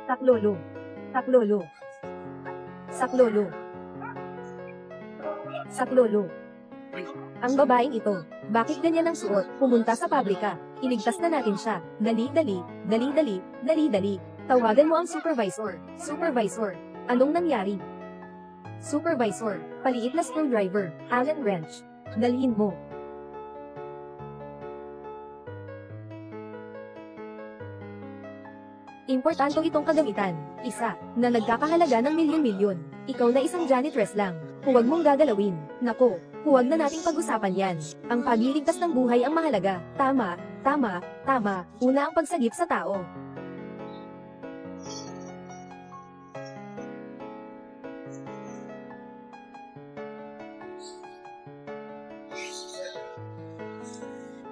Saklolo. Saklolo. Saklolo. Saklolo. Ang babaeng ito, bakit ganyan ang suot? Pumunta sa pabrika. Iligtas na natin siya. Dali, dali, dali, dali, dali, dali. Tawagan mo ang supervisor. Supervisor. Anong nangyari? Supervisor. Paliit na screwdriver. Allen wrench. Dalhin mo. Importante itong kagamitan. Isa, na nagkakahalaga ng milyon-milyon. Ikaw na isang janitress lang. Huwag mong gagalawin. Nako, huwag na nating pag-usapan yan. Ang pagliligtas ng buhay ang mahalaga. Tama, tama, tama. Una ang pagsagip sa tao.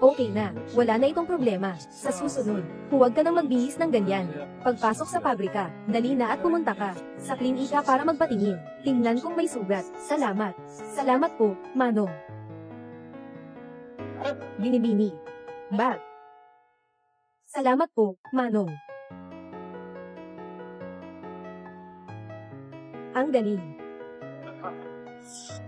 Okay na, wala na itong problema. Sa susunod, huwag ka nang magbihis ng ganyan. Pagpasok sa pabrika, dali na at pumunta ka sa klinika para magpatingin. Tingnan kung may sugat. Salamat. Salamat po, Manong. Binibini. Bag. Salamat po, Manong. Ang galing.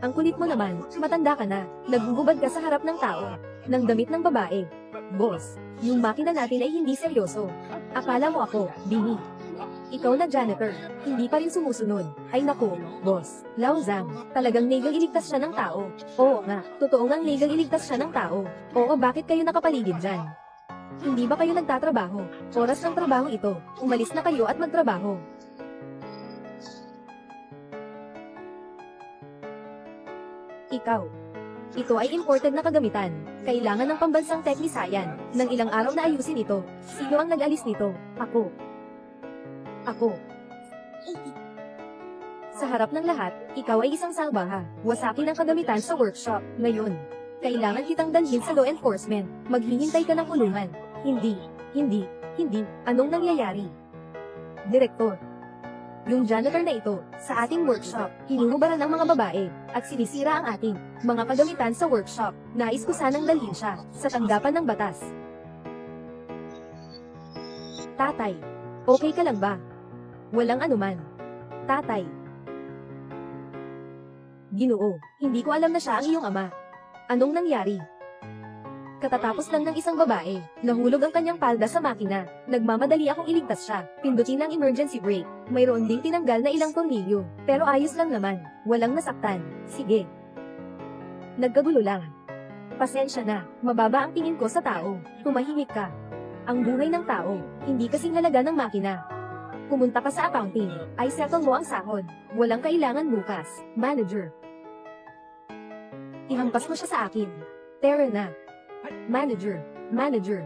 Ang kulit mo naman, matanda ka na, nagugubad ka sa harap ng tao, ng damit ng babae. Boss, yung makina natin ay hindi seryoso. Akala mo ako, Bini. Ikaw na janitor, hindi pa rin sumusunod. Ay naku, boss, Lauzang, talagang legal iligtas siya ng tao. Oo nga, totoo ngang legal iligtas siya ng tao. Oo, bakit kayo nakapaligid dyan? Hindi ba kayo nagtatrabaho? Oras ng trabaho ito, umalis na kayo at magtrabaho. Ikaw. Ito ay imported na kagamitan. Kailangan ng pambansang teknisayan. Nang ilang araw na ayusin ito. Sino ang nag-alis nito? Ako. Ako. Sa harap ng lahat, ikaw ay isang salbaha. Wasakin ang kagamitan sa workshop. Ngayon, kailangan kitang dalhin sa law enforcement. Maghihintay ka ng kulungan. Hindi. Anong nangyayari? Direktor. Yung janitor na ito, sa ating workshop, hinuhubaran ng mga babae, at sinisira ang ating mga kagamitan sa workshop. Nais ko sanang dalhin siya sa tanggapan ng batas. Tatay, okay ka lang ba? Walang anuman. Tatay. Ginoo, hindi ko alam na siya ang iyong ama. Anong nangyari? Katatapos lang ng isang babae, nahulog ang kanyang palda sa makina. Nagmamadali akong iligtas siya. Pindutin ang emergency brake. Mayroon ding tinanggal na ilang tornilyo. Pero ayos lang naman. Walang nasaktan. Sige. Nagkagulo lang. Pasensya na. Mababa ang tingin ko sa tao. Tumahimik ka. Ang buhay ng tao, hindi kasing halaga ng makina. Pumunta ka sa accounting. Ay settle mo ang sahod. Walang kailangan bukas. Manager. Ihampas mo siya sa akin. Tara na. Manager.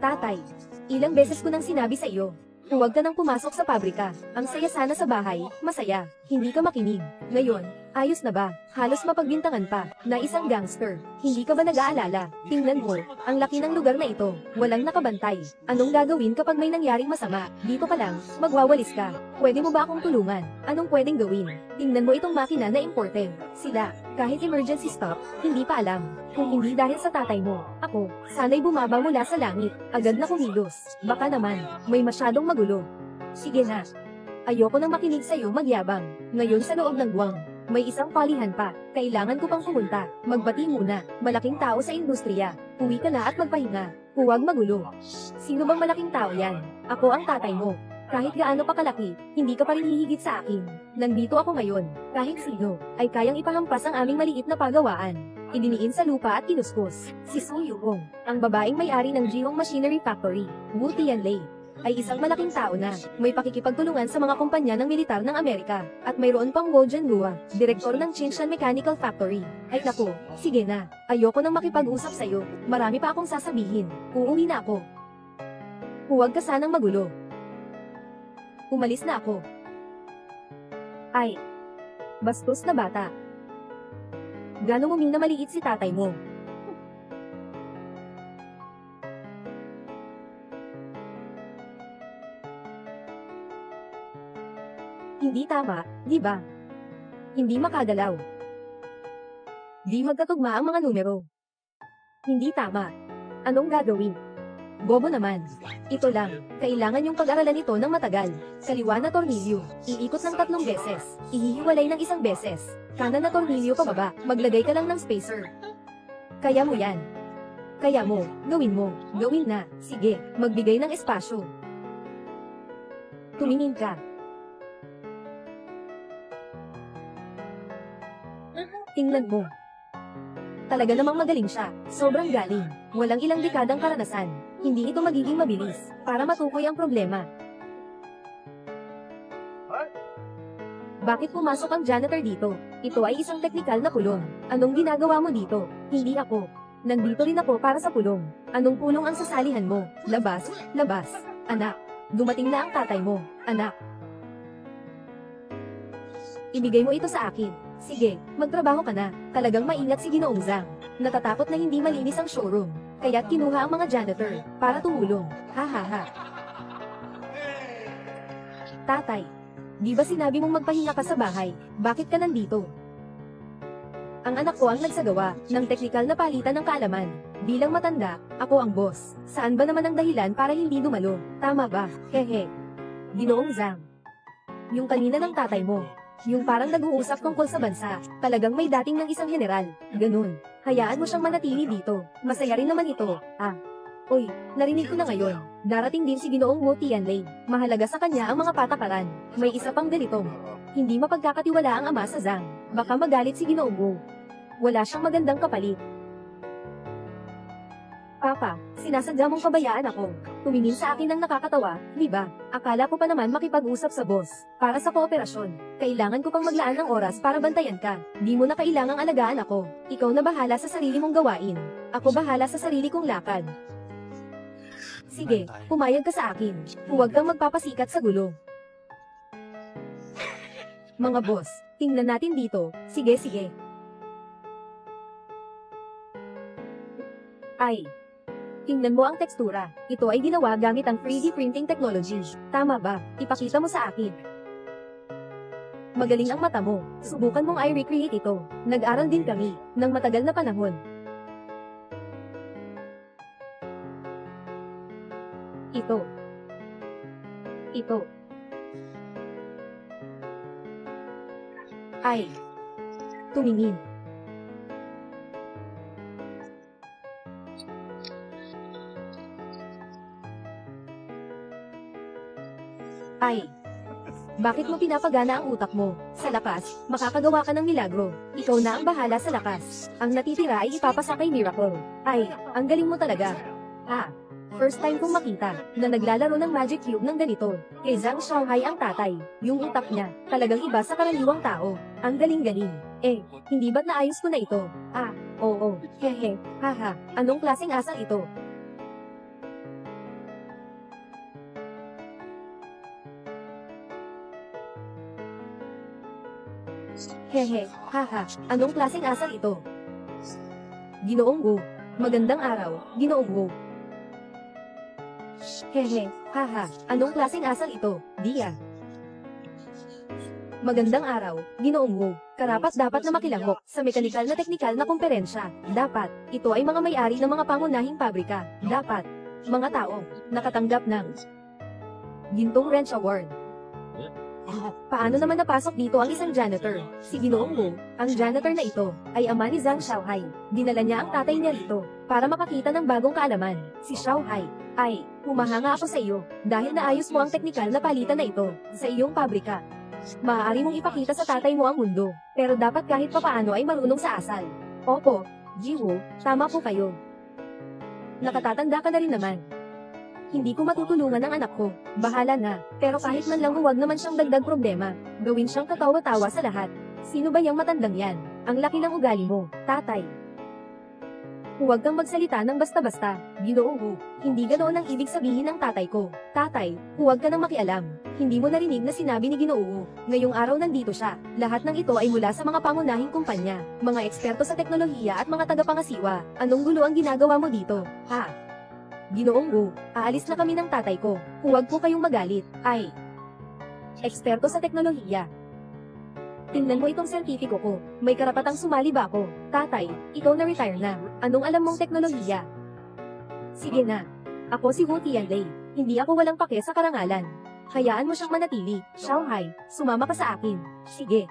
Tatay, ilang beses ko nang sinabi sa iyo, huwag ka nang pumasok sa pabrika. Ang saya sana sa bahay, masaya. Hindi ka makinig. Ngayon, ayos na ba? Halos mapagbintangan pa, na isang gangster. Hindi ka ba nag-aalala? Tingnan mo, ang laki ng lugar na ito. Walang nakabantay. Anong gagawin kapag may nangyaring masama? Dito pa lang, magwawalis ka. Pwede mo ba akong tulungan? Anong pwedeng gawin? Tingnan mo itong makina na imported. Sila, kahit emergency stop, hindi pa alam. Kung hindi dahil sa tatay mo, ako, sana'y bumaba mula sa langit. Agad na kumilos. Baka naman, may masyadong magulo. Sige na. Ayoko nang makinig sa'yo magyabang. Ngayon sa loob ng buwang, may isang palihan pa. Kailangan ko pang pumunta. Magbati muna. Malaking tao sa industriya. Uwi ka na at magpahinga. Huwag magulo. Sino bang malaking tao yan? Ako ang tatay mo. Kahit gaano pa kalaki, hindi ka pa rin hihigit sa akin. Nandito ako ngayon. Kahit sino, ay kayang ipahampas ang aming maliit na pagawaan. Idiniin sa lupa at kinuskus. Si Su Yukong, ang babaeng may-ari ng Jihong Machinery Factory, Wu Tianlei, ay isang malaking tao na may pakikipagtulungan sa mga kumpanya ng militar ng Amerika. At mayroon pang Wo Jianhua, direktor ng Qinshan Mechanical Factory. Ay naku, sige na, ayoko nang makipag-usap sa'yo. Marami pa akong sasabihin. Uuwi na ako. Huwag ka sanang magulo. Umalis na ako. Ay, bastos na bata. Gano'ng uming na maliit si tatay mo. Hindi tama, di ba? Hindi makagalaw. Di magkatugma ang mga numero. Hindi tama. Anong gagawin? Bobo naman. Ito lang, kailangan yung pag-aralan ito ng matagal. Kaliwa na tornilyo, iikot ng 3 beses, ihihiwalay ng 1 beses. Kanan na tornilyo pababa, maglagay ka lang ng spacer. Kaya mo yan. Kaya mo, gawin na, sige, magbigay ng espasyo. Tumingin ka. Tingnan mo. Talaga namang magaling siya, sobrang galing. Walang ilang dekadang karanasan. Hindi ito magiging mabilis, para matukoy ang problema. Bakit pumasok ang janitor dito? Ito ay isang teknikal na pulong. Anong ginagawa mo dito? Hindi ako. Nandito rin ako para sa pulong. Anong pulong ang sasalihan mo? Labas, labas. Anak, dumating na ang tatay mo. Anak. Ibigay mo ito sa akin. Sige, magtrabaho ka na. Talagang maingat si Ginoong Zhang. Natatakot na hindi malinis ang showroom. Kaya't kinuha ang mga janitor para tumulong. Ha ha ha. Tatay, di ba sinabi mong magpahinga ka sa bahay? Bakit ka nandito? Ang anak ko ang nagsagawa ng teknikal na palitan ng kaalaman. Bilang matanda, ako ang boss. Saan ba naman ang dahilan para hindi dumalo? Tama ba? Hehe. Ginoong Zhang. Yung kanina ng tatay mo. Yung parang nag-uusap tungkol sa bansa. Talagang may dating ng isang general. Ganun. Hayaan mo siyang manatili dito. Masaya rin naman ito. Oy, narinig ko na ngayon. Darating din si Ginoong Wu Tianlei. Mahalaga sa kanya ang mga patakaran. May isa pang ganito. Hindi mapagkakatiwala ang ama sa Zhang. Baka magalit si Ginoong Wu. Wala siyang magandang kapalit. Papa, sinasadya mong pabayaan ako. Tumingin sa akin ng nakakatawa, di ba? Akala ko pa naman makipag-usap sa boss. Para sa kooperasyon, kailangan ko pang maglaan ng oras para bantayan ka. Di mo na kailangang alagaan ako. Ikaw na bahala sa sarili mong gawain. Ako bahala sa sarili kong lakad. Sige, pumayag ka sa akin. Huwag kang magpapasikat sa gulo. Mga boss, tingnan natin dito. Sige, sige. Ay. Tingnan mo ang tekstura. Ito ay ginawa gamit ang 3D printing technology. Tama ba? Ipakita mo sa akin. Magaling ang mata mo. Subukan mong i-recreate ito. Nag-aral din kami, ng matagal na panahon. Ito. Ay. Tumingin. Ay. Bakit mo pinapagana ang utak mo? Sa lakas, makakagawa ka ng milagro. Ikaw na ang bahala sa lakas. Ang natitira ay ipapasa kay Miracle. Ay, ang galing mo talaga. First time kong makita na naglalaro ng Magic Cube ng ganito. Kay Zhang Xiaohai ang tatay. Yung utak niya, talagang iba sa karaniwang tao. Ang galing-galing. Hindi ba't naayos ko na ito? Oo. Hehe. Haha. Anong klaseng asal ito? Hehe, haha, anong klaseng asal ito? Ginoong Wu. Magandang araw, Ginoong Wu. Hehe, haha, anong klaseng asal ito, Dia? Magandang araw, Ginoong Wu. Karapat-dapat na makilahok sa mekanikal na teknikal na komperensya. Dapat, ito ay mga may-ari ng mga pangunahing pabrika. Dapat, mga taong nakatanggap ng Gintong Wrench Award. Paano naman napasok dito ang isang janitor? Si Ginoong Wu, ang janitor na ito, ay ama ni Zhang Xiaohai. Dinala niya ang tatay niya rito, para makakita ng bagong kaalaman. Si Xiaohai, ay, humahanga ako sa iyo, dahil naayos mo ang teknikal na palitan na ito, sa iyong pabrika. Maaari mong ipakita sa tatay mo ang mundo, pero dapat kahit papaano ay marunong sa asal. Opo, Jiwoo, tama po kayo. Nakatatanda ka na rin naman. Hindi ko matutulungan ang anak ko. Bahala na. Pero kahit man lang huwag naman siyang dagdag problema. Gawin siyang katawa-tawa sa lahat. Sino ba yang matandang yan? Ang laki ng ugali mo, tatay. Huwag kang magsalita ng basta-basta, Ginoong Wu. Hindi ganoon ang ibig sabihin ng tatay ko. Tatay, huwag ka nang makialam. Hindi mo narinig na sinabi ni Ginoong Wu. Ngayong araw nandito siya. Lahat ng ito ay mula sa mga pangunahing kumpanya, mga eksperto sa teknolohiya at mga tagapangasiwa. Anong gulo ang ginagawa mo dito? Ginoong Wu, aalis na kami ng tatay ko. Huwag po kayong magalit. Ay, eksperto sa teknolohiya. Tingnan mo itong sertipiko ko. May karapatang sumali ba ako? Tatay, ikaw na retire na. Anong alam mong teknolohiya? Sige na. Ako si Wu Tianlei. Hindi ako walang pake sa karangalan. Hayaan mo siyang manatili. Xiaohai, sumama ka sa akin. Sige.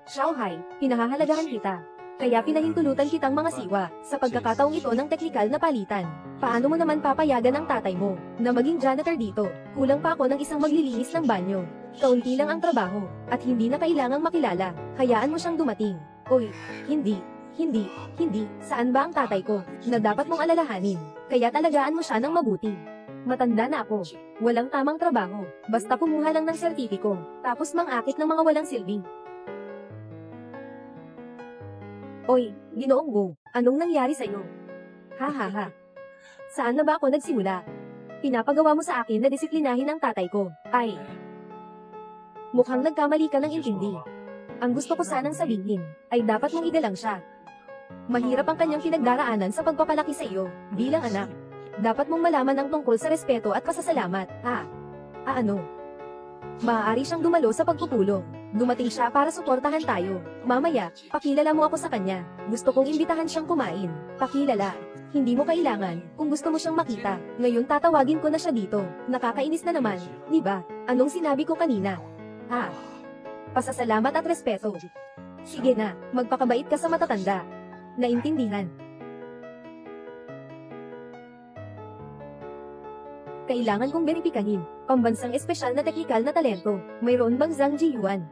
Xiaohai, pinahahalagahan kita. Kaya pinahintulutan kitang mga siwa, sa pagkakataong ito ng teknikal na palitan. Paano mo naman papayagan ang tatay mo, na maging janitor dito? Kulang pa ako ng isang maglilinis ng banyo. Kaunti lang ang trabaho, at hindi na kailangang makilala. Hayaan mo siyang dumating. Oy, hindi. Saan ba ang tatay ko, na dapat mong alalahanin? Kaya talagaan mo siya ng mabuti. Matanda na ako. Walang tamang trabaho. Basta kumuha lang ng sertipiko, tapos mangakit ng mga walang silbi. Oy, Ginoong Wu, anong nangyari sa'yo? Ha. Saan na ba ako nagsimula? Pinapagawa mo sa akin na disiplinahin ang tatay ko. Ay. Mukhang nagkamali ka ng intindi. Ang gusto ko sanang sabihin, ay dapat mong igalang siya. Mahirap ang kanyang pinagdaraanan sa pagpapalaki sa iyo, bilang anak. Dapat mong malaman ang tungkol sa respeto at pasasalamat. Ano? Maaari siyang dumalo sa pagpupulong. Dumating siya para suportahan tayo. Mamaya, pakilala mo ako sa kanya. Gusto kong imbitahan siyang kumain. Pakilala. Hindi mo kailangan, kung gusto mo siyang makita. Ngayon tatawagin ko na siya dito. Nakakainis na naman, di ba? Anong sinabi ko kanina? Pasasalamat at respeto. Sige na, magpakabait ka sa matatanda. Naintindihan. Kailangan kong beripikahin, pambansang espesyal na teknikal na talento, mayroon bang Zhang Jiyuan?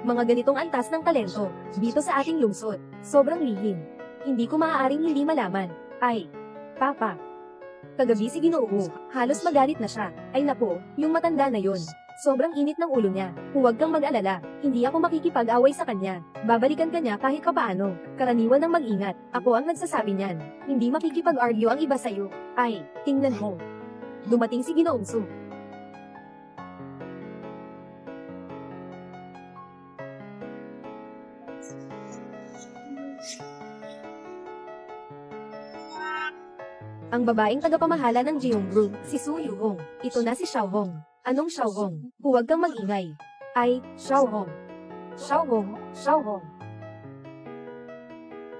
Mga ganitong antas ng talento, dito sa ating lungsod, sobrang lihim. Hindi ko maaaring hindi malaman. Ay, Papa. Kagabi si Ginoo, halos magalit na siya. Ay nako, yung matanda na yon. Sobrang init ng ulo niya. Huwag kang mag-alala, hindi ako makikipag-away sa kanya. Babalikan ka niya kahit kapaano. Karaniwan ng mag-ingat, ako ang nagsasabi niyan. Hindi makikipag-argue ang iba sa'yo. Ay, tingnan mo. Dumating si Ginoong Su. Ang babaeng tagapamahala ng Jiong Group, si Su Yuhong. Ito na si Xiaohong. Anong Xiaohong? Huwag kang mag-ingay. Ay, Xiaohong. Xiaohong.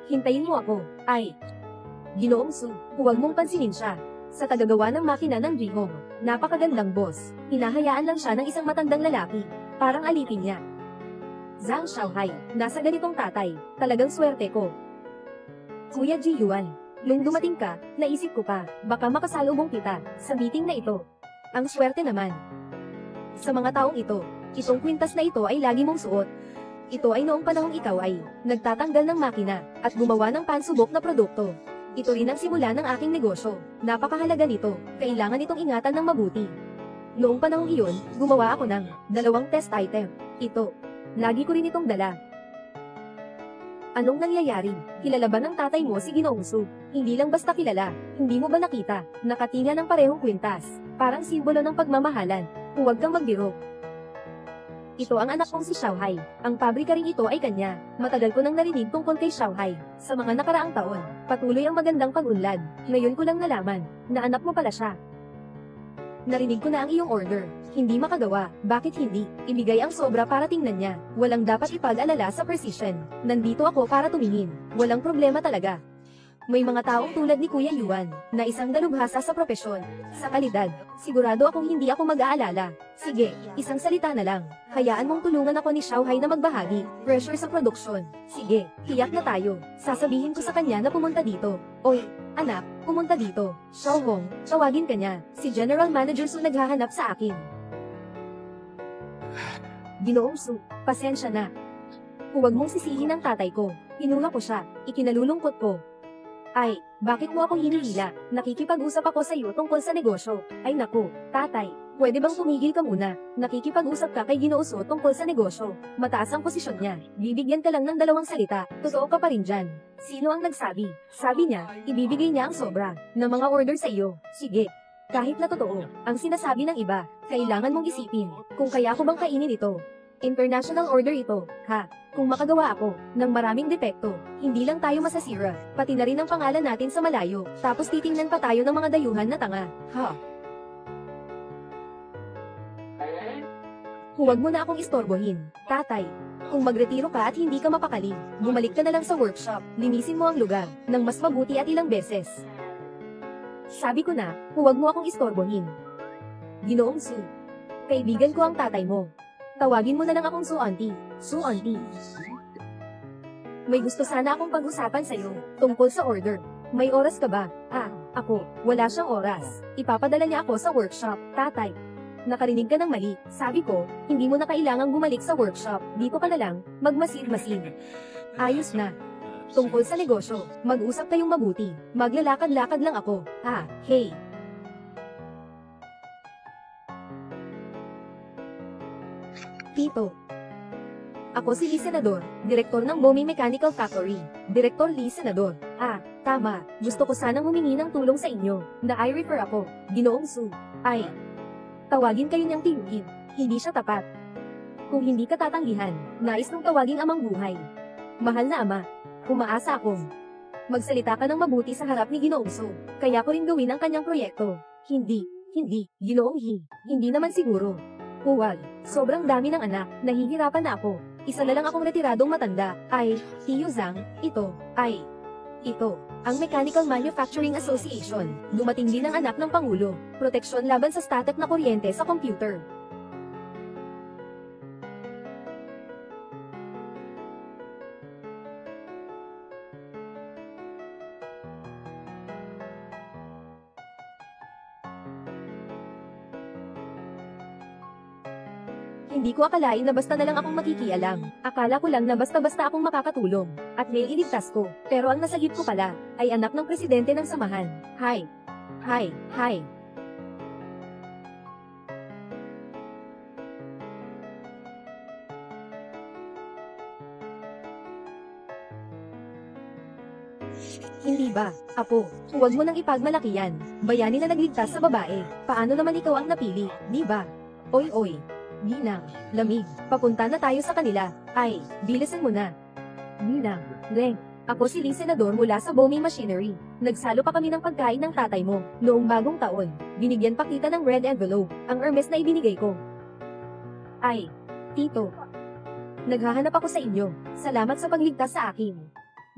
Hintayin mo ako. Ay. Ginoong Su, huwag mong pansinin siya. Sa tagagawa ng makina ng Jihong, napakagandang boss. Hinahayaan lang siya ng isang matandang lalaki. Parang alipin niya. Zhang Xiaohai, nasa ganitong tatay. Talagang swerte ko. Kuya Jiyuan, nung dumating ka, naisip ko pa, baka makasalubong kita sa meeting na ito. Ang swerte naman. Sa mga taong ito, itong kwintas na ito ay lagi mong suot. Ito ay noong panahong ikaw ay nagtatanggal ng makina at gumawa ng pansubok na produkto. Ito rin ang simula ng aking negosyo. Napakahalaga nito, kailangan itong ingatan ng mabuti. Noong panahong iyon, gumawa ako ng 2 test item. Ito, lagi ko rin itong dala. Anong nangyayari? Kilala ba ng tatay mo si Ginoong Su? Hindi lang basta kilala, hindi mo ba nakita? Nakatinga ng parehong kwintas. Parang simbolo ng pagmamahalan. Huwag kang magbiro. Ito ang anak kong si Xiaohai. Ang pabrika rin ito ay kanya. Matagal ko nang narinig tungkol kay Xiaohai. Sa mga nakaraang taon, patuloy ang magandang pag-unlad. Ngayon ko lang nalaman, na anak mo pala siya. Narinig ko na ang iyong order. Hindi makagawa. Bakit hindi? Ibigay ang sobra para tingnan niya. Walang dapat ipag-alala sa precision. Nandito ako para tumingin. Walang problema talaga. May mga taong tulad ni Kuya Yuan, na isang dalubhasa sa propesyon. Sa kalidad, sigurado akong hindi ako mag-aalala. Sige, isang salita na lang. Hayaan mong tulungan ako ni Xiaohai na magbahagi. Pressure sa produksyon. Sige, tiyak na tayo. Sasabihin ko sa kanya na pumunta dito. Oy, anak, pumunta dito. Xiaohong, tawagin ka niya. Si General Manager Su naghahanap sa akin. Ginoong Su, pasensya na. Huwag mong sisihin ang tatay ko. Inuha ko siya. Ikinalulungkot ko. Ay, bakit mo ako hinihila? Nakikipag-usap ako sa iyo tungkol sa negosyo. Ay naku, tatay, pwede bang tumigil ka muna? Nakikipag-usap ka kay Ginoo Su tungkol sa negosyo. Mataas ang posisyon niya. Bibigyan ka lang ng 2 salita. Totoo ka pa rin dyan. Sino ang nagsabi? Sabi niya, ibibigay niya ang sobra ng mga order sa iyo. Sige. Kahit na totoo, ang sinasabi ng iba, kailangan mong isipin, kung kaya ko bang kainin ito. International order ito, ha? Kung makagawa ako ng maraming depekto, hindi lang tayo masasira, pati na rin ang pangalan natin sa malayo, tapos titingnan pa tayo ng mga dayuhan na tanga, ha? Huwag mo na akong istorbohin, tatay. Kung magretiro ka at hindi ka mapakali, bumalik ka na lang sa workshop, linisin mo ang lugar, ng mas mabuti at ilang beses. Sabi ko na, huwag mo akong istorbohin. Ginoong Su. Kaibigan ko ang tatay mo. Tawagin mo na lang akong Su Auntie. Su Auntie. May gusto sana akong pag-usapan sa'yo, tungkol sa order. May oras ka ba? Ako, wala siyang oras. Ipapadala niya ako sa workshop, tatay. Nakarinig ka ng mali. Sabi ko, hindi mo na kailangang bumalik sa workshop. Dito ka na lang, magmasid-masid. Ayos na. Tungkol sa negosyo, mag-usap kayong mabuti. Maglalakad-lakad lang ako. Hey. Tito. Ako si Lee Senador, direktor ng Bomi Mechanical Factory. Direktor Lee Senador. Tama. Gusto ko sanang humingi ng tulong sa inyo. Na-I-refer ako. Ginoong Su. Tawagin kayo niyang tiyuhin. Hindi siya tapat. Kung hindi ka tatanggihan, nais mong tawaging amang buhay. Mahal na ama, umaasa akong magsalita ka ng mabuti sa harap ni Ginoong Su. Kaya ko rin gawin ang kanyang proyekto. Hindi, Ginoong He. Hindi naman siguro. Huwag, sobrang dami ng anak, nahihirapan na ako. Isa na lang akong retiradong matanda. Tiyo Zhang, ito, ang Mechanical Manufacturing Association. Dumating din ang anak ng Pangulo. Proteksyon laban sa static na kuryente sa computer. Hindi ko akalain na basta na lang akong makikialam. Akala ko lang na basta-basta akong makakatulong. At may iligtas ko. Pero ang nasagip ko pala, ay anak ng presidente ng samahan. Hi. Hindi ba, Apo? Huwag mo nang ipagmalaki yan. Bayani na nagligtas sa babae. Paano naman ikaw ang napili, di ba? Oy. Ninang, lamig, papunta na tayo sa kanila. Bilisan mo na. Ninang, Reng, ako si Lee Senador mula sa Bomi Machinery. Nagsalo pa kami ng pagkain ng tatay mo, noong bagong taon. Binigyan pa kita ng red envelope, ang Hermes na ibinigay ko. Tito. Naghahanap ako sa inyo. Salamat sa pagligtas sa akin.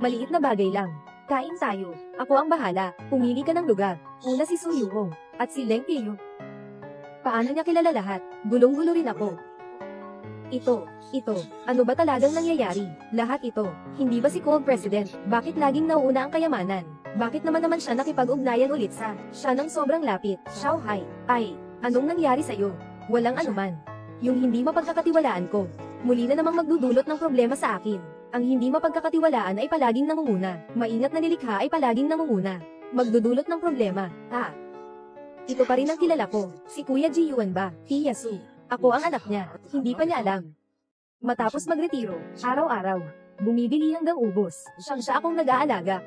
Maliit na bagay lang. Kain tayo. Ako ang bahala. Pumili ka ng lugar. Una si Su Yuhong, at si Leng Piyu. Paano niya kilala lahat? Gulong-gulo rin ako. Ito. Ano ba talagang nangyayari? Lahat ito. Hindi ba si Cold President? Bakit laging nauuna ang kayamanan? Bakit naman siya nakipag-ugnayan ulit sa siya ng sobrang lapit? Shanghai. Anong nangyari sa'yo? Walang anuman. Yung hindi mapagkakatiwalaan ko. Muli na namang magdudulot ng problema sa akin. Ang hindi mapagkakatiwalaan ay palaging nangunguna. Maingat na nilikha ay palaging nangunguna. Magdudulot ng problema. Ito pa rin ang kilala ko, si Kuya Ji Yuan ba, Tia Su. Ako ang anak niya, hindi pa niya alam. Matapos magretiro, araw-araw, bumibili hanggang ubos, siya akong nag-aalaga.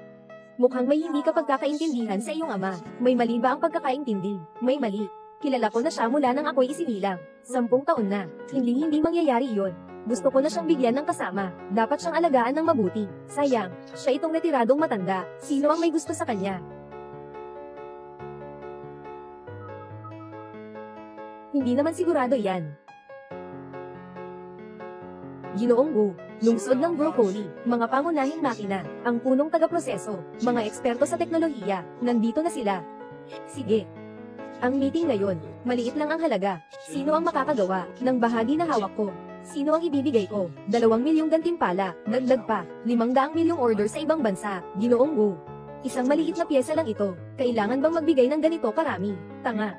Mukhang may hindi ka pagkakaintindihan sa iyong ama. May mali ba ang pagkakaintindi? May mali. Kilala ko na siya mula nang ako'y isinilang. 10 taon na, hindi mangyayari iyon. Gusto ko na siyang bigyan ng kasama. Dapat siyang alagaan ng mabuti. Sayang, siya itong retiradong matanda. Sino ang may gusto sa kanya? Hindi naman sigurado yan. Ginoong Wu, lungsod ng broccoli, mga pangunahing makina, ang punong taga-proseso, mga eksperto sa teknolohiya, nandito na sila. Sige. Ang meeting ngayon, maliit lang ang halaga. Sino ang makakagawa ng bahagi na hawak ko? Sino ang ibibigay ko? 2 milyong gantimpala, dagdag pa, 500 milyong order sa ibang bansa. Ginoong Wu. Isang maliit na pyesa lang ito. Kailangan bang magbigay ng ganito karami? Tanga.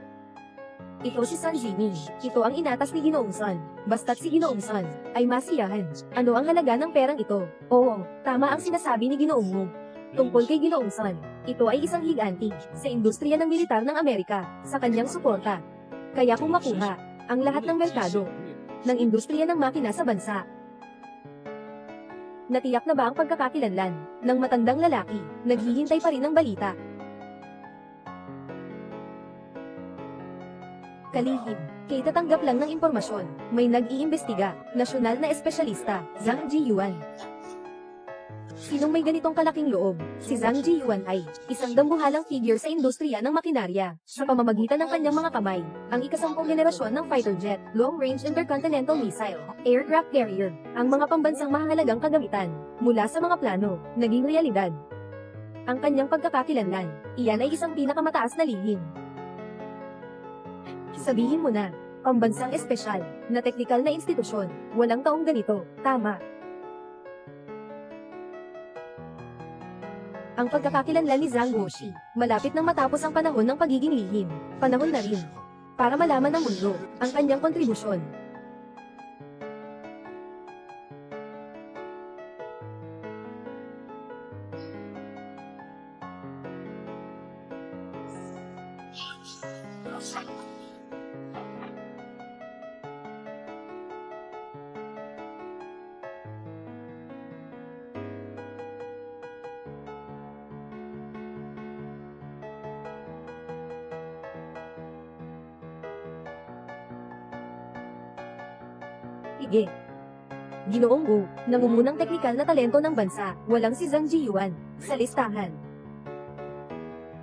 Ito si San Jimmy. Ito ang inatas ni Ginoong San. Basta't si Ginoong San ay masiyahan. Ano ang halaga ng perang ito? Oo, tama ang sinasabi ni Ginoong Wu. Tungkol kay Ginoong San, ito ay isang higanti sa industriya ng militar ng Amerika sa kanyang suporta. Kaya kung makuha ang lahat ng merkado ng industriya ng makina sa bansa, natiyak na ba ang pagkakakilanlan ng matandang lalaki? Naghihintay pa rin ng balita. Kalihim, kay tatanggap lang ng impormasyon. May nag-iimbestiga, nasyonal na espesyalista, Zhang Jiyuan. Sinong may ganitong kalaking loob? Si Zhang Jiyuan ay isang dambuhalang figure sa industriya ng makinarya. Sa pamamagitan ng kanyang mga kamay, ang ikasampung generasyon ng fighter jet, long-range intercontinental missile, aircraft carrier, ang mga pambansang mahalagang kagamitan, mula sa mga plano, naging realidad. Ang kanyang pagkakakilanlan, iyan ay isang pinakamataas na lihim. Sabihin mo na, pambansang espesyal, na teknikal na institusyon, walang taong ganito, tama. Ang pagkakakilanlan ni Zhang Guoxi, malapit nang matapos ang panahon ng pagiging lihim, panahon na rin, para malaman ng mundo, ang kanyang kontribusyon. Sige. Ginoong Wu, nangungunang teknikal na talento ng bansa, walang si Zhang Jiyuan, sa listahan.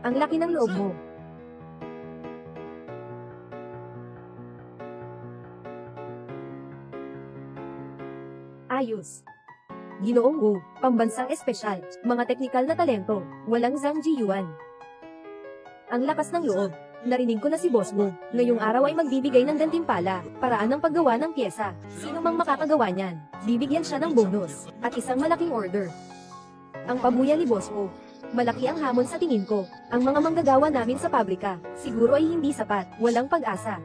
Ang laki ng loob mo. Ayos. Ginoong Wu, pambansang espesyal, mga teknikal na talento, walang Zhang Jiyuan. Ang lakas ng loob. Narinig ko na si Boss Wu, ngayong araw ay magbibigay ng gantimpala, paraan ng paggawa ng pyesa. Sino mang makakagawa niyan, bibigyan siya ng bonus, at isang malaking order. Ang pabuya ni Boss Wu. Malaki ang hamon sa tingin ko, ang mga manggagawa namin sa pabrika, siguro ay hindi sapat, walang pag-asa.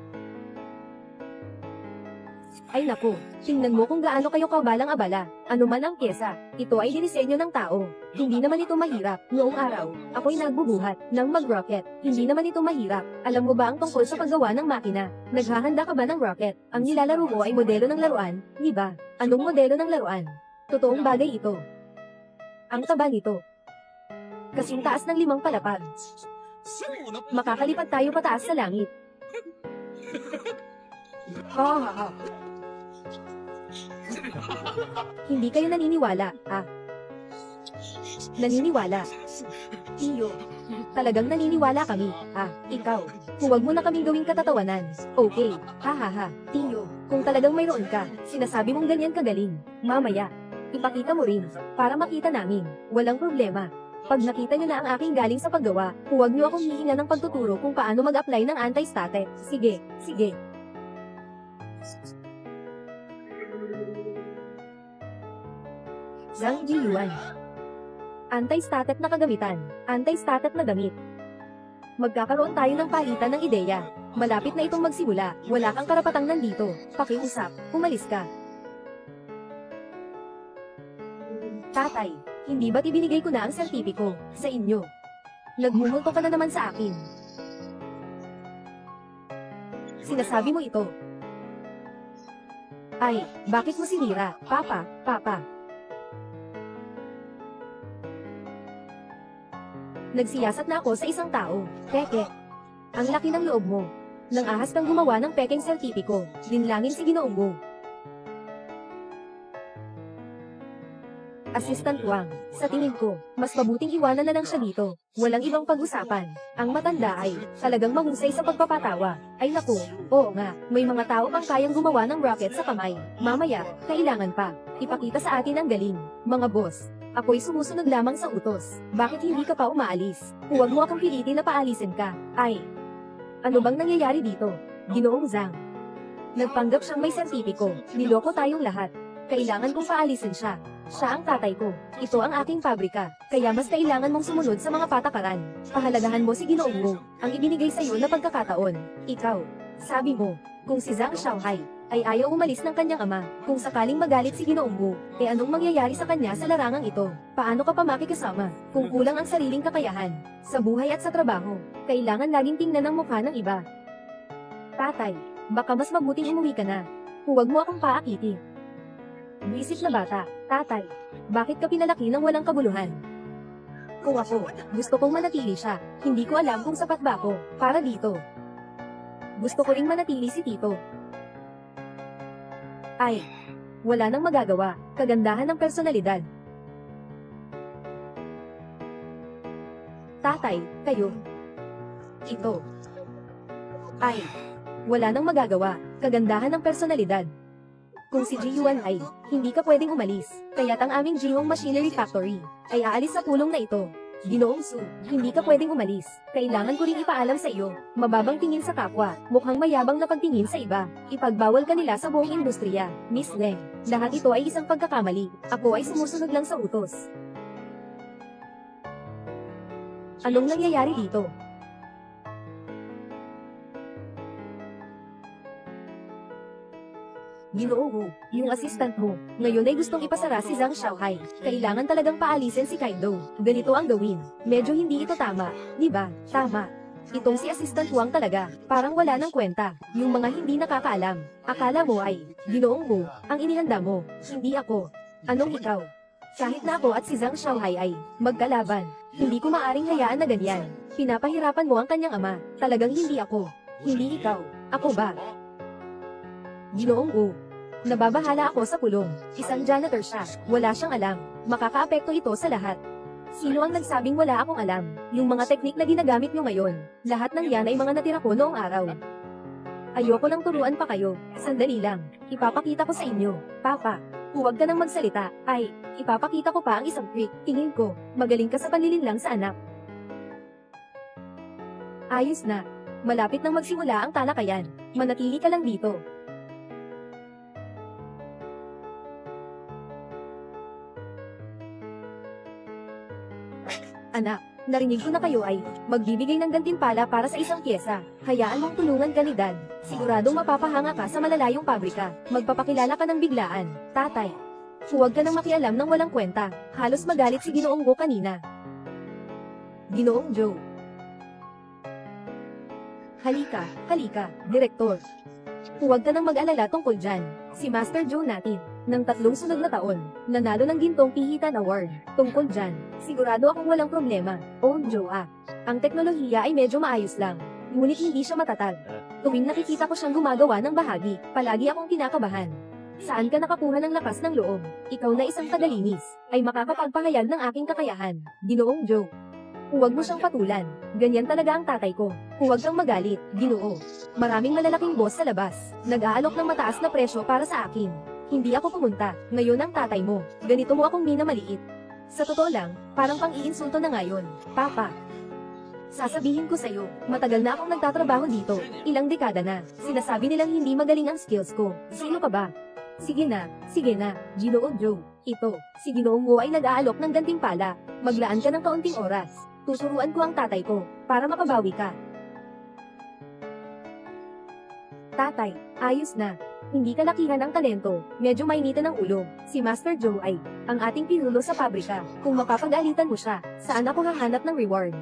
Ay naku, tingnan mo kung gaano kayo kabalang abala, ano man ang pyesa, ito ay dinisenyo ng tao. Hindi naman ito mahirap, noong araw, ako'y nagbubuhat ng mag-rocket, hindi naman ito mahirap. Alam mo ba ang tungkol sa paggawa ng makina? Naghahanda ka ba ng rocket? Ang nilalaro mo ay modelo ng laruan, di ba? Anong modelo ng laruan? Totoong bagay ito. Ang taba nito. Kasing taas ng 5 palapag. Makakalipad tayo pataas sa langit. Ha. Hindi kayo naniniwala, ah? Naniniwala. Tiyo, talagang naniniwala kami, ah, ikaw. Huwag mo na kaming gawing katatawanan. Okay, ha. Tiyo, kung talagang mayroon ka, sinasabi mong ganyan kagaling. Mamaya, ipakita mo rin, para makita namin. Walang problema. Pag nakita nyo na ang aking galing sa paggawa, huwag nyo akong hihinga ng pagtuturo kung paano mag-apply ng anti-static. Sige. Zhang Jiyuan. Anti-static na kagamitan, anti-static na gamit. Magkakaroon tayo ng palitan ng ideya. Malapit na itong magsimula, wala kang karapatang nandito. Pakiusap, umalis ka. Tatay, hindi ba't ibinigay ko na ang sertipiko sa inyo? Nagmumulto ka na naman sa akin. Sinasabi mo ito. Ay, bakit mo sinira, Papa? Nagsiyasat na ako sa isang tao. Peke. Ang laki ng loob mo. Nang ahas kang gumawa ng pekeng sertipiko, dinlangin si Ginoong Wu. Assistant Wang, sa tingin ko, mas mabuting iwanan na lang siya dito. Walang ibang pag-usapan. Ang matanda ay, talagang mahusay sa pagpapatawa. Ay naku, oo nga, may mga tao pang kayang gumawa ng rocket sa kamay. Mamaya, kailangan pa. Ipakita sa atin ang galing. Mga boss, ako'y sumusunod lamang sa utos. Bakit hindi ka pa umaalis? Huwag mo akong pilitin na paalisin ka. Ay, ano bang nangyayari dito? Ginoong Zhang. Nagpanggap siyang may sertipiko. Niloko tayong lahat. Kailangan kong paalisin siya. Siya ang tatay ko. Ito ang aking pabrika. Kaya mas kailangan mong sumunod sa mga patakaran. Pahalagahan mo si Ginoong Wu, ang ibinigay sa iyo na pagkakataon. Ikaw, sabi mo, kung si Zhang Xiaohai ay ayaw umalis ng kanyang ama, kung sakaling magalit si Ginoong Wu, anong mangyayari sa kanya sa larangang ito? Paano ka pa makikasama, kung kulang ang sariling kakayahan? Sa buhay at sa trabaho, kailangan laging tingnan ang mukha ng iba. Tatay, baka mas mabuting umuwi ka na. Huwag mo akong paakitin. Buisit na bata, tatay, bakit ka pinalaki ng walang kabuluhan? Kung ako, gusto kong manatili siya, hindi ko alam kung sapat ba ako, para dito. Gusto ko ring manatili si Tito. Ay, wala nang magagawa, kagandahan ng personalidad. Tatay, kayo. Ito. Ay. Wala nang magagawa. Kagandahan ng personalidad. Kung si Ji-Yuan ay, hindi ka pwedeng umalis, kaya't ang aming Jihong Machinery Factory, ay aalis sa pulong na ito. Ginoong Su, hindi ka pwedeng umalis. Kailangan ko ring ipaalam sa iyo, mababang tingin sa kapwa, mukhang mayabang na pagtingin sa iba. Ipagbawal ka nila sa buong industriya, Miss Leng. Lahat ito ay isang pagkakamali. Ako ay sumusunod lang sa utos. Anong nangyayari dito? Ginoo Wu, yung assistant mo, ngayon ay gustong ipasara si Zhang Xiaohai. Kailangan talagang paalisin si Kaido. Ganito ang gawin. Medyo hindi ito tama, di ba? Tama. Itong si Assistant Wang talaga, parang wala nang kwenta. Yung mga hindi nakakaalam. Akala mo ay, Ginoong Wu, ang inihanda mo, hindi ako. Anong ikaw? Kahit na ako at si Zhang Xiaohai ay magkalaban, hindi ko maaring hayaan na ganyan. Pinapahirapan mo ang kanyang ama. Talagang hindi ako. Hindi ikaw. Ako ba? Ginoong Wu. Nababahala ako sa pulong. Isang janitor siya. Wala siyang alam. Makakaapekto ito sa lahat. Sino ang nagsabing wala akong alam? Yung mga teknik na ginagamit nyo ngayon. Lahat ng yan ay mga natira ko noong araw. Ayoko nang turuan pa kayo. Sandali lang. Ipapakita ko sa inyo. Papa, huwag ka nang magsalita. Ay, ipapakita ko pa ang isang trick. Tingin ko, magaling ka sa panlilinlang sa anak. Ayos na. Malapit nang magsimula ang talakayan. Manatili ka lang dito. Anak, narinig ko na kayo ay magbibigay ng gantimpala para sa isang pyesa. Hayaan mong tulungan ka ni Dad. Siguradong mapapahanga ka sa malalayong pabrika. Magpapakilala ka ng biglaan. Tatay, huwag ka nang makialam ng walang kwenta. Halos magalit si Ginoong Go kanina. Ginoong Joe. Halika, halika, Direktor. Huwag ka nang mag-alala tungkol dyan. Si Master Joe natin, ng 3 sunod na taon, nanalo ng Gintong Pihitan Award. Tungkol dyan, sigurado akong walang problema. Oh, Joe ang teknolohiya ay medyo maayos lang. Ngunit hindi siya matatag. Tuwing nakikita ko siyang gumagawa ng bahagi, palagi akong kinakabahan. Saan ka nakakuha ng lakas ng loob? Ikaw na isang tagalinis, ay makakapagpahayag ng aking kakayahan. Ginoong Joe. Huwag mo siyang patulan. Ganyan talaga ang tatay ko. Huwag kang magalit, Ginoo. Maraming malalaking boss sa labas. Nag-aalok ng mataas na presyo para sa akin. Hindi ako pumunta. Ngayon ang tatay mo. Ganito mo akong minamaliit. Sa totoo lang, parang pang-iinsulto na ngayon. Papa. Sasabihin ko sa'yo, matagal na akong nagtatrabaho dito. Ilang dekada na. Sinasabi nilang hindi magaling ang skills ko. Sino ka ba? Sige na, Ginoo Joe. Ito, si Ginoong Mo ay nag-aalok ng gantimpala. Maglaan ka ng kaunting oras. Tuturuan ko ang tatay ko, para makabawi ka. Tatay, ayos na. Hindi ka lakihan ng talento, medyo mainitan ang ulo. Si Master Joe ay, ang ating pinuno sa pabrika. Kung mapapagalitan mo siya, saan ako hahanap ng reward?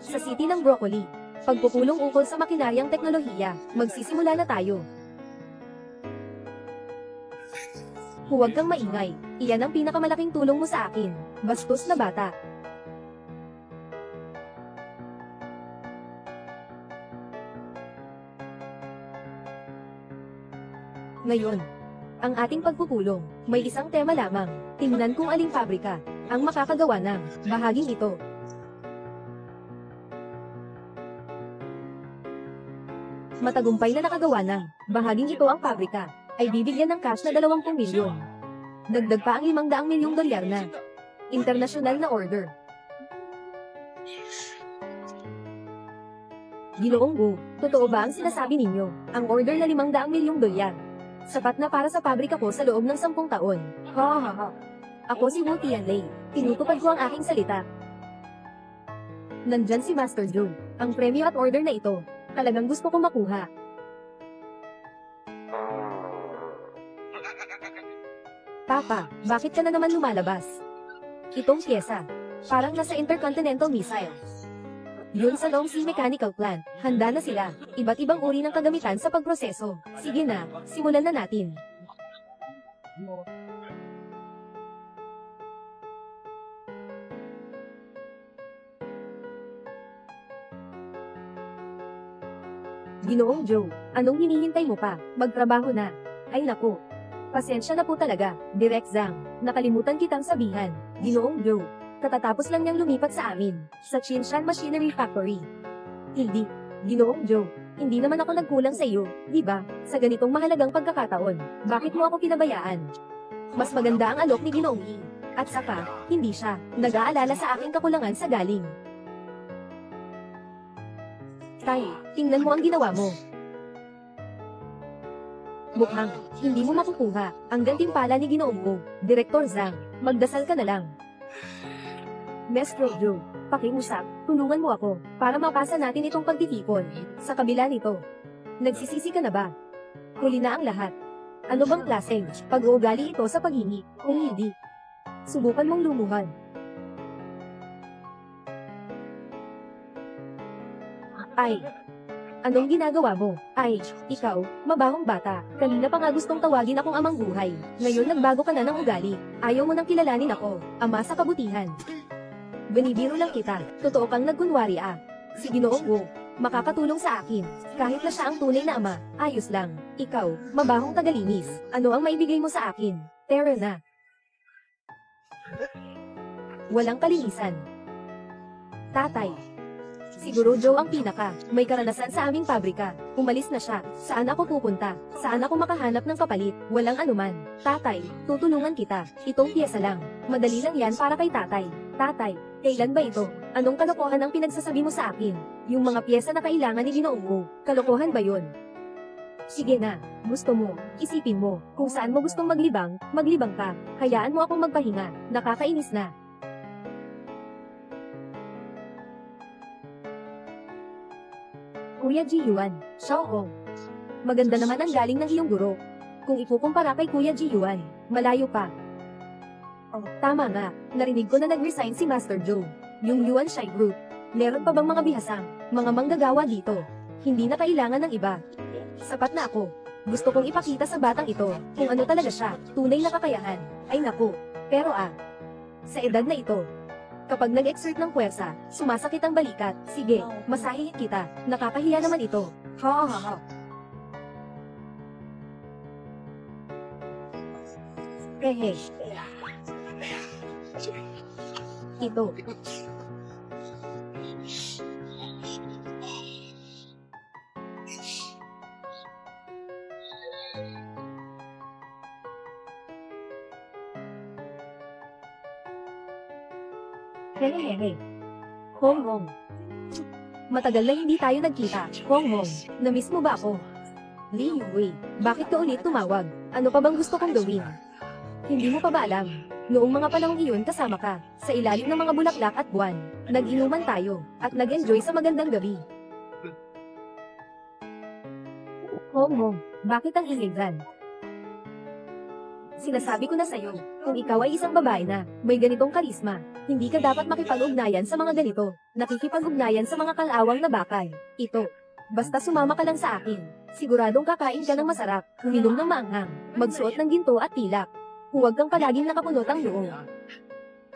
Sa City ng Broccoli. Pagpupulong ukol sa makinaryang teknolohiya, magsisimula na tayo. Huwag kang maingay, iyan ang pinakamalaking tulong mo sa akin. Bastos na bata. Ngayon, ang ating pagpupulong, may isang tema lamang. Tingnan kung aling pabrika ang makakagawa ng bahaging ito. Matagumpay na nakagawa ng bahaging ito ang pabrika, ay bibigyan ng cash na 20 milyon. Dagdag pa ang 500 milyong dolyar na internasyonal na order. Ginoong Wu, totoo ba ang sinasabi ninyo? Ang order na 500 milyong dolyar. Sapat na para sa pabrika ko sa loob ng 10 taon. Ha. Ako si Wu Tianlei. Tinutupad ko ang aking salita. Nandyan si Master Joe. Ang premyo at order na ito. Talagang gusto ko makuha. Papa, bakit ka na naman lumalabas? Itong pyesa. Parang nasa Intercontinental Missile. Yun sa Longxi Mechanical Plant, handa na sila. Iba't ibang uri ng kagamitan sa pagproseso. Sige na, simulan na natin. Ginoong Joe, anong hinihintay mo pa? Magtrabaho na. Ay naku. Pasensya na po talaga, Direk Zhang. Nakalimutan kitang sabihan. Ginoong Joe, Katatapos lang niyang lumipat sa amin, sa Chinshan Machinery Factory. Hindi. Ginoong Joe, hindi naman ako nagkulang sa iyo, di ba? Sa ganitong mahalagang pagkakataon, bakit mo ako pinabayaan? Mas maganda ang alok ni Ginoong Yi. At saka, hindi siya nag-aalala sa aking kakulangan sa galing. Tay, tingnan mo ang ginawa mo. Mukhang, hindi mo makukuha ang gantimpala ni Ginoong Go. Direktor Zhang, magdasal ka na lang. Maestro Joe, pakiusap, tulungan mo ako, para mapasa natin itong pagtitipon. Sa kabila nito, nagsisisi ka na ba? Huli na ang lahat. Ano bang klaseng pag-uugali ito sa paghingi, kung hindi? Subukan mong lumuhan. Ay, anong ginagawa mo? Ay, ikaw, mabahong bata, kanina pa nga gustong tawagin akong amang buhay. Ngayon nagbago ka na ng ugali, ayaw mo nang kilalanin ako, ama sa kabutihan. Binibiro lang kita, totoo kang nagkunwari ah. Si Ginoong Wu, makakatulong sa akin, kahit na siya ang tunay na ama, ayos lang. Ikaw, mabahong tagalinis, ano ang maibigay mo sa akin? Tara na. Walang kalinisan. Tatay. Siguro Joe ang pinaka, may karanasan sa aming pabrika. Umalis na siya, saan ako pupunta? Saan ako makahanap ng kapalit? Walang anuman. Tatay, tutulungan kita. Itong piyesa lang. Madali lang yan para kay tatay. Tatay, kailan ba ito? Anong kalokohan ang pinagsasabi mo sa akin? Yung mga piyesa na kailangan ni Ginoong Wu, kalokohan ba yun? Sige na, gusto mo, isipin mo, kung saan mo gustong maglibang ka. Hayaan mo akong magpahinga, nakakainis na. Kuya Ji Yuan, Xiao Hong. Maganda naman ang galing ng iyong guro. Kung ikukumpara kay Kuya Ji Yuan, malayo pa. Oh, tama nga, narinig ko na nag-resign si Master Joe. Yung Yuan Shai Group. Meron pa bang mga bihasang, mga manggagawa dito? Hindi na kailangan ng iba. Sapat na ako. Gusto kong ipakita sa batang ito, kung ano talaga siya, tunay na kakayahan. Ay naku, pero sa edad na ito, kapag nag-exert ng puwersa, sumasakit ang balikat. Sige, masahihin kita, nakakahiya naman ito. Ha ha ha. Hehe. Ito. Hehehe. Hong Hong. Matagal na hindi tayo nagkita. Hong Hong, na-miss mo ba ako? Li Yue, bakit ka ulit tumawag? Ano pa bang gusto kong gawin? Hindi mo pa ba alam? Noong mga panahong iyon kasama ka, sa ilalim ng mga bulaklak at buwan, nag-inuman tayo, at nag-enjoy sa magandang gabi. Hong Hong, bakit ang ingay dyan? Sinasabi ko na sa'yo, kung ikaw ay isang babae na, may ganitong karisma, hindi ka dapat makipag-ugnayan sa mga ganito, nakikipag-ugnayan sa mga kalawang na bakay. Ito, basta sumama ka lang sa akin, siguradong kakain ka ng masarap, uminom ng maanghang, magsuot ng ginto at pilak. Huwag kang palaging nakapunot ang loob.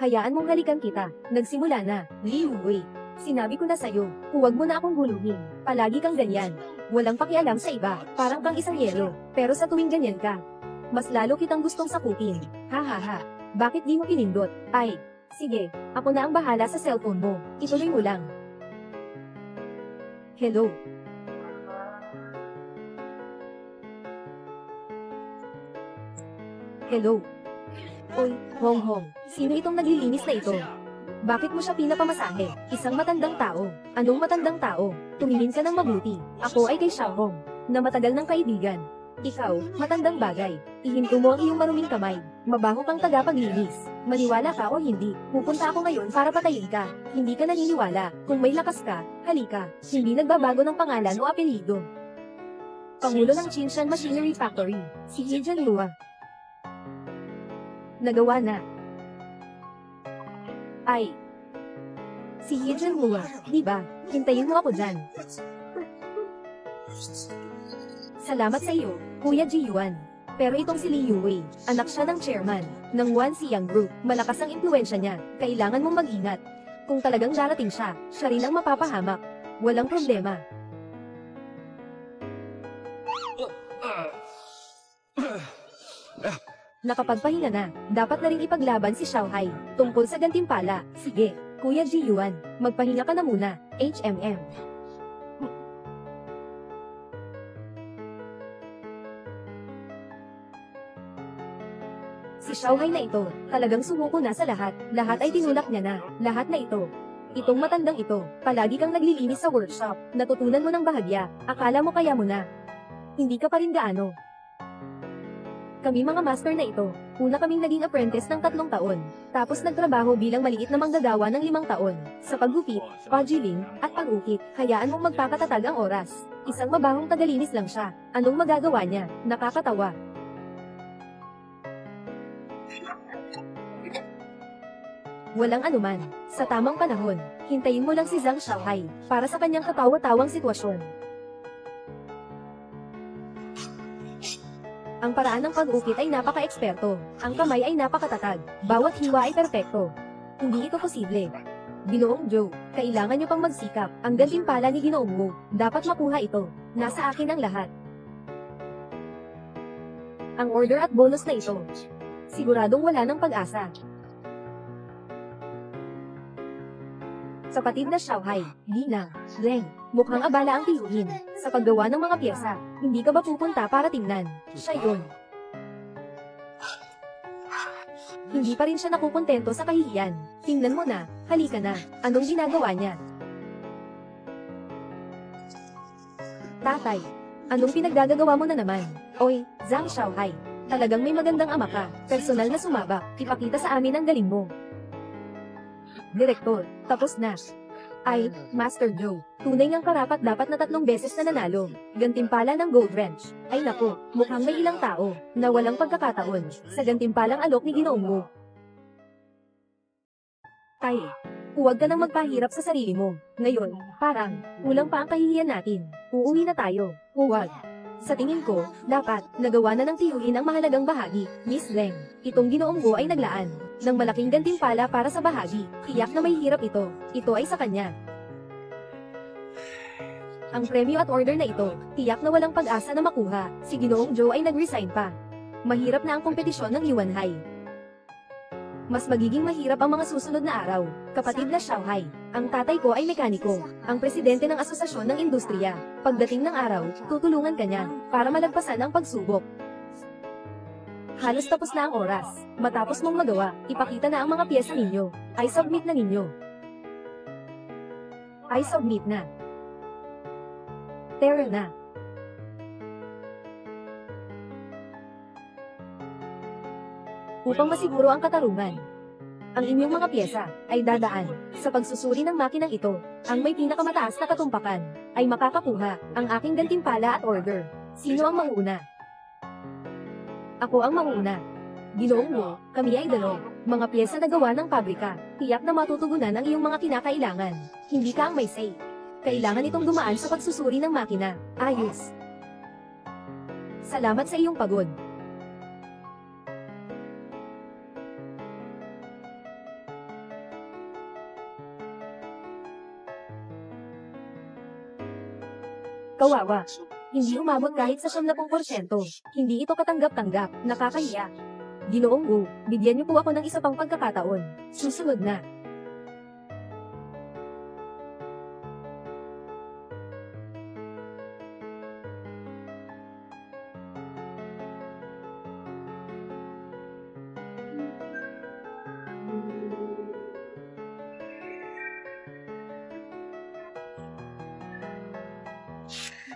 Hayaan mong halikan kita, nagsimula na, Li Yue. Sinabi ko na sa'yo, huwag mo na akong guluhin, palagi kang ganyan. Walang pakialam sa iba, parang kang isang yelo, pero sa tuwing ganyan ka, mas lalo kitang gustong sakutin. Ha ha ha, bakit di mo pinindot? Ay, sige, ako na ang bahala sa cellphone mo, ituloy mo lang. Hello. Hello. Oy, Hong Hong, sino itong naglilinis na ito? Bakit mo siya pinapamasahe? Isang matandang tao. Anong matandang tao? Tumingin ka ng mabuti. Ako ay kay Xiao Hong, na matagal ng kaibigan. Ikaw, matandang bagay. Ihinto mo ang iyong maruming kamay. Mabaho kang tagapaglinis. Maniwala ka o hindi, pupunta ako ngayon para patayin ka. Hindi ka naniniwala. Kung may lakas ka, halika. Hindi nagbabago ng pangalan o apelyido. Pangulo ng Chinshan Machinery Factory, si He Jianhua. Nagawa na. Ay. Si He Jianhua, di ba? Hintayin mo ako dyan. Salamat sa iyo, Kuya Ji Yuan. Pero itong si Li Yue, anak siya ng chairman ng Wan Xiyang Group. Malakas ang impluensya niya, kailangan mong mag-ingat. Kung talagang darating siya, siya rin ang mapapahamak. Walang problema. Nakapagpahinga na, dapat na rin ipaglaban si Xiaohai. Tungkol sa gantimpala, sige, Kuya Ji Yuan, magpahinga ka na muna, HMM. Si Xiaohai na ito, talagang sumuko na sa lahat. Lahat ay tinulak niya na, lahat na ito. Itong matandang ito, palagi kang naglilinis sa workshop, natutunan mo ng bahagya, akala mo kaya mo na. Hindi ka pa rin gaano. Kami mga master na ito, una kaming naging apprentice ng 3 taon, tapos nagtrabaho bilang maliit na manggagawa ng 5 taon, sa paggupit, pagiling, at pag-ukit, hayaan mong magpakatatag ang oras. Isang mabahong tagalinis lang siya, anong magagawa niya, nakakatawa. Walang anuman, sa tamang panahon, hintayin mo lang si Zhang Xiaohai, para sa kanyang katawa-tawang sitwasyon. Ang paraan ng pag-ukit ay napaka-eksperto, ang kamay ay napakatatag, bawat hiwa ay perpekto. Hindi ito posible. Ginoong Joe, kailangan niyo pang magsikap, ang gantimpala ni Ginoong Wu, dapat makuha ito, nasa akin ang lahat. Ang order at bonus na ito, siguradong wala ng pag-asa. Kapatid na Xiaohai, Lina, Leng, mukhang abala ang tiyuhin. Sa paggawa ng mga pyesa, hindi ka ba pupunta para tingnan? Siya yun. Hindi pa rin siya nakukontento sa kahihiyan. Tingnan mo na, halika na, anong ginagawa niya? Tatay, anong pinaggagawa mo na naman? Oy, Zhang Xiaohai, talagang may magandang ama ka, personal na sumaba, ipakita sa amin ang galing mo. Direktor, tapos na. Ay, Master Joe, tunay ngang karapat-dapat na 3 beses na nanalo. Gantimpala ng Gold Wrench. Ay naku, mukhang may ilang tao na walang pagkakataon sa gantimpalang alok ni Ginoong Wu. Tay, huwag ka nang magpahirap sa sarili mo. Ngayon, parang, kulang pa ang kahihiyan natin. Uuwi na tayo. Huwag. Sa tingin ko, dapat, nagawa na ng tiyuhin ang mahalagang bahagi, Miss Leng. Itong Ginoong Wu ay naglaan ng malaking gantimpala para sa bahagi. Tiyak na may hirap ito. Ito ay sa kanya. Ang premyo at order na ito, tiyak na walang pag-asa na makuha. Si Ginoong Joe ay nag-resign pa. Mahirap na ang kompetisyon ng Yuanhai. Mas magiging mahirap ang mga susunod na araw. Kapatid na Xiaohai, ang tatay ko ay mekaniko, ang presidente ng Asosasyon ng Industriya. Pagdating ng araw, tutulungan ka niya, para malagpasan ang pagsubok. Halos tapos na ang oras. Matapos mong magawa, ipakita na ang mga piyesa ninyo. Ay submit na ninyo. Ay submit na. Terra na. Upang masiguro ang katarungan, ang inyong mga piyesa ay dadaan sa pagsusuri ng makinang ito. Ang may pinakamataas na katumpakan ay makakakuha ang aking gantimpala at order. Sino ang mauuna? Ako ang mauuna. Ginoong Wu, kami ay dalaw. Mga piyesa na gawa ng pabrika. Tiyak na matutugunan ang iyong mga kinakailangan. Hindi ka ang may say. Kailangan itong dumaan sa pagsusuri ng makina. Ayos. Salamat sa iyong pagod. Kawawa. Hindi umabot kahit sa 70%. Hindi ito katanggap-tanggap, nakakahiya. Ginoong Wu, bigyan niyo po ako ng isa pang pagkakataon. Susunod na.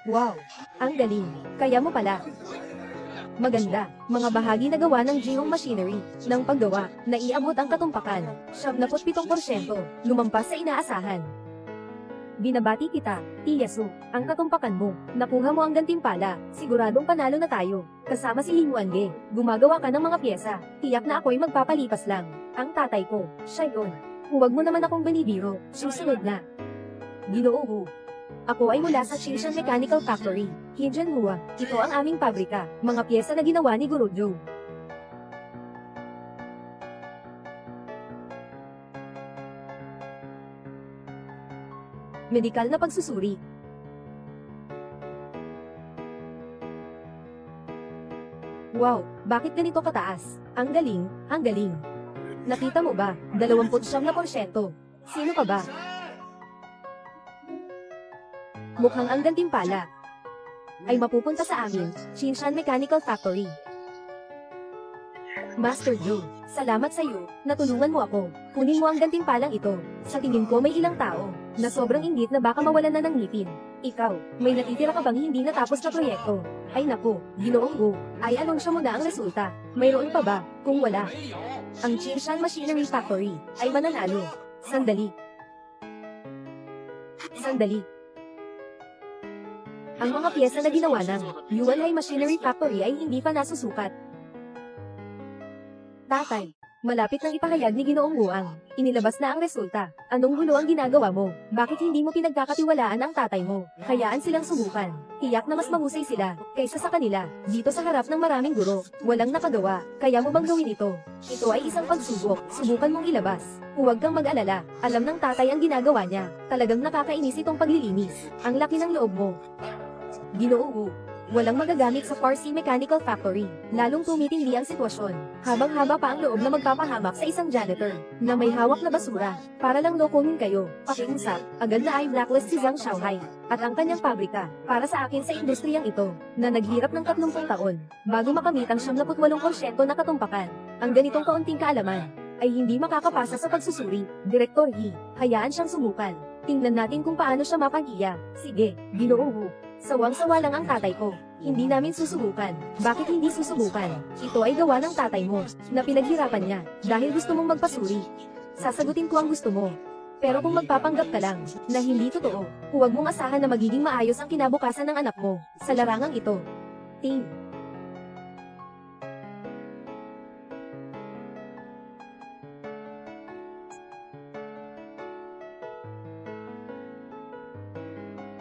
Wow! Ang galing! Kaya mo pala. Maganda, mga bahagi na gawa ng Jihong Machinery, ng paggawa, na iabot ang katumpakan, 77%, lumampas sa inaasahan. Binabati kita, Tiyasu, ang katumpakan mo, nakuha mo ang gantimpala, siguradong panalo na tayo. Kasama si Lin Wange, gumagawa ka ng mga pyesa, tiyak na ako'y magpapalipas lang. Ang tatay ko, siya yun. Huwag mo naman akong binibiro, susunod na. Ginoo Wu. Ako ay mula sa Shinshan Mechanical Factory, Hijianhua. Ito ang aming pabrika, mga pyesa na ginawa ni Guru Joe. Medikal na pagsusuri. Wow, bakit ganito kataas? Ang galing, ang galing. Nakita mo ba? 29%. Sino ka ba? Mukhang ang gantimpala ay mapupunta sa amin, Shinshan Mechanical Factory. Master Joe, salamat sa iyo, natulungan mo ako. Kunin mo ang gantimpalang ito. Sa tingin ko may ilang tao na sobrang inggit na baka mawalan na ng ngipin. Ikaw, may natitira ka bang hindi natapos na proyekto? Ay naku, Ginoong Wu, ay anunsyo mo na ang resulta. Mayroon pa ba? Kung wala, ang Shinshan Machinery Factory ay mananalo. Sandali. Sandali. Ang mga piyesa na ginawa ng Yuanhai Machinery Factory ay hindi pa nasusukat. Tatay, malapit nang ipahayag ni Ginoong Wuang. Inilabas na ang resulta. Anong gulo ang ginagawa mo? Bakit hindi mo pinagkakatiwalaan ang tatay mo? Hayaan silang subukan. Tiyak na mas mahusay sila kaysa sa kanila. Dito sa harap ng maraming guro, walang nakagawa. Kaya mo bang gawin ito? Ito ay isang pagsubok. Subukan mong ilabas. Huwag kang mag-alala. Alam ng tatay ang ginagawa niya. Talagang nakakainis itong paglilinis. Ang laki ng loob mo. Ginoo Wu. Walang magagamit sa Farsi Mechanical Factory. Lalong tumitindi ang sitwasyon. Habang-haba pa ang loob na magpapahamak sa isang janitor na may hawak na basura. Para lang lokohin kayo. Pakiusap, agad na ay blacklist si Zhang Xiaohai at ang kanyang pabrika para sa akin sa industriyang ito na naghirap ng 30 taon bago makamit ang 78% na katumpakan. Ang ganitong kaunting kaalaman ay hindi makakapasa sa pagsusuri. Direktor Yi, hayaan siyang subukan. Tingnan natin kung paano siya mapahiya. Sige, Ginoo Wu. Sawang-sawa lang ang tatay ko. Hindi namin susubukan. Bakit hindi susubukan? Ito ay gawa ng tatay mo, na pinaghirapan niya, dahil gusto mong magpasuri. Sasagutin ko ang gusto mo. Pero kung magpapanggap ka lang, na hindi totoo, huwag mong asahan na magiging maayos ang kinabukasan ng anak mo, sa larangang ito. Ting.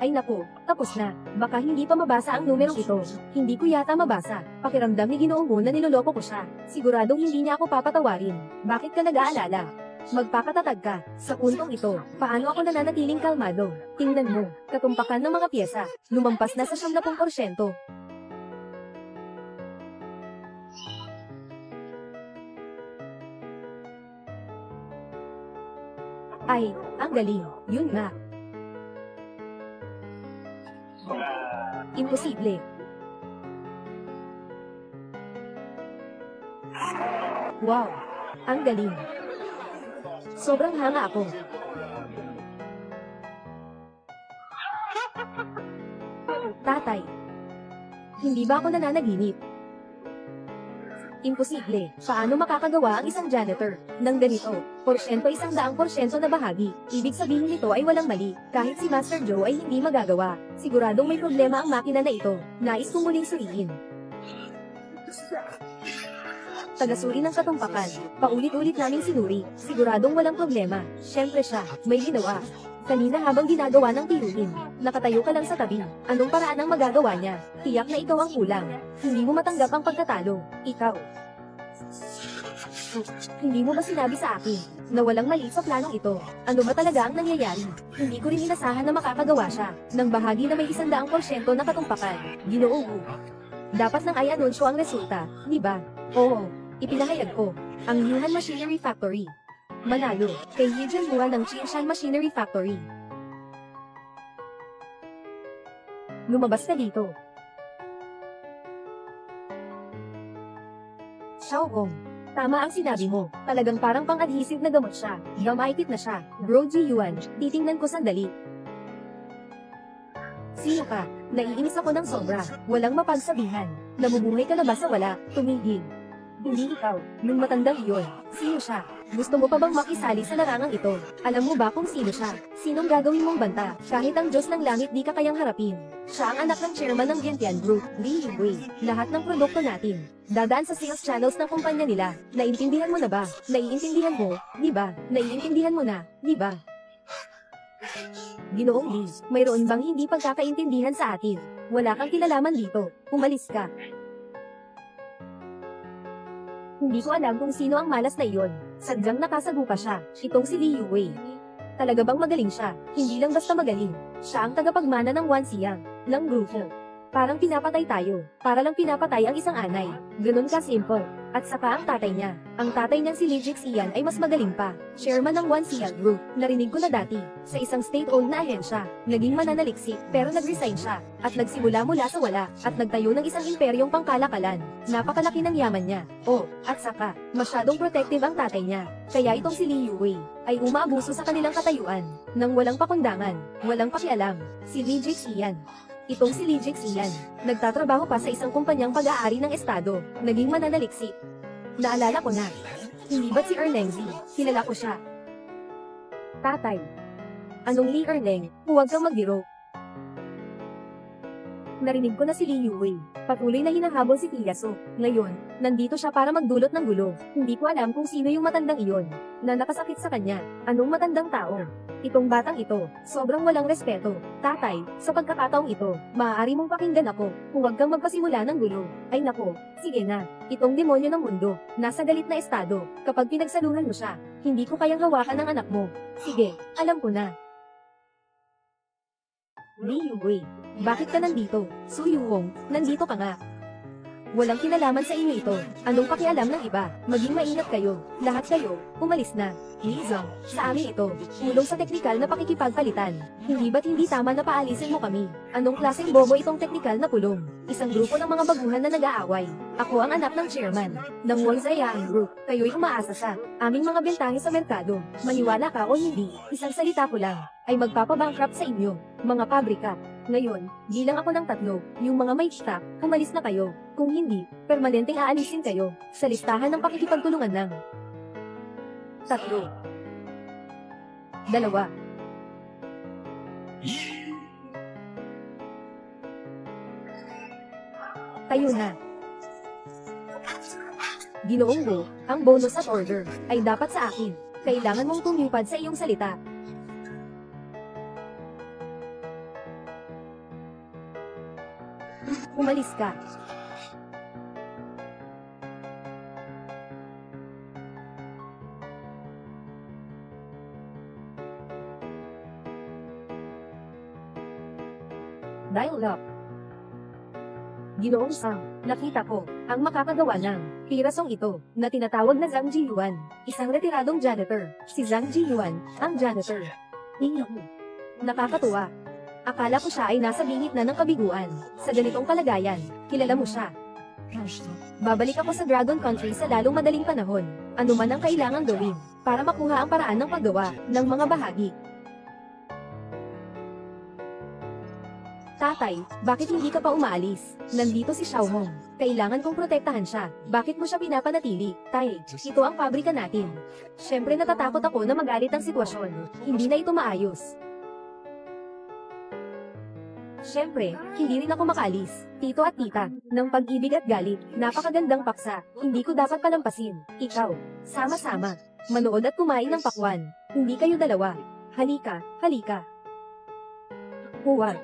Ay naku, tapos na. Baka hindi pa mabasa ang numerong ito. Hindi ko yata mabasa. Pakiramdam ni Ginoong Wu na niloloko ko siya. Siguradong hindi niya ako papatawarin. Bakit ka nag-aalala? Magpakatatag ka. Sa puntong ito, paano ako nananatiling kalmado? Tingnan mo, katumpakan ng mga piyesa. Lumampas na sa 70%. Ay, ang galing. Yun nga. Imposible. Wow! Ang galing. Sobrang hanga ako. Tatay. Hindi ba ako nananaginip? Imposible. Paano makakagawa ang isang janitor ng ganito? Porsyento 100% na bahagi. Ibig sabihin nito ay walang mali. Kahit si Master Joe ay hindi magagawa. Siguradong may problema ang makina na ito. Nais kong muling suriin. Tagasuri ng katumpakan. Paulit-ulit namin sinuri. Siguradong walang problema. Siyempre siya, may ginawa. Kanina habang ginagawa ng tiruin, nakatayo ka lang sa tabi. Anong paraan ang magagawa niya? Tiyak na ikaw ang kulang. Hindi mo matanggap ang pagkatalo. Ikaw. Hindi mo ba sinabi sa akin na walang mali sa planong ito? Ano ba talaga ang nangyayari? Hindi ko rin inasahan na makakagawa siya ng bahagi na may 100% na katumpakan. Ginoo Wu. Dapat nang ay anunsyo ang resulta, di ba? Oo, ipinahayag ko. Ang Yuhan Machinery Factory manalo kay Yijun Hua ng Shinshan Machinery Factory. Lumabas na dito. Xiaogong, tama ang sinabi mo. Talagang parang pang-adhesive na gamot siya. Gamaitit na siya. Bro Ji Yuan, titingnan ko sandali. Sino ka? Naiinis ako ng sobra. Walang mapagsabihan. Nabubuhay ka na ba sa wala? Tumigil. Hindi ikaw. Nung matandang iyon. Sino siya? Gusto mo pa bang makisali sa larangang ito? Alam mo ba kung sino siya? Sinong gagawin mong banta? Kahit ang Diyos ng langit di ka kayang harapin. Siya ang anak ng chairman ng Gentian Group, Li Yingwei. Lahat ng produkto natin dadaan sa sales channels ng kumpanya nila. Naiintindihan mo na ba? Naiintindihan mo, di ba? Naiintindihan mo na, di ba? Ginoong Li, mayroon bang hindi pagkakaintindihan sa atin? Wala kang kilalaman dito. Umalis ka. Hindi ko alam kung sino ang malas na iyon. Sadyang nakasagupa siya. Itong si Li Yuwei. Talaga bang magaling siya? Hindi lang basta magaling. Siya ang tagapagmana ng Wan Xiang, ng grupo. Parang pinapatay tayo. Para lang pinapatay ang isang anay. Ganun ka simple. At saka ang tatay niya. Ang tatay niyang si Lijix Ian ay mas magaling pa. Chairman ng 1CL Group. Narinig ko na dati. Sa isang state-owned na ahensya. Naging mananaliksik. Pero nag-resign siya. At nagsimula mula sa wala. At nagtayo ng isang imperyong pangkalakalan. Napakalaki ng yaman niya. Oh, at saka, masyadong protective ang tatay niya. Kaya itong si Li Yuwei ay umaabuso sa kanilang katayuan. Nang walang pakundangan. Walang pakialam. Si Lijix Ian. Itong si Lijix Ian, nagtatrabaho pa sa isang kumpanyang pag-aari ng estado, naging mananaliksik. Naalala ko na. Hindi ba't si Ernengzi? Kilala ko siya. Tatay. Anong Li Erneng? Huwag kang magbiro. Narinig ko na si Li Yuwei. Patuloy na hinahabol si Kiyaso. Ngayon, nandito siya para magdulot ng gulo. Hindi ko alam kung sino yung matandang iyon na nakasakit sa kanya. Anong matandang tao? Itong batang ito, sobrang walang respeto. Tatay, sa pagkakataong ito, maaari mong pakinggan ako. Huwag kang magpasimula ng gulo. Ay nako, sige na. Itong demonyo ng mundo, nasa galit na estado. Kapag pinagsaluhan mo siya, hindi ko kayang hawakan ng anak mo. Sige, alam ko na. Li Yuwei, bakit ka nandito? Su Yuhong, nandito ka nga. Walang kinalaman sa inyo ito. Anong pakialam ng iba? Maging maingat kayo. Lahat kayo, umalis na. Li Zong, sa amin ito. Tulong sa teknikal na pakikipagpalitan. Hindi ba't hindi tama na paalisin mo kami? Anong klaseng bobo itong teknikal na pulong? Isang grupo ng mga baguhan na nag-aaway. Ako ang anak ng chairman ng Wangzayaan Group. Kayo'y umaasa sa aming mga bentahe sa merkado. Maniwala ka o hindi, isang salita ko lang, ay magpapabankrupt sa inyo, mga pabrika. Ngayon, bilang ako ng 3, yung mga may stock, umalis na kayo. Kung hindi, permanenteng aalisin kayo sa listahan ng pakikipagtulungan ng 3, 2, tayo na. Ginoong Wu, ang bonus at order ay dapat sa akin. Kailangan mong tumupad sa iyong salita. Umalis ka. Dial up. Ginoong Sang, nakita ko, ang makakagawa ng pirasong ito, na tinatawag na Zhang Jiyuan, isang retiradong janitor. Si Zhang Jiyuan, ang janitor. Nakakatuwa. Akala ko siya ay nasa bingit na ng kabiguan. Sa ganitong kalagayan, kilala mo siya. Babalik ako sa Dragon Country sa lalong madaling panahon. Ano man ang kailangang gawin, para makuha ang paraan ng paggawa ng mga bahagi. Tatay, bakit hindi ka pa umaalis? Nandito si Xiao Hong. Kailangan kong protektahan siya. Bakit mo siya pinapanatili? Tay, ito ang pabrika natin. Siyempre natatakot ako na magalit ang sitwasyon. Hindi na ito maayos. Siyempre, hindi rin ako makaalis. Tito at tita, ng pag-ibig at galit, napakagandang paksa. Hindi ko dapat palampasin. Ikaw, sama-sama. Manood at kumain ng pakwan. Hindi kayo dalawa. Halika, halika. Huwag.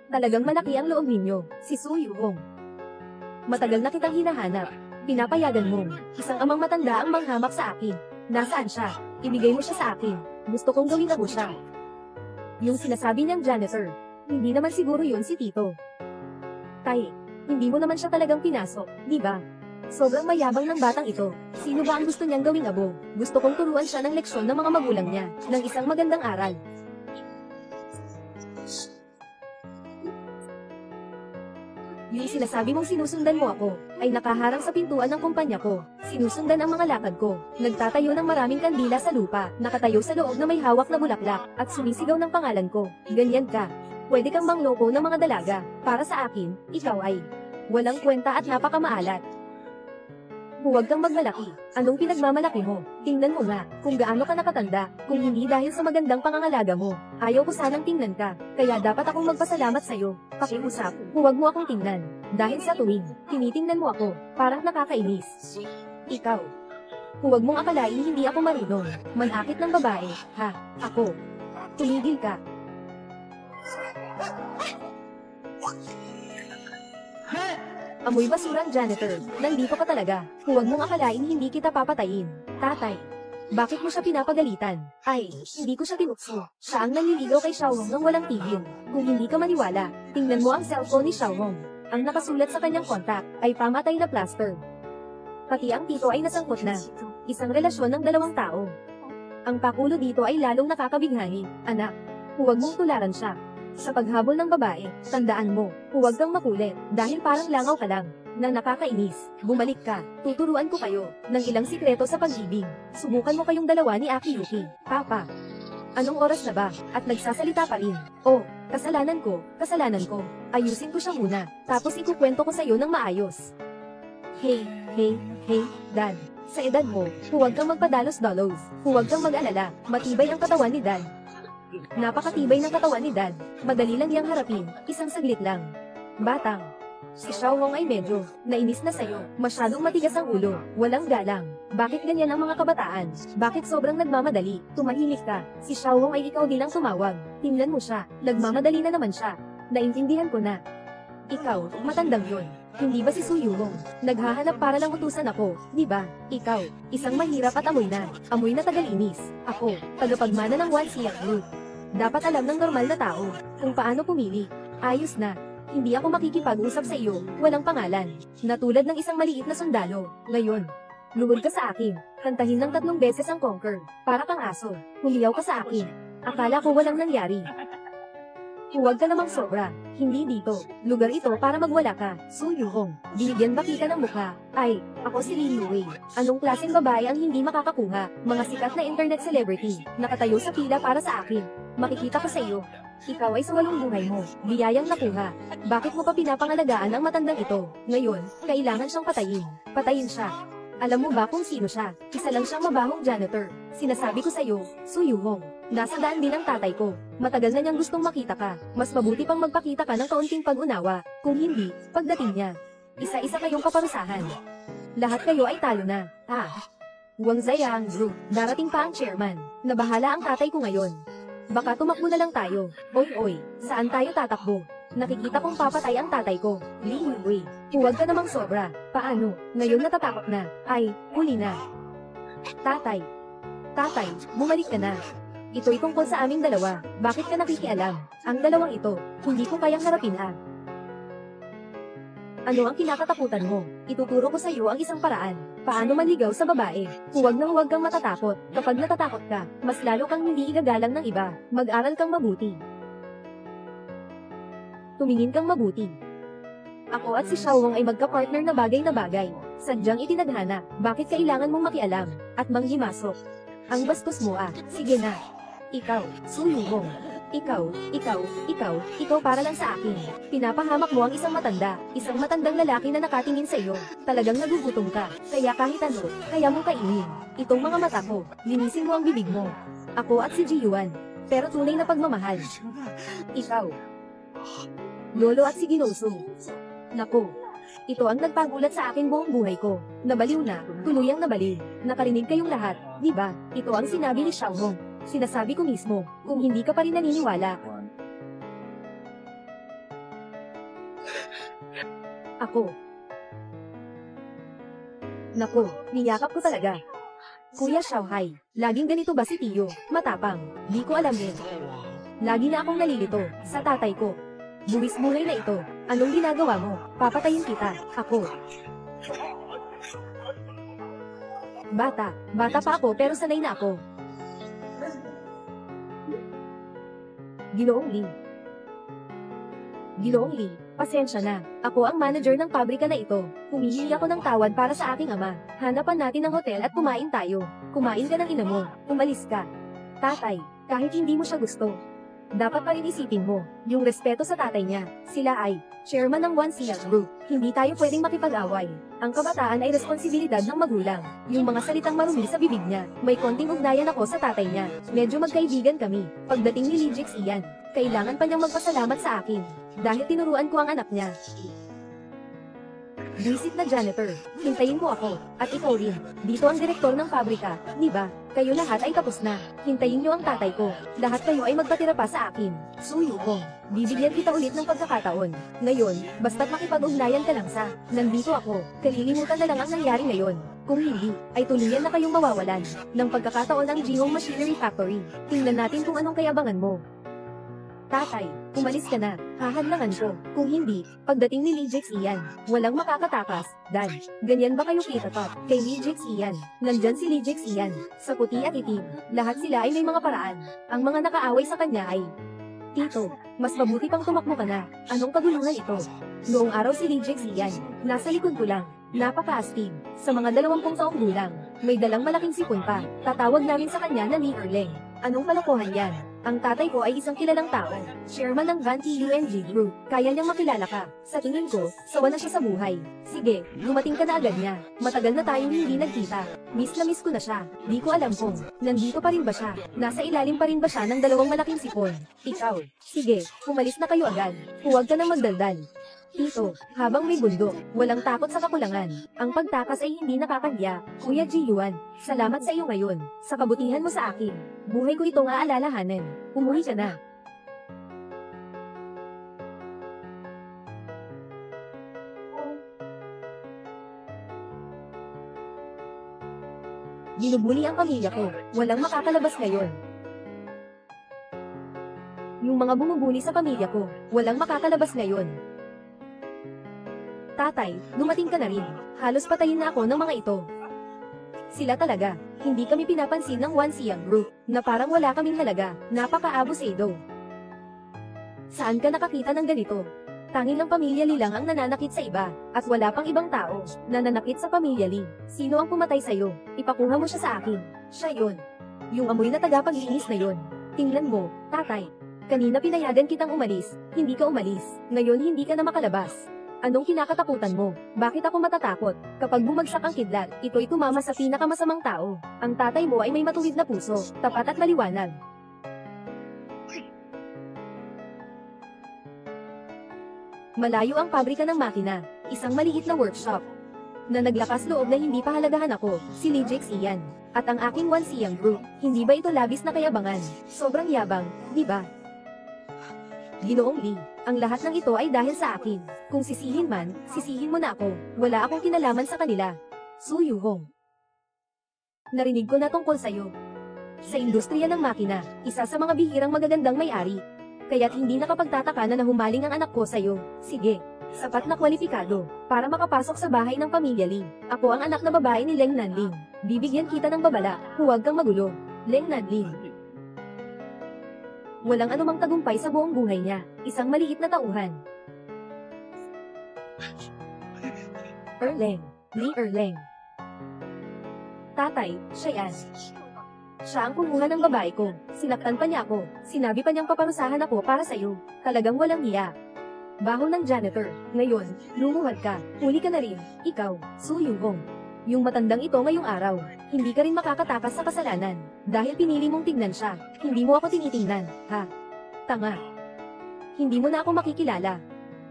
Talagang malaki ang loob ninyo, si Su Yuhong. Matagal na kitang hinahanap. Pinapayagan mo. Isang amang matanda ang manghamak sa akin. Nasaan siya? Ibigay mo siya sa akin. Gusto kong gawin ako siya. Yung sinasabi niyang janitor. Hindi naman siguro yun si Tito. Tay, hindi mo naman siya talagang pinasok, di ba? Sobrang mayabang ng batang ito. Sino ba ang gusto niyang gawing abo? Gusto kong turuan siya ng leksyon ng mga magulang niya, ng isang magandang aral. Yung sinasabi mong sinusundan mo ako, ay nakaharang sa pintuan ng kumpanya ko. Sinusundan ang mga lakad ko. Nagtatayo ng maraming kandila sa lupa, nakatayo sa loob na may hawak na bulaklak, at sumisigaw ng pangalan ko. Ganyan ka. Pwede kang mangloko ng mga dalaga. Para sa akin, ikaw ay walang kwenta at napakamaalat. Huwag kang magmalaki. Anong pinagmamalaki mo? Tingnan mo nga, kung gaano ka nakatanda, kung hindi dahil sa magandang pangangalaga mo. Ayaw ko sanang tingnan ka, kaya dapat akong magpasalamat sa'yo. Pakiusap, huwag mo akong tingnan. Dahil sa tuwing, tinitingnan mo ako, parang nakakainis. Ikaw. Huwag mong akalain hindi ako marunong. Manakit ng babae, ha? Ako. Tumigil ka. Amoy basurang janitor, nandito ka talaga. Huwag mong akalain hindi kita papatayin. Tatay. Bakit mo siya pinapagalitan? Ay, hindi ko siya tinukso. Siya ang nanliligaw kay Xiaohong nang walang tigil. Kung hindi ka maniwala, tingnan mo ang cellphone ni Xiaohong. Ang nakasulat sa kanyang kontak ay pamatay na plaster. Pati ang tito ay nasangkot na. Isang relasyon ng dalawang tao. Ang pakulo dito ay lalong nakakabighani. Anak, huwag mong tularan siya. Sa paghabol ng babae, tandaan mo, huwag kang makulit, dahil parang langaw ka lang. Nang nakakainis, bumalik ka, tuturuan ko kayo, ng ilang sikreto sa pag-ibig. Subukan mo kayong dalawa ni Akiyuki. Papa, anong oras na ba? At nagsasalita pa rin. Oh, kasalanan ko. Ayusin ko siya muna, tapos ikukwento ko sa'yo ng maayos. Hey, Dad. Sa edad mo, huwag kang magpadalos-dalos. Huwag kang mag-alala, matibay ang katawan ni Dad. Napakatibay ng katawan ni Dad. Madali lang yang harapin, isang saglit lang. Batang, si Xiaohong ay medyo nainis na sa'yo. Masyadong matigas ang ulo, walang galang. Bakit ganyan ang mga kabataan? Bakit sobrang nagmamadali? Tumahimik ka. Si Xiaohong ay ikaw din ang tumawag. Tingnan mo siya, nagmamadali na naman siya. Naintindihan ko na. Ikaw, matandang yun. Hindi ba si Su Yuhong? Naghahanap para lang utusan ako, di ba? Ikaw, isang mahirap at amoy na tagalinis. Ako, tagapagmana ng One Siak Group. Dapat alam ng normal na tao kung paano pumili. Ayos na. Hindi ako makikipag-usap sa iyo, walang pangalan. Na tulad ng isang maliit na sundalo. Ngayon, luhod ka sa akin. Kantahin ng 3 beses ang Conquer. Para kang aso. Humiyaw ka sa akin. Akala ko walang nangyari. Huwag ka namang sobra. Hindi dito. Lugar ito para magwala ka. Su Yuhong. Binigyan ba kita ng mukha? Ay, ako si Li Yue. Anong klaseng babae ang hindi makakakuha? Mga sikat na internet celebrity. Nakatayo sa pila para sa akin. Makikita ko sa iyo. Ikaw ay sa walong buhay mo. Biyayang nakuha. Bakit mo pa pinapangalagaan ang matandang ito? Ngayon, kailangan siyang patayin. Patayin siya. Alam mo ba kung sino siya? Isa lang siyang mabahong janitor. Sinasabi ko sa'yo, Su Yuhong. Nasa daan din ang tatay ko. Matagal na niyang gustong makita ka. Mas mabuti pang magpakita ka ng kaunting pag-unawa. Kung hindi, pagdating niya, isa-isa kayong paparusahan. Lahat kayo ay talo na. Wang Ziyang Group. Darating pa ang chairman. Nabahala ang tatay ko ngayon. Baka tumakbo na lang tayo. Oy, saan tayo tatakbo? Nakikita kong papatay ang tatay ko. Li Yue. Huwag ka namang sobra. Paano? Ngayon natatakot na. Ay, huli na. Tatay, bumalik ka na. Ito'y tungkol sa aming dalawa. Bakit ka nakikialam? Ang dalawang ito, hindi ko kayang harapin Ano ang kinakatakutan mo? Ituturo ko sa iyo ang isang paraan. Paano manligaw sa babae? Huwag kang matatakot. Kapag natatakot ka, mas lalo kang hindi igagalang ng iba. Mag-aral kang mabuti. Tumingin kang mabuti. Ako at si Xiaohong ay magka-partner na bagay. Sadyang itinadhana, bakit kailangan mong makialam, at manghimasok? Ang bastos mo sige na. Ikaw, Su Yuhong. Ikaw para lang sa akin. Pinapahamak mo ang isang matandang lalaki na nakatingin sa iyo. Talagang nagugutom ka, kaya kahit ano, kaya mong kainin. Itong mga mata ko, linisin mo ang bibig mo. Ako at si Ji Yuan, pero tunay na pagmamahal. Ikaw, Lolo at si Ginoso. Naku, ito ang nagpagulat sa akin buong buhay ko. Nabaliw na, tuluyang nabaliw. Nakarinig kayong lahat, di ba? Ito ang sinabi ni Xiaohong. Sinasabi ko mismo, kung hindi ka pa rin naniniwala. Ako. Naku, niyakap ko talaga. Kuya Xiaohai, laging ganito ba si Tiyo? Matapang. Di ko alam din. Lagi na akong nalilito sa tatay ko. Buwis buhay na ito. Anong ginagawa mo? Papatayin kita. Ako. Bata pa ako pero sanay na ako. Ginoong Lee, pasensya na. Ako ang manager ng pabrika na ito. Humihingi ako ng tawad para sa aking ama. Hanapan natin ang hotel at kumain tayo. Kumain ka ng ina mo. Umalis ka. Tatay, kahit hindi mo siya gusto, dapat pa rin isipin mo, yung respeto sa tatay niya. Sila ay chairman ng One Siak Group. Hindi tayo pwedeng makipag-away. Ang kabataan ay responsibilidad ng magulang. Yung mga salitang marumi sa bibig niya, may konting ugnayan ako sa tatay niya. Medyo magkaibigan kami. Pagdating ni Lijix iyan, kailangan pa niyang magpasalamat sa akin. Dahil tinuruan ko ang anak niya. Visit na janitor. Hintayin mo ako. At ikaw rin. Dito ang direktor ng pabrika. Di ba? Kayo lahat ay tapos na. Hintayin niyo ang tatay ko. Lahat kayo ay magpatira pa sa akin. Su Yuhong. Bibigyan kita ulit ng pagkakataon. Ngayon, basta't makipag-ugnayan ka lang sa, nandito ako, kalilimutan na lang ang nangyari ngayon. Kung hindi, ay tuluyan na kayong mawawalan ng pagkakataon ang Jihong Machinery Factory. Tingnan natin kung anong kayabangan mo. Tatay, umalis ka na, hahadlangan ko. Kung hindi, pagdating ni Lee Jix Ian, walang makakatakas. Dad, ganyan ba kayo kitapat? Kay Lee Jix Ian, nandyan si Lee Jix Ian, sa puti at itim, lahat sila ay may mga paraan. Ang mga nakaaway sa kanya ay, Tito, mas mabuti pang tumakbo ka na. Anong kaguluhan ito? Noong araw si Lee Jix Ian, nasa likod ko lang. Napaka-astig. Sa mga 20 taong gulang, may dalang malaking sipon pa. Tatawag namin sa kanya na Lee Erleng. Anong kalokohan yan? Ang tatay ko ay isang kilalang tao. Chairman ng Van TUNG Group. Kaya niyang makilala ka. Sa tingin ko, sawa na siya sa buhay. Sige, dumating ka na agad niya. Matagal na tayong hindi nagkita. Miss na miss ko na siya. Di ko alam kung nandito pa rin ba siya. Nasa ilalim pa rin ba siya ng 2 malaking sipon. Ikaw. Sige, umalis na kayo agad. Huwag ka nang magdaldal. Tito, habang may bundok, walang takot sa kakulangan. Ang pagtakas ay hindi nakakahiya. Kuya Ji Yuan, salamat sa iyo ngayon. Sa kabutihan mo sa akin. Buhay ko itong aalalahanan. Umuwi ka na. Binubuli ang pamilya ko. Walang makakalabas ngayon. Yung mga bumubuli sa pamilya ko, walang makakalabas ngayon. Tatay, dumating ka na rin. Halos patayin na ako ng mga ito. Sila talaga, hindi kami pinapansin ng One Siang Group, na parang wala kaming halaga, napaka-abusado. Saan ka nakakita ng ganito? Tanging ang pamilya Lee lang ang nananakit sa iba, at wala pang ibang tao, na nanakit sa pamilya Lee. Sino ang pumatay sa'yo? Ipakuha mo siya sa akin. Siya yun. Yung amoy na tagapaglinis na yun. Tingnan mo, tatay. Kanina pinayagan kitang umalis, hindi ka umalis. Ngayon hindi ka na makalabas. Anong kinakatakutan mo? Bakit ako matatakot? Kapag bumagsak ang kidlat, ito'y tumama sa pinakamasamang tao. Ang tatay mo ay may matuwid na puso, tapat at maliwanag. Malayo ang pabrika ng makina, isang maliit na workshop. Na naglakas loob na hindi pahalagahan ako, si Lee Jix Ian. At ang aking One Siang Group, hindi ba ito labis na kayabangan? Sobrang yabang, di ba? Ginoong Lee, ang lahat ng ito ay dahil sa akin. Kung sisihin man, sisihin mo na ako. Wala akong kinalaman sa kanila. Su Yuhong. Narinig ko na tungkol sa'yo. Sa industriya ng makina, isa sa mga bihirang magagandang may-ari. Kaya't hindi nakapagtataka na nahumaling ang anak ko sa'yo. Sige, sapat na kwalipikado, para makapasok sa bahay ng pamilya Lee. Ako ang anak na babae ni Leng Nanling. Bibigyan kita ng babala, huwag kang magulo. Leng Nanling. Walang anumang tagumpay sa buong buhay niya, isang maliit na tauhan. Erleng, Lee Erleng. Tatay, siya yan. Siya ang kumuha ng babae ko, sinaktan pa niya ako, sinabi pa niyang paparusahan ako para sa'yo, talagang walang hiya. Baho ng janitor, ngayon, lumuhad ka, huli ka na rin, ikaw, Su Yuhong. Yung matandang ito ngayong araw, hindi ka rin makakatakas sa kasalanan, dahil pinili mong tignan siya, hindi mo ako tinitingnan, ha? Tanga. Hindi mo na ako makikilala.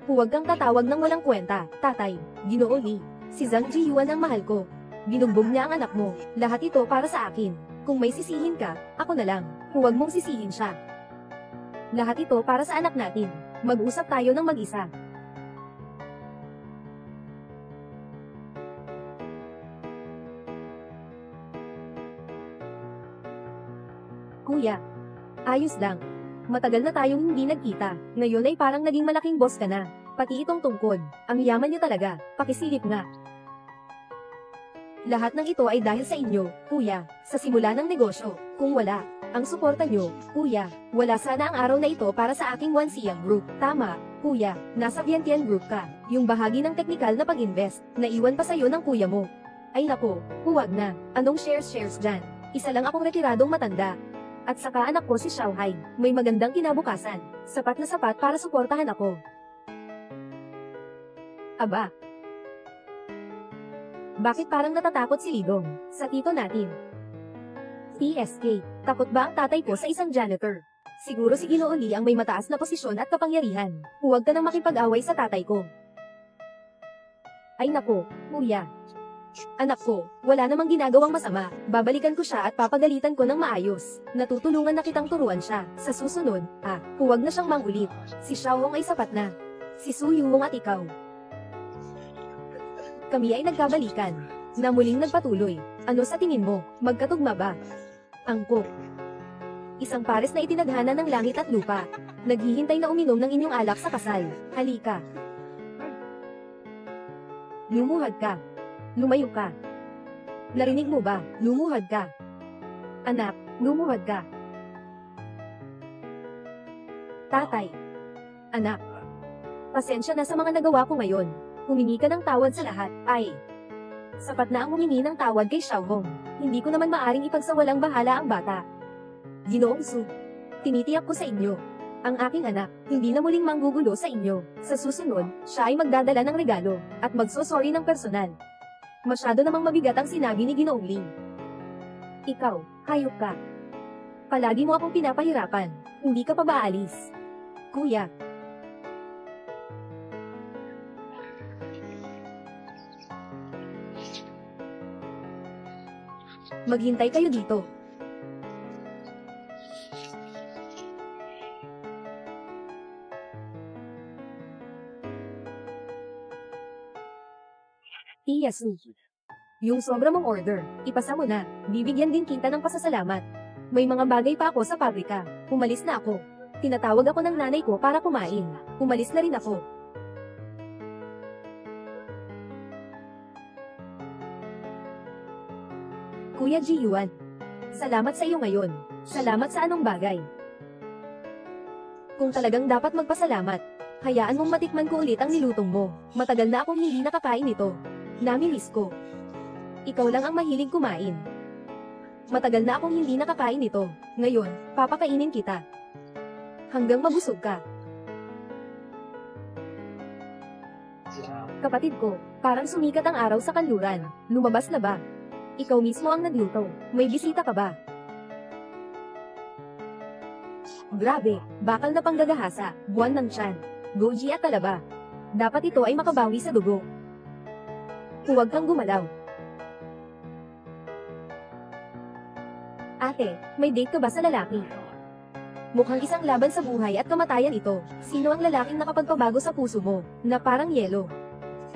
Huwag kang tatawag ng walang kwenta, tatay, Ginoo Lee. Si Zhang Jiyuan ang mahal ko. Binugbog niya ang anak mo, lahat ito para sa akin. Kung may sisihin ka, ako na lang, huwag mong sisihin siya. Lahat ito para sa anak natin. Mag-usap tayo ng mag-isa. Kuya, ayos lang. Matagal na tayong hindi nagkita. Ngayon ay parang naging malaking boss ka na. Pati itong tungkod. Ang yaman niyo talaga. Pakisilip nga. Lahat ng ito ay dahil sa inyo, kuya. Sa simula ng negosyo. Kung wala, ang suporta niyo, kuya. Wala sana ang araw na ito para sa aking One Siang Group. Tama, kuya. Nasa Vientiane Group ka. Yung bahagi ng teknikal na pag-invest, naiwan pa sa'yo ng kuya mo. Ay nako, huwag na. Anong shares dyan? Isa lang akong retiradong matanda. At saka anak ko si Xiaohai, may magandang kinabukasan. Sapat na sapat para suportahan ako. Aba. Bakit parang natatakot si Lidong sa tito natin? TSK, takot ba ang tatay ko sa isang janitor? Siguro si Ginoo Lee ang may mataas na posisyon at kapangyarihan. Huwag ka nang makipag-away sa tatay ko. Ay nako, kuya. Anak ko, wala namang ginagawang masama. Babalikan ko siya at papagalitan ko ng maayos. Natutulungan na kitang turuan siya. Sa susunod, huwag na siyang mangulit. Si Xiaohong ay sapat na. Si Su Yuhong at ikaw. Kami ay nagkabalikan. Na muling nagpatuloy. Ano sa tingin mo? Magkatugma ba? Angkop. Isang pares na itinadhana ng langit at lupa. Naghihintay na uminom ng inyong alak sa kasal. Halika. Lumuhad ka. Lumayo ka. Narinig mo ba? Lumuhad ka. Anak, lumuhad ka. Tatay. Anak. Pasensya na sa mga nagawa ko ngayon. Humingi ka ng tawad sa lahat. Ay. Sapat na ang humingi ng tawad kay Xiaohong. Hindi ko naman maaring ipagsawalang bahala ang bata. Ginoong Su. Tinitiyak ko sa inyo. Ang aking anak, hindi na muling manggugulo sa inyo. Sa susunod, siya ay magdadala ng regalo, at magsosorry ng personal. Masyado namang mabigat ang sinabi ni Ginoong Ling. Ikaw, hayop ka. Palagi mo akong pinapahirapan. Hindi ka pa ba aalis? Kuya. Maghintay kayo dito. Iyasu. Yung sobra mong order, ipasa mo na. Bibigyan din kita ng pasasalamat. May mga bagay pa ako sa pabrika. Umalis na ako. Tinatawag ako ng nanay ko para kumain. Umalis na rin ako. Kuya Ji Yuan. Salamat sa iyo ngayon. Salamat sa anong bagay. Kung talagang dapat magpasalamat, hayaan mong matikman ko ulit ang nilutong mo. Matagal na akong hindi nakakain ito. Namimiss ko. Ikaw lang ang mahilig kumain. Matagal na akong hindi nakakain ito. Ngayon, papakainin kita. Hanggang mabusog ka. Kapatid ko, parang sumikat ang araw sa kanluran. Lumabas na ba? Ikaw mismo ang nagluto. May bisita ka ba? Grabe, bakal na panggagahasa, buwan ng tiyan. Goji at talaba. Dapat ito ay makabawi sa dugo. Huwag kang gumalaw. Ate, may date ka ba sa lalaki? Mukhang isang laban sa buhay at kamatayan ito. Sino ang lalaking nakapagpabago sa puso mo, na parang yelo?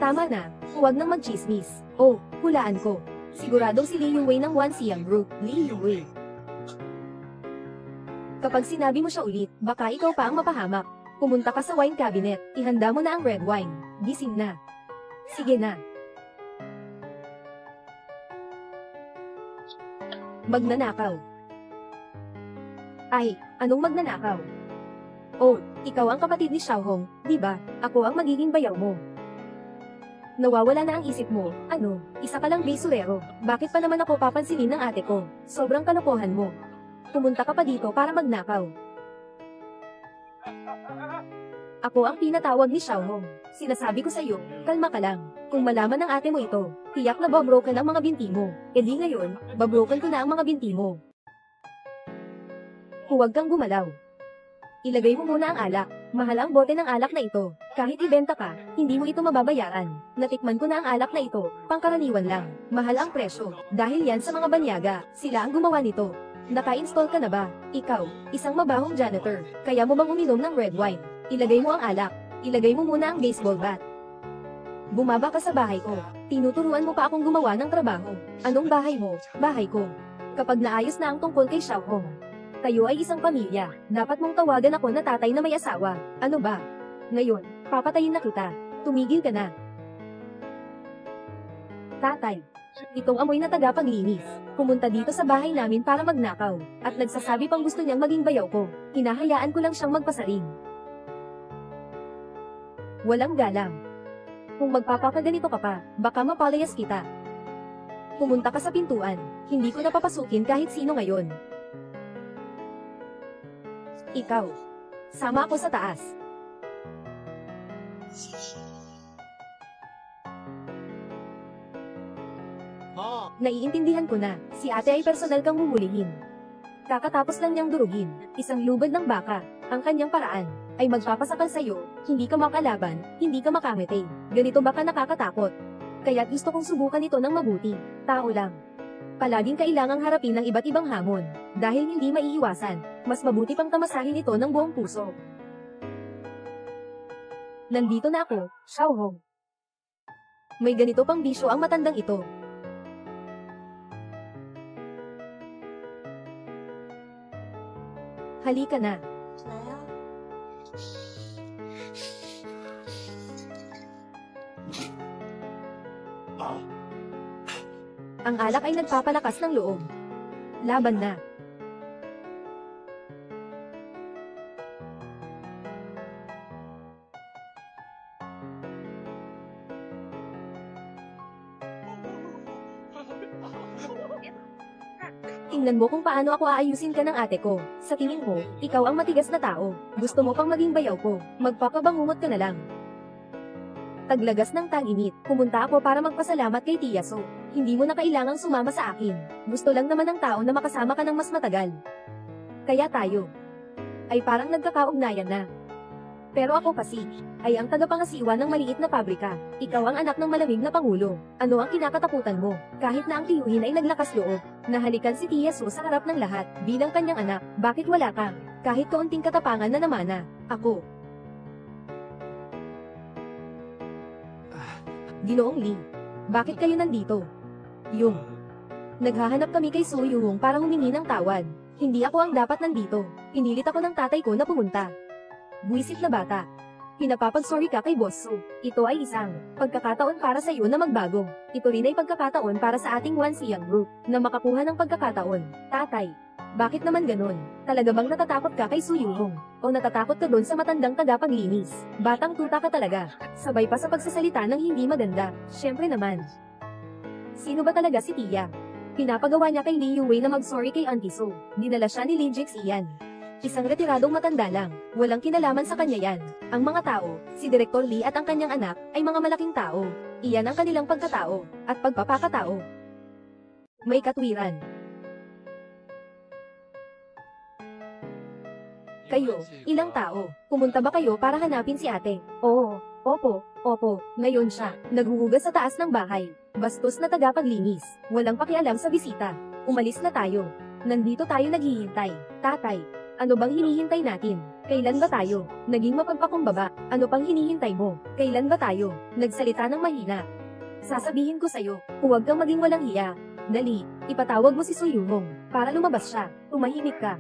Tama na, huwag nang magchismis. Oh, hulaan ko. Siguradong si Li Yuwei ng One Siam Group, Li Yuwei. Kapag sinabi mo siya ulit, baka ikaw pa ang mapahamak. Pumunta ka sa wine cabinet, ihanda mo na ang red wine. Gising na. Sige na. Magnanakaw. Ay, anong magnanakaw? Oh, ikaw ang kapatid ni Xiaohong, di ba? Ako ang magiging bayaw mo. Nawawala na ang isip mo. Ano, isa ka lang basurero. Bakit pa naman ako papansinin ng ate ko? Sobrang kalokohan mo. Pumunta ka pa dito para magnakaw. Ako ang pinatawag ni Xiaohong. Sinasabi ko sa iyo, kalma ka lang. Kung malaman ng ate mo ito, tiyak na babroken ang mga binti mo. E di ngayon, babroken ko na ang mga binti mo. Huwag kang gumalaw. Ilagay mo muna ang alak. Mahal ang bote ng alak na ito. Kahit ibenta ka, hindi mo ito mababayaran. Natikman ko na ang alak na ito, pangkaraniwan lang. Mahal ang presyo. Dahil yan sa mga banyaga, sila ang gumawa nito. Naka-install ka na ba? Ikaw, isang mabahong janitor. Kaya mo bang uminom ng red wine? Ilagay mo ang alak. Ilagay mo muna ang baseball bat. Bumaba ka sa bahay ko. Tinuturuan mo pa akong gumawa ng trabaho. Anong bahay mo? Bahay ko. Kapag naayos na ang tungkol kay Xiaohong, kayo ay isang pamilya. Dapat mong tawagan ako na tatay na may asawa. Ano ba? Ngayon, papatayin na kita. Tumigil ka na. Tatay. Itong amoy na tagapaglinis. Pumunta dito sa bahay namin para magnakaw. At nagsasabi pang gusto niyang maging bayaw ko. Hinahayaan ko lang siyang magpasaring. Walang galang. Kung magpapakaganito ka pa, baka mapalayas kita. Pumunta ka sa pintuan. Hindi ko napapasukin kahit sino ngayon. Ikaw. Sama ako sa taas. Naiintindihan ko na, si ate ay personal kang huhulihin. Kakatapos lang niyang durugin, isang lubad ng baka, ang kanyang paraan, ay magpapasakal sa'yo, hindi ka makalaban, hindi ka makamete. Ganito ba ka nakakatakot? Kaya't gusto kong subukan ito ng mabuti. Tao lang. Palaging kailangang harapin ng iba't ibang hamon. Dahil hindi maiiwasan, mas mabuti pang tamasahin ito ng buong puso. Nandito na ako, Xiaohong. May ganito pang bisyo ang matandang ito. Halika na. Ang alak ay nagpapalakas ng loob. Laban na. Tingnan mo kung paano ako aayusin ka ng ate ko. Sa tingin mo, ikaw ang matigas na tao. Gusto mo pang maging bayaw ko. Magpapabangungot ka na lang. Taglagas ng tag-init, pumunta ako para magpasalamat kay Tia So. Hindi mo na kailangang sumama sa akin. Gusto lang naman ng tao na makasama ka ng mas matagal. Kaya tayo ay parang nagkakaugnayan na. Pero ako kasi, ay ang tagapangasiwa ng maliit na pabrika. Ikaw ang anak ng malamig na pangulo. Ano ang kinakatakutan mo? Kahit na ang tiyuhin ay naglakas loob, nahalikan si Tia So sa harap ng lahat, bilang kanyang anak. Bakit wala ka? Kahit kaunting katapangan na namana, ako. Ginoong Lee, bakit kayo nandito? Naghahanap kami kay Su Yuhong para humingi ng tawad. Hindi ako ang dapat nandito. Pinilit ako ng tatay ko na pumunta. Buwisit na bata. Pinapapag-sorry ka kay Boss Su. Ito ay isang pagkakataon para sa iyo na magbago. Ito rin ay pagkakataon para sa ating One Siyang Group na makakuha ng pagkakataon. Tatay, bakit naman ganun? Talaga bang natatakot ka kay Su Yuhong? O natatakot ka doon sa matandang tagapaglinis? Batang tuta ka talaga. Sabay pa sa pagsasalita ng hindi maganda. Siyempre naman. Sino ba talaga si Tia? Pinapagawa niya kay Lee Yuwei na mag-sorry kay Auntie Su. Dinala siya ni Lin Jix iyan. Isang retiradong matanda lang, walang kinalaman sa kanya yan. Ang mga tao, si Direktor Lee at ang kanyang anak, ay mga malaking tao. Iyan ang kanilang pagkatao, at pagpapakatao. May katwiran. Kayo, ilang tao, pumunta ba kayo para hanapin si ate? Oo, opo, ngayon siya, naghuhugas sa taas ng bahay. Bastos na tagapaglinis, walang pakialam sa bisita. Umalis na tayo. Nandito tayo naghihintay. Tatay, ano bang hinihintay natin? Kailan ba tayo naging mapagpakumbaba? Ano pang hinihintay mo? Kailan ba tayo nagsalita ng mahina? Sasabihin ko sa'yo, huwag kang maging walang hiya. Dali, ipatawag mo si Su Yuhong para lumabas siya. Tumahimik ka.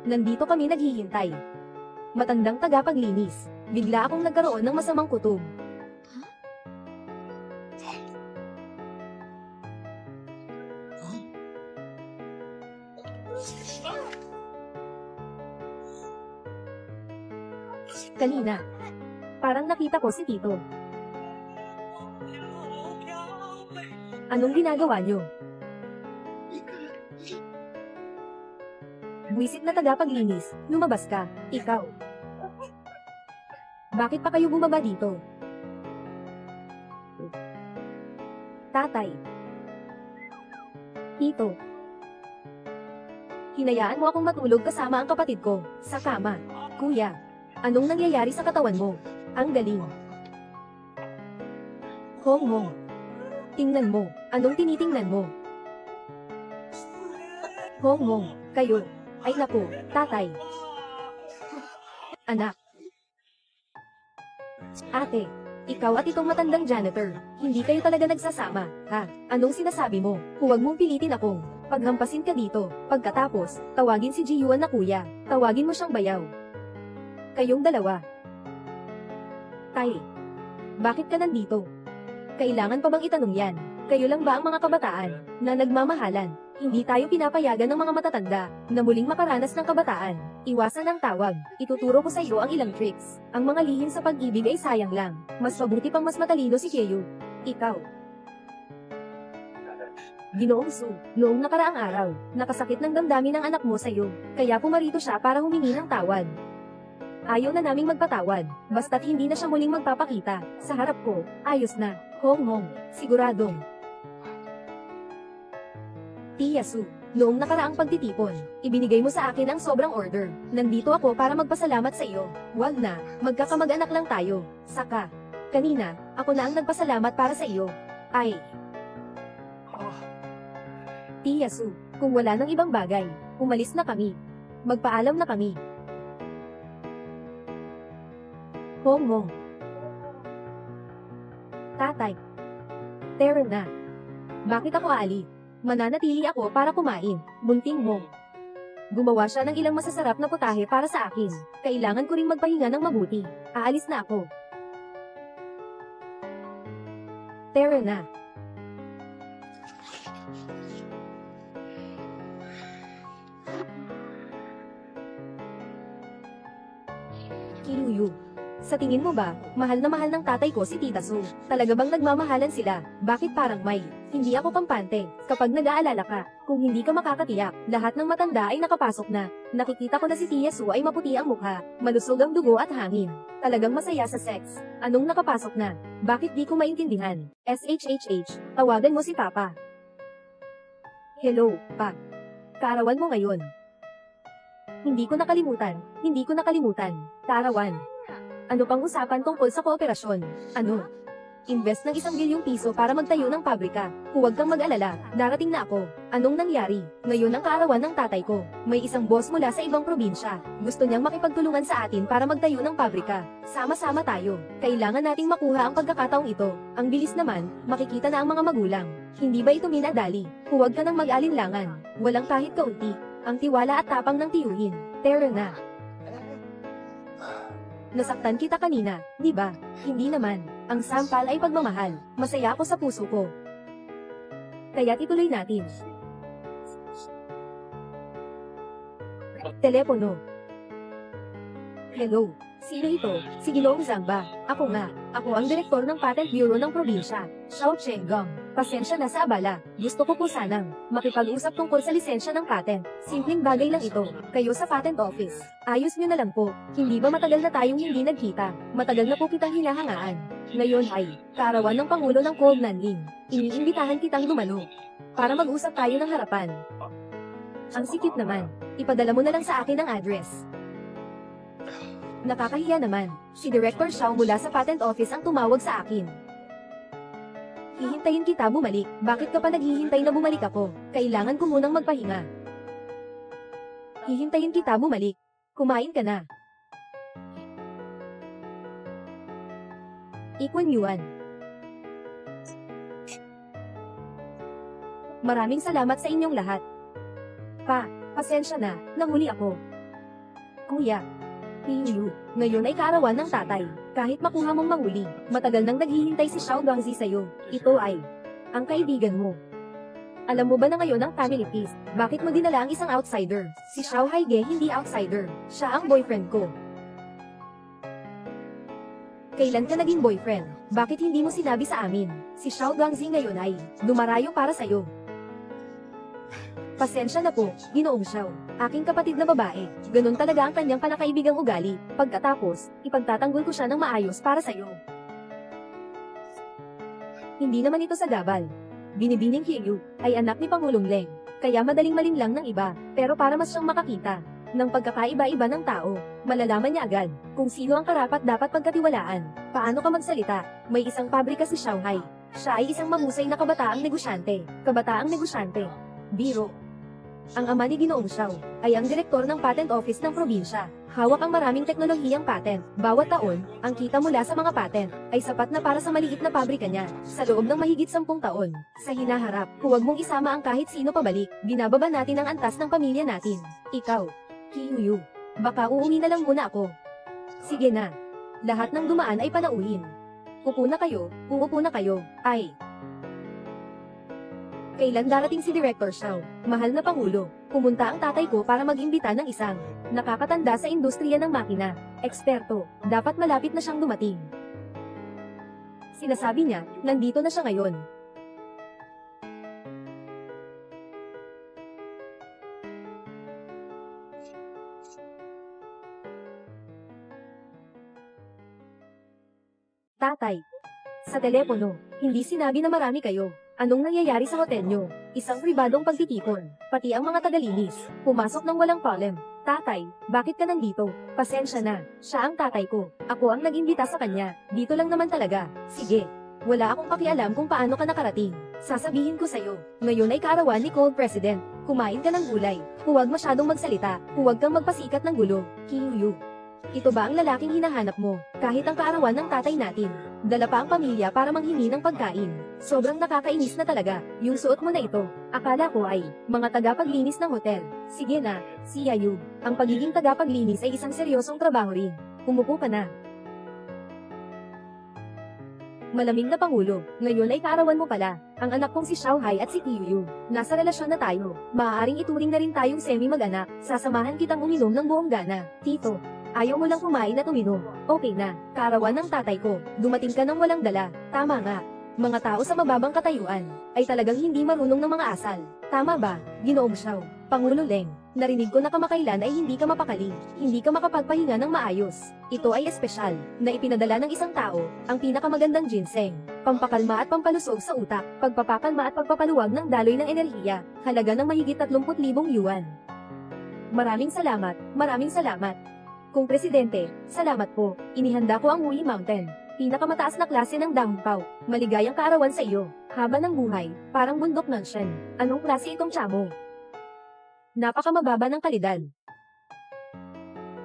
Nandito kami naghihintay. Matandang tagapaglinis. Bigla akong nagkaroon ng masamang kutob. Kanina, parang nakita ko si Tito. Anong ginagawa niyo? Buwisit na tagapaglinis, lumabas ka, ikaw. Bakit pa kayo bumaba dito? Tatay. Tito. Hinayaan mo akong matulog kasama ang kapatid ko, sa kama. Kuya, anong nangyayari sa katawan mo? Ang galing. Hong. Tingnan mo, anong tinitingnan mo? Hong, kayo. Ay naku, tatay. Anak. Ate, ikaw at itong matandang janitor, hindi kayo talaga nagsasama, ha? Anong sinasabi mo? Huwag mong pilitin akong paghampasin ka dito. Pagkatapos, tawagin si Jiyuan na kuya. Tawagin mo siyang bayaw. Kayong dalawa. Tay, bakit ka nandito? Kailangan pa bang itanong yan? Kayo lang ba ang mga kabataan na nagmamahalan? Hindi tayo pinapayagan ng mga matatanda na muling makaranas ng kabataan. Iwasan ang tawag. Ituturo ko sa iyo ang ilang tricks. Ang mga lihim sa pag-ibig ay sayang lang. Mas mabuti pang mas matalino si Kyeyu. Ikaw. Ginoong Su, noong nakaraang araw, nakasakit ng damdamin ng anak mo sa iyo. Kaya pumarito siya para humingi ng tawad. Ayaw na naming magpatawad, basta't hindi na siya muling magpapakita. Sa harap ko, ayos na. Hong, siguradong. Tia Su, noong nakaraang pagtitipon, ibinigay mo sa akin ang sobrang order. Nandito ako para magpasalamat sa iyo. Wag na, magkakamag-anak lang tayo. Saka, Kanina, ako na ang nagpasalamat para sa iyo. Ay, Tia Su, kung wala ng ibang bagay, umalis na kami. Magpaalam na kami. Hong Hong. Tatay. Tara na. Bakit ako aalis? Mananatili ako para kumain. Bunting Hong. Gumawa siya ng ilang masasarap na putahe para sa akin. Kailangan ko ring magpahinga ng mabuti. Aalis na ako. Tara na. Kiluyu. Sa tingin mo ba, mahal na mahal ng tatay ko si Tita Su? Talaga bang nagmamahalan sila? Bakit parang may, hindi ako kampante, kapag nag-aalala ka, kung hindi ka makakatiyak, lahat ng matanda ay nakapasok na. Nakikita ko na si Tia Su ay maputi ang mukha, malusog ang dugo at hangin. Talagang masaya sa sex. Anong nakapasok na? Bakit di ko maintindihan? SHHH, tawagan mo si Papa. Hello, Pa. Kaarawan mo ngayon. Hindi ko nakalimutan. Kaarawan. Ano pang usapan tungkol sa kooperasyon? Ano? Invest ng 1 bilyong piso para magtayo ng pabrika. Huwag kang mag-alala, darating na ako. Anong nangyari? Ngayon ang kaarawan ng tatay ko. May isang boss mula sa ibang probinsya. Gusto niyang makipagtulungan sa atin para magtayo ng pabrika. Sama-sama tayo. Kailangan nating makuha ang pagkakataong ito. Ang bilis naman, makikita na ang mga magulang. Hindi ba ito minadali? Huwag ka nang mag-alinlangan. Walang kahit kaunti. Ang tiwala at tapang ng tiyuhin. Tara na. Nasaktan kita kanina, di ba? Hindi naman. Ang sampal ay pagmamahal. Masaya ako sa puso ko. Kaya't ituloy natin. Telepono. Hello. Sino ito? Si Ginoong Zhangba. Ako nga. Ako ang direktor ng Patent Bureau ng probinsya. Xiao Chenggong. Pasensya na sa abala. Gusto ko po sanang makipag-usap tungkol sa lisensya ng patent. Simpleng bagay lang ito. Kayo sa patent office. Ayos nyo na lang po. Hindi ba matagal na tayong hindi nagkita? Matagal na po kitang hinahangaan. Ngayon ay kaarawan ng Pangulo ng Cold Nanling. Iniimbitahan kitang dumalo. Para mag-usap tayo ng harapan. Ang sikip naman. Ipadala mo na lang sa akin ang address. Nakakahiya naman. Si Director Xiao mula sa Patent Office ang tumawag sa akin. Hihintayin kita bumalik. Bakit ka pa naghihintay na bumalik ako? Kailangan ko munang magpahinga. Hihintayin kita bumalik. Kumain ka na. Ikwan Yuan. Maraming salamat sa inyong lahat. Pa, pasensya na, nahuli ako. Kuya. Piyu, ngayon ay kaarawan ng tatay. Kahit makuha mong mahuli, matagal nang naghihintay si Xiao Guangzi sa'yo. Ito ay ang kaibigan mo. Alam mo ba na ngayon ang family feast? Bakit mo dinala ang isang outsider? Si Xiao Haige hindi outsider. Siya ang boyfriend ko. Kailan ka naging boyfriend? Bakit hindi mo sinabi sa amin? Si Xiao Guangzi ngayon ay dumarayo para sa'yo. Pasensya na po, Ginoong Xiao. Aking kapatid na babae. Ganun talaga ang kanyang panakaibigang ugali. Pagkatapos, ipagtatanggol ko siya ng maayos para sa'yo. Hindi naman ito sa gabal. Binibining Hiyu ay anak ni Pangulong Leng. Kaya madaling malinlang ng iba, pero para mas siyang makakita ng pagkakaiba-iba ng tao, malalaman niya agad kung sino ang karapat dapat pagkatiwalaan. Paano ka magsalita? May isang pabrika si Shanghai. Siya ay isang mahusay na kabataang negosyante. Biro. Ang ama ni Ginoong Xiao ay ang direktor ng Patent Office ng probinsya. Hawak ang maraming teknolohiyang patent. Bawat taon, ang kita mula sa mga patent ay sapat na para sa maliit na pabrika niya. Sa loob ng mahigit 10 taon, sa hinaharap, huwag mong isama ang kahit sino pabalik. Binababa natin ang antas ng pamilya natin. Ikaw, Kiyu, baka uuwi na lang muna ako. Sige na. Lahat ng dumaan ay panauhin. Uupo na kayo. Ay. Kailan darating si Director Xiao? Mahal na Pangulo, pumunta ang tatay ko para mag-imbita ng isang nakakatanda sa industriya ng makina, eksperto, dapat malapit na siyang dumating. Sinasabi niya, nandito na siya ngayon. Tatay. Sa telepono, hindi sinabi na marami kayo. Anong nangyayari sa hotel nyo? Isang pribadong pagtitipon, pati ang mga tagalinis, pumasok ng walang problem. Tatay, bakit ka nandito? Pasensya na, siya ang tatay ko. Ako ang nag-imbita sa kanya, dito lang naman talaga. Sige. Wala akong pakialam kung paano ka nakarating. Sasabihin ko sa'yo, ngayon ay kaarawan ni Cold President. Kumain ka ng gulay. Huwag masyadong magsalita. Huwag kang magpasikat ng gulo. Kiyuyu. Ito ba ang lalaking hinahanap mo? Kahit ang kaarawan ng tatay natin. Dala pa ang pamilya para manghingi ng pagkain. Sobrang nakakainis na talaga. Yung suot mo na ito. Akala ko ay mga tagapaglinis ng hotel. Sige na, si Yayu. Ang pagiging tagapaglinis ay isang seryosong trabaho rin. Umupo ka na. Malamig na Pangulo, ngayon ay kaarawan mo pala. Ang anak kong si Xiaohai at si Qiuyu. Nasa relasyon na tayo. Maaaring ituring na rin tayong semi-mag-anak. Sasamahan kitang uminom ng buong gana. Tito, ayaw mo lang kumain at uminom. Okay na, kaarawan ng tatay ko. Dumating ka ng walang dala. Tama nga. Mga tao sa mababang katayuan ay talagang hindi marunong ng mga asal. Tama ba, Ginoong Xiao? Pangulo Leng, narinig ko na kamakailan ay hindi ka mapakali. Hindi ka makapagpahinga ng maayos. Ito ay espesyal, na ipinadala ng isang tao, ang pinakamagandang ginseng. Pampakalma at pampalusog sa utak, pagpapakalma at pagpapaluwag ng daloy ng enerhiya, halaga ng mahigit 30,000 yuan. Maraming salamat, maraming salamat. Kung presidente, salamat po, inihanda ko ang Wuyi Mountain. Pinakamataas na klase ng dangpaw. Maligayang kaarawan sa iyo. Haba ng buhay, parang bundok ng Shen. Anong klase itong tsamo? Napakamababa ng kalidad.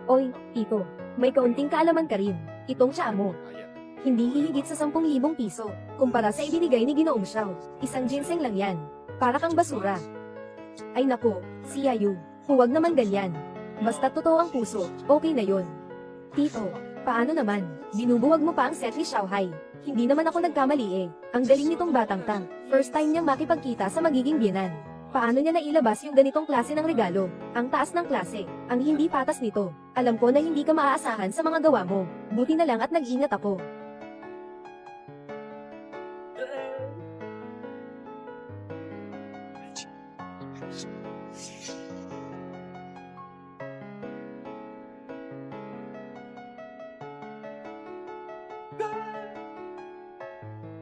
Oy, Tito, may kaunting kaalaman ka rin. Itong tsamo. Hindi hihigit sa 10,000 piso, kumpara sa ibinigay ni Ginoong Xiao. Isang ginseng lang yan. Para kang basura. Ay nako, si Yayu, huwag naman ganyan. Basta totoo ang puso, okay na yon. Tito, paano naman? Binubuwag mo pa ang set ni Xiaohai. Hindi naman ako nagkamali eh. Ang galing nitong batang tang. First time niyang makipagkita sa magiging biyenan. Paano niya nailabas yung ganitong klase ng regalo? Ang taas ng klase. Ang hindi patas nito. Alam ko na hindi ka maaasahan sa mga gawa mo. Buti na lang at nag-ingat ako.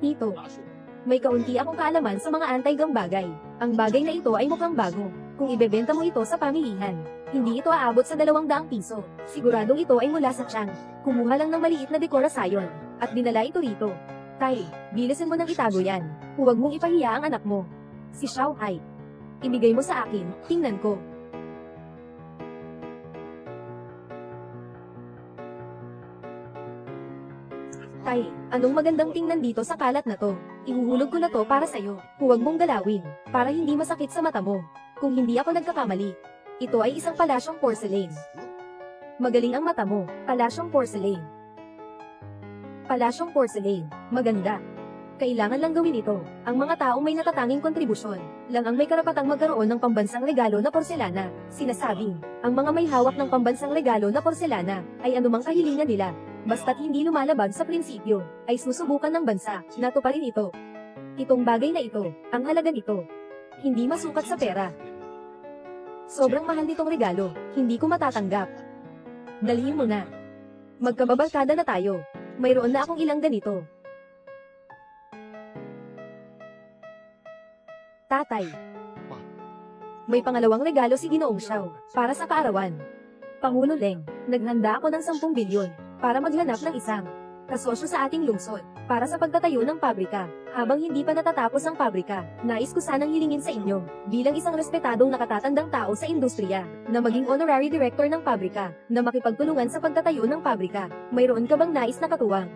Tito, may kaunti akong kaalaman sa mga anti-gang bagay. Ang bagay na ito ay mukhang bago. Kung ibebenta mo ito sa pamilihan, hindi ito aabot sa 200 piso. Siguradong ito ay mula sa Chang. Kumuha lang ng maliit na dekorasyon, at dinala ito rito. Tay, bilisan mo nang itago yan. Huwag mong ipahiya ang anak mo. Si Xiaohai. Ibigay mo sa akin, tingnan ko. Tay, anong magandang tingnan dito sa kalat na to? Ihuhulog ko na to para sa'yo. Huwag mong galawin, para hindi masakit sa mata mo. Kung hindi ako nagkakamali, ito ay isang palasyong porcelain. Magaling ang mata mo, palasyong porcelain. Palasyong porcelain, maganda. Kailangan lang gawin ito. Ang mga taong may natatanging kontribusyon lang ang may karapatang magkaroon ng pambansang regalo na porselana. Sinasabing, ang mga may hawak ng pambansang regalo na porselana ay anumang kahilingan nila. Basta't hindi lumalabag sa prinsipyo, ay susubukan ng bansa, natuparin ito. Itong bagay na ito, ang halaga nito. Hindi masukat sa pera. Sobrang mahal nitong regalo, hindi ko matatanggap. Dalhin mo na. Magkababarkada na tayo. Mayroon na akong ilang ganito. Tatay. May pangalawang regalo si Ginoong Xiao, para sa kaarawan. Pangulo Leng, naghanda ako ng 10 bilyon. Para maghanap ng isang kasosyo sa ating lungsod, para sa pagtatayo ng pabrika. Habang hindi pa natatapos ang pabrika, nais ko sanang hilingin sa inyo, bilang isang respetadong nakatatandang tao sa industriya, na maging honorary director ng pabrika, na makipagtulungan sa pagtatayo ng pabrika. Mayroon ka bang nais na katuwang?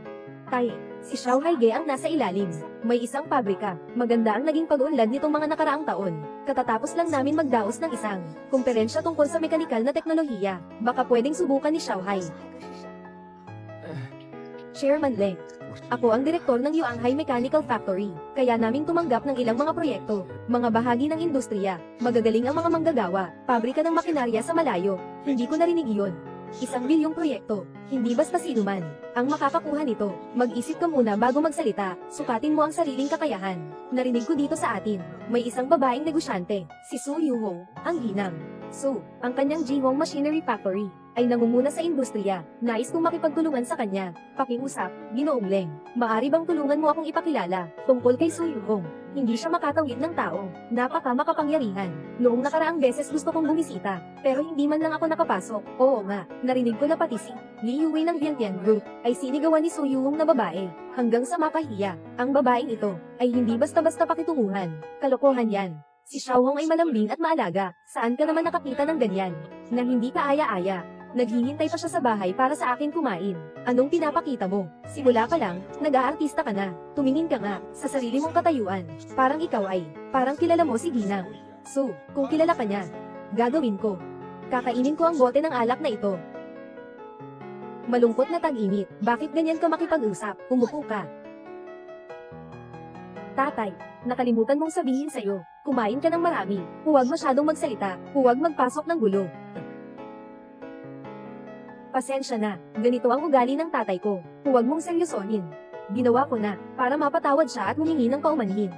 Tay, si Xiaohai Ge ang nasa ilalim. May isang pabrika. Maganda ang naging pag-unlad nitong mga nakaraang taon. Katatapos lang namin magdaos ng isang kumperensya tungkol sa mekanikal na teknolohiya. Baka pwedeng subukan ni Xiaohai. Chairman Leng, ako ang direktor ng Yuanghai Mechanical Factory, kaya naming tumanggap ng ilang mga proyekto, mga bahagi ng industriya, magagaling ang mga manggagawa, pabrika ng makinarya sa malayo. Hindi ko narinig iyon. 1 bilyong proyekto, hindi basta sinuman ang makakakuha nito. Mag-isip ka muna bago magsalita, sukatin mo ang sariling kakayahan. Narinig ko dito sa atin, may isang babaeng negosyante, si Su Yuhong, ang ginang. Su, ang kanyang Jihong Machinery Factory, ay nangunguna sa industriya. Nais kong makipagtulungan sa kanya. Pakiusap, Ginoong Leng. Maari bang tulungan mo akong ipakilala tungkol kay Su Yuhong? Hindi siya makatawid ng tao. Napaka makapangyarihan. Noong nakaraang beses gusto kong bumisita, pero hindi man lang ako nakapasok. Oo nga, narinig ko na pati si Li Yuwei ng Vientiane Group ay sinigawan ni Su Yuhong na babae. Hanggang sa mapahiya, ang babaeng ito ay hindi basta-basta pakitunguhan. Kalokohan yan. Si Xiaohong ay malambing at maalaga. Saan ka naman nakakita ng ganyan? Na hindi ka aya-aya. Naghihintay pa siya sa bahay para sa akin kumain. Anong pinapakita mo? Simula pa lang, nag-aartista ka na. Tumingin ka nga, sa sarili mong katayuan. Parang ikaw parang kilala mo si Ginang. So, kung kilala ka niya, gagawin ko. Kakainin ko ang bote ng alak na ito. Malungkot na tag-init. Bakit ganyan ka makipag-usap? Umupo ka. Tatay, nakalimutan mong sabihin sa'yo. Kumain ka ng marami. Huwag masyadong magsalita. Huwag magpasok ng gulo. Pasensya na, ganito ang ugali ng tatay ko. Huwag mong seryosohin. Ginawa ko na, para mapatawad siya at humingi ng paumanhin.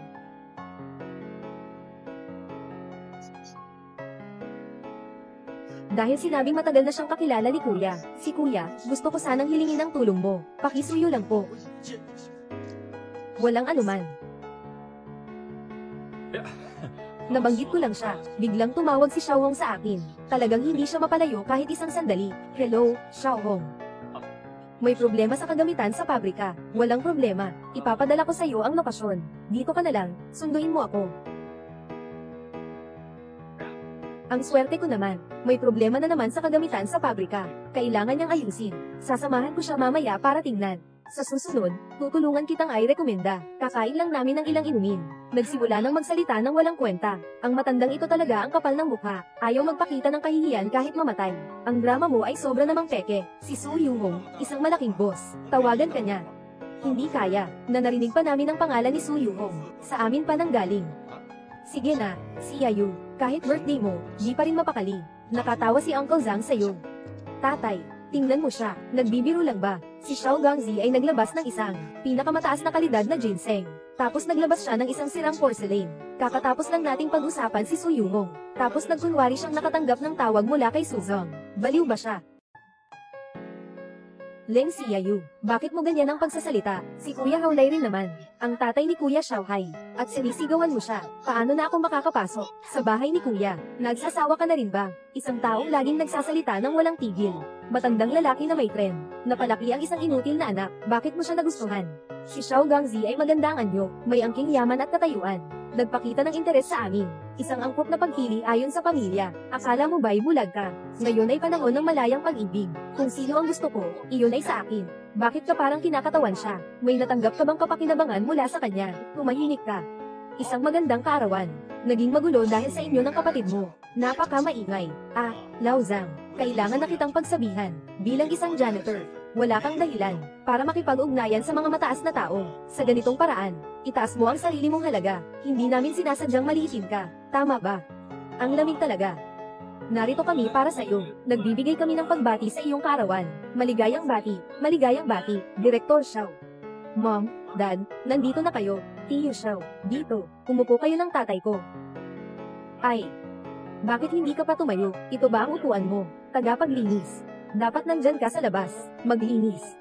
Dahil sinabing matagal na siyang kakilala ni Kuya, si Kuya, gusto ko sanang hilingin ang tulong mo. Pakisuyo lang po. Walang anuman. Nabanggit ko lang siya. Biglang tumawag si Xiaohong sa akin. Talagang hindi siya mapalayo kahit isang sandali. Hello, Xiaohong. May problema sa kagamitan sa pabrika. Walang problema. Ipapadala ko sa iyo ang lokasyon. Dito ka na lang. Sunduin mo ako. Ang swerte ko naman. May problema na naman sa kagamitan sa pabrika. Kailangan niyang ayusin. Sasamahan ko siya mamaya para tingnan. Sa susunod, tutulungan kitang i-rekomenda. Kakain lang namin ng ilang inumin. Nagsimula nang magsalita ng walang kwenta. Ang matandang ito talaga ang kapal ng mukha. Ayaw magpakita ng kahihiyan kahit mamatay. Ang drama mo ay sobra namang peke. Si Su Yuhong, isang malaking boss. Tawagan ka niya. Hindi kaya, na narinig pa namin ang pangalan ni Su Yuhong. Sa amin pa nang galing. Sige na, si Yayu. Kahit birthday mo, di pa rin mapakali. Nakatawa si Uncle Zhang sa'yo. Tatay, tingnan mo siya, nagbibiro lang ba? Si Xiao Gangzi ay naglabas ng isang pinakamataas na kalidad na ginseng. Tapos naglabas siya ng isang sirang porcelain. Kakatapos lang nating pag-usapan si Su Yuhong. Tapos nagkunwari siyang nakatanggap ng tawag mula kay Su Zong. Baliw ba siya? Leng si Yayu, bakit mo ganyan ang pagsasalita? Si Kuya Haolay rin naman, ang tatay ni Kuya Xiaohai. At sinisigawan mo siya, paano na ako makakapasok? Sa bahay ni Kuya, nagsasawa ka na rin ba? Isang taong laging nagsasalita ng walang tigil. Matandang lalaki na may trend. Napalaki ang isang inutil na anak, bakit mo siya nagustuhan? Si Xiao Gangzi ay maganda ang anyo, may angking yaman at katayuan. Nagpakita ng interes sa amin. Isang angkop na pagpili ayon sa pamilya. Akala mo ba'y bulag ka? Ngayon ay panahon ng malayang pag-ibig. Kung sino ang gusto ko, iyon ay sa akin. Bakit ka parang kinakatawan siya? May natanggap ka bang kapakinabangan mula sa kanya? Tumahimik ka. Isang magandang kaarawan. Naging magulo dahil sa inyo ng kapatid mo. Napaka-maingay. Lao Zhang, kailangan na kitang pagsabihan. Bilang isang janitor, wala kang dahilan para makipag-ugnayan sa mga mataas na tao. Sa ganitong paraan, itaas mo ang sarili mong halaga. Hindi namin sinasadyang maliitin ka. Tama ba? Ang lamig talaga. Narito kami para sa iyo. Nagbibigay kami ng pagbati sa iyong kaarawan. Maligayang bati, Direktor Xiao. Mom, Dad, nandito na kayo. Tiyo Xiao, dito. Umupo kayo ng tatay ko. Ay, bakit hindi ka pa tumayo? Ito ba ang upuan mo? Tagapaglinis. Dapat nandyan ka sa labas. Maglinis.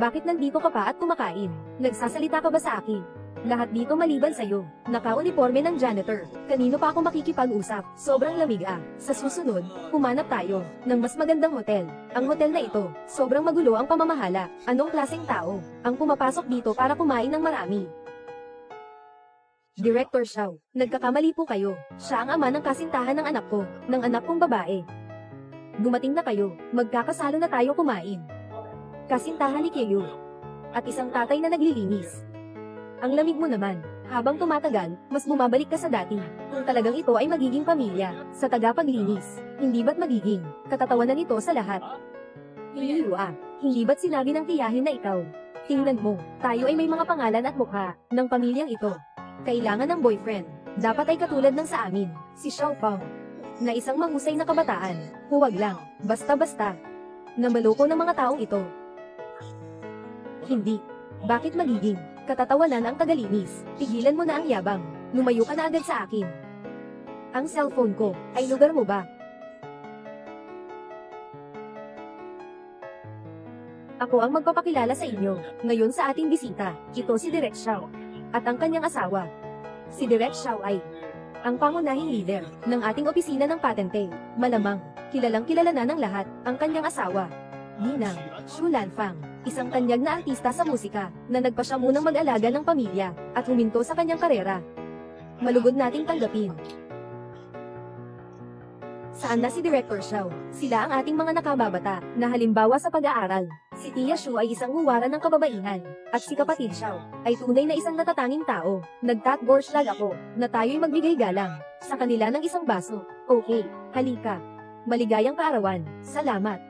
Bakit nandito ka pa at kumakain? Nagsasalita ka ba sa akin? Lahat dito maliban sa'yo. Naka-uniforme ng janitor. Kanino pa ako makikipag-usap? Sobrang lamig Sa susunod, humanap tayo ng mas magandang hotel. Ang hotel na ito, sobrang magulo ang pamamahala. Anong klaseng tao ang pumapasok dito para kumain ng marami? Director Xiao, nagkakamali po kayo. Siya ang ama ng kasintahan ng anak ko, ng anak kong babae. Dumating na kayo, magkakasalo na tayo kumain. Kasintahan ni Kyeyu. At isang tatay na naglilinis. Ang lamig mo naman, habang tumatagal, mas bumabalik ka sa dati. Kung talagang ito ay magiging pamilya, sa tagapaglinis, hindi ba't magiging katatawanan ito sa lahat? Hindi ba't sinabi ng tiyahin na ikaw? Tingnan mo, tayo ay may mga pangalan at mukha ng pamilyang ito. Kailangan ng boyfriend. Dapat ay katulad ng sa amin, si Xiao Fang. Na isang mahusay na kabataan. Huwag lang, basta-basta. Na maloko ng mga taong ito. Hindi. Bakit magiging katatawanan ang tagalinis? Pigilan mo na ang yabang. Lumayo ka na agad sa akin. Ang cellphone ko, ay lugar mo ba? Ako ang magpapakilala sa inyo, ngayon sa ating bisita. Ito si Direk Xiao. At ang kanyang asawa. Si Direk Xiao ay ang pangunahing leader ng ating opisina ng patente. Malamang, kilalang kilala na ng lahat ang kanyang asawa. Ninang Xu Lanfang, isang tanyag na artista sa musika, na nagpasya munang mag-alaga ng pamilya, at huminto sa kanyang karera. Malugod nating tanggapin. Saan na si Director Xiao? Sila ang ating mga nakababata, na halimbawa sa pag-aaral. Si Tia Xu ay isang huwara ng kababaihan, at si kapatid Xiao ay tunay na isang natatanging tao. Nagtatborshlag ako, na tayo'y magbigay galang sa kanila ng isang baso. Okay, halika. Maligayang kaarawan. Salamat.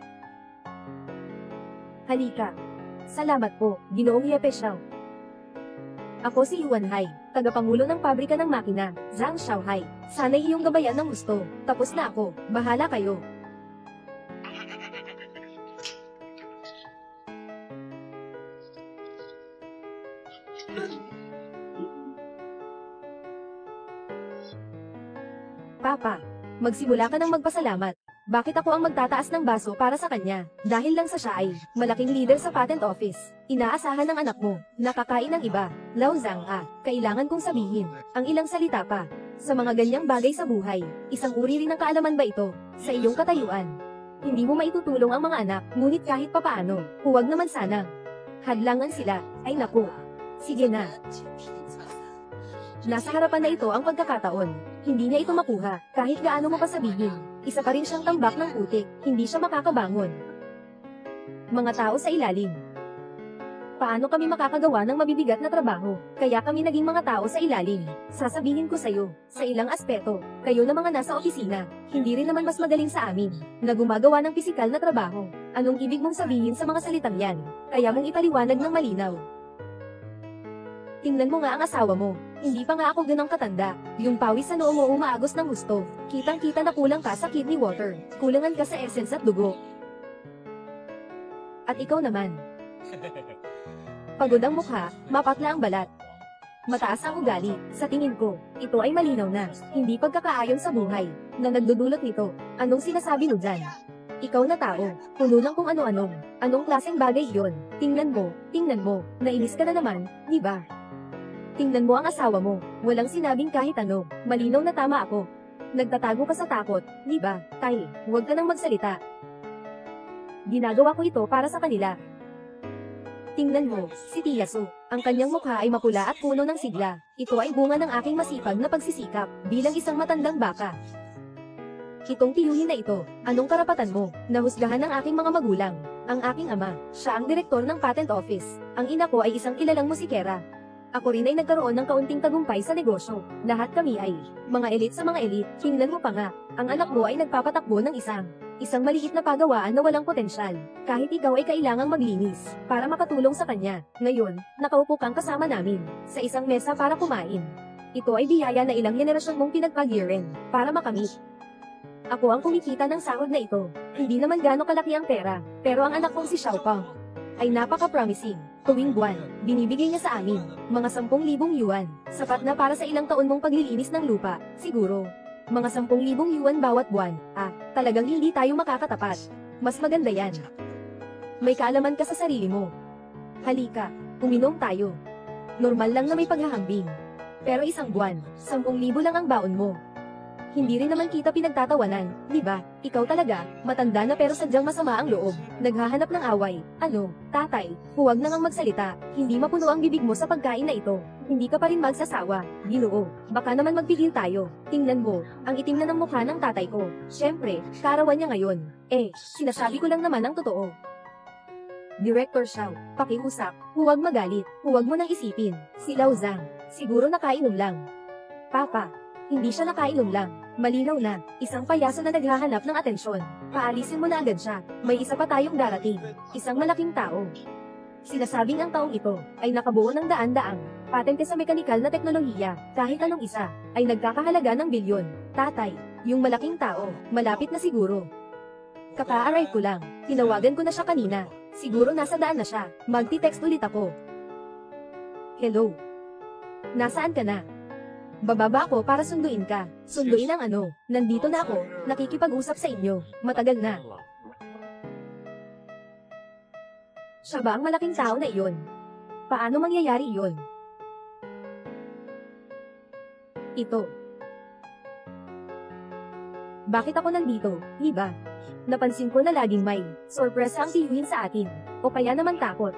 Halika. Salamat po, Ginoong Yepe Xiao. Ako si Yuan Hai, tagapangulo ng pabrika ng makina, Zhang Xiaohai. Sana'y iyong gabayan ng gusto. Tapos na ako, bahala kayo. Papa, magsimula ka ng magpasalamat. Bakit ako ang magtataas ng baso para sa kanya? Dahil lang sa siya ay malaking leader sa patent office. Inaasahan ng anak mo, nakakain ng iba. Lao Zhang kailangan kong sabihin ang ilang salita pa. Sa mga ganyang bagay sa buhay, isang uri rin ng kaalaman ba ito sa iyong katayuan? Hindi mo maitutulong ang mga anak, ngunit kahit papaano, huwag naman sana. Hadlangan sila, ay naku. Sige na. Nasa harapan na ito ang pagkakataon. Hindi niya ito makuha, kahit gaano mo pa sabihin. Isa pa rin siyang tambak ng putik, hindi siya makakabangon. Mga tao sa ilalim. Paano kami makakagawa ng mabibigat na trabaho? Kaya kami naging mga tao sa ilalim. Sasabihin ko sa'yo, sa ilang aspeto, kayo na mga nasa opisina, hindi rin naman mas magaling sa amin, na gumagawa ng pisikal na trabaho. Anong ibig mong sabihin sa mga salitang yan? Kaya mong ipaliwanag ng malinaw. Tingnan mo nga ang asawa mo. Hindi pa nga ako ganang katanda. Yung pawis sa noo mo umaagos ng gusto. Kitang-kita na kulang ka sa kidney water. Kulangan ka sa essence at dugo. At ikaw naman. Pagod ang mukha, mapatla ang balat. Mataas ang ugali. Sa tingin ko, ito ay malinaw na. Hindi pagkakaayon sa buhay, na nagdudulot nito. Anong sinasabi mo dyan? Ikaw na tao, puno ng kung ano-anong. Anong klaseng bagay iyon? Tingnan mo, nainis ka na naman, di ba? Tingnan mo ang asawa mo, walang sinabing kahit ano, malinaw na tama ako. Nagtatago ka sa takot, di ba? Tay, huwag ka nang magsalita. Ginagawa ko ito para sa kanila. Tingnan mo, si Tia Su, ang kanyang mukha ay mapula at puno ng sigla. Ito ay bunga ng aking masipag na pagsisikap, bilang isang matandang baka. Itong tiyuhin na ito, anong karapatan mo, nahusgahan ng aking mga magulang? Ang aking ama, siya ang direktor ng patent office. Ang ina ko ay isang kilalang musikera. Ako rin ay nagkaroon ng kaunting tagumpay sa negosyo. Lahat kami ay mga elite sa mga elite. Tingnan mo pa nga, ang anak mo ay nagpapatakbo ng isang maliit na pagawaan na walang potensyal. Kahit ikaw ay kailangang maglinis para makatulong sa kanya. Ngayon, nakaupo kang kasama namin sa isang mesa para kumain. Ito ay biyaya na ilang henerasyon mong pinagpagyirin para makamit. Ako ang kumikita ng sahod na ito. Hindi naman gaano kalaki ang pera, pero ang anak kong si Xiaopang ay napaka-promising. Tuwing buwan, binibigay niya sa amin, mga 10,000 yuan. Sapat na para sa ilang taon mong paglilinis ng lupa, siguro. Mga 10,000 yuan bawat buwan. Talagang hindi tayo makakatapat. Mas maganda yan. May kaalaman ka sa sarili mo. Halika, uminom tayo. Normal lang na may paghahambing. Pero isang buwan, 10,000 lang ang baon mo. Hindi rin naman kita pinagtatawanan, di ba? Ikaw talaga, matanda na pero sadyang masama ang loob. Naghahanap ng away. Ano, tatay, huwag na ngang magsalita. Hindi mapuno ang bibig mo sa pagkain na ito. Hindi ka pa rin magsasawa. Ginoo, baka naman magpigil tayo. Tingnan mo, ang itim na ng mukha ng tatay ko. Siyempre, karawan niya ngayon. Sinasabi ko lang naman ang totoo. Director Xiao, pakiusap, huwag magalit, huwag mo nang isipin. Si Lao Zhang, siguro nakainom lang. Papa, hindi siya nakainom lang. Malinaw na, isang payaso na naghahanap ng atensyon. Paalisin mo na agad siya. May isa pa tayong darating. Isang malaking tao. Sinasabing ang taong ito ay nakabuo ng daan-daang patente sa mekanikal na teknolohiya. Kahit anong isa ay nagkakahalaga ng bilyon. Tatay, yung malaking tao, malapit na siguro. Kaka-arrive ko lang. Tinawagan ko na siya kanina. Siguro nasa daan na siya. Magti-text ulit ako. Hello. Nasaan ka na? Bababa ako para sunduin ka. Sunduin ang ano? Nandito na ako, nakikipag-usap sa inyo. Matagal na. Siya ba ang malaking tao na iyon? Paano mangyayari iyon? Ito. Bakit ako nandito, di ba? Napansin ko na laging may sorpresa ang tiyuhin sa atin. O kaya naman takot.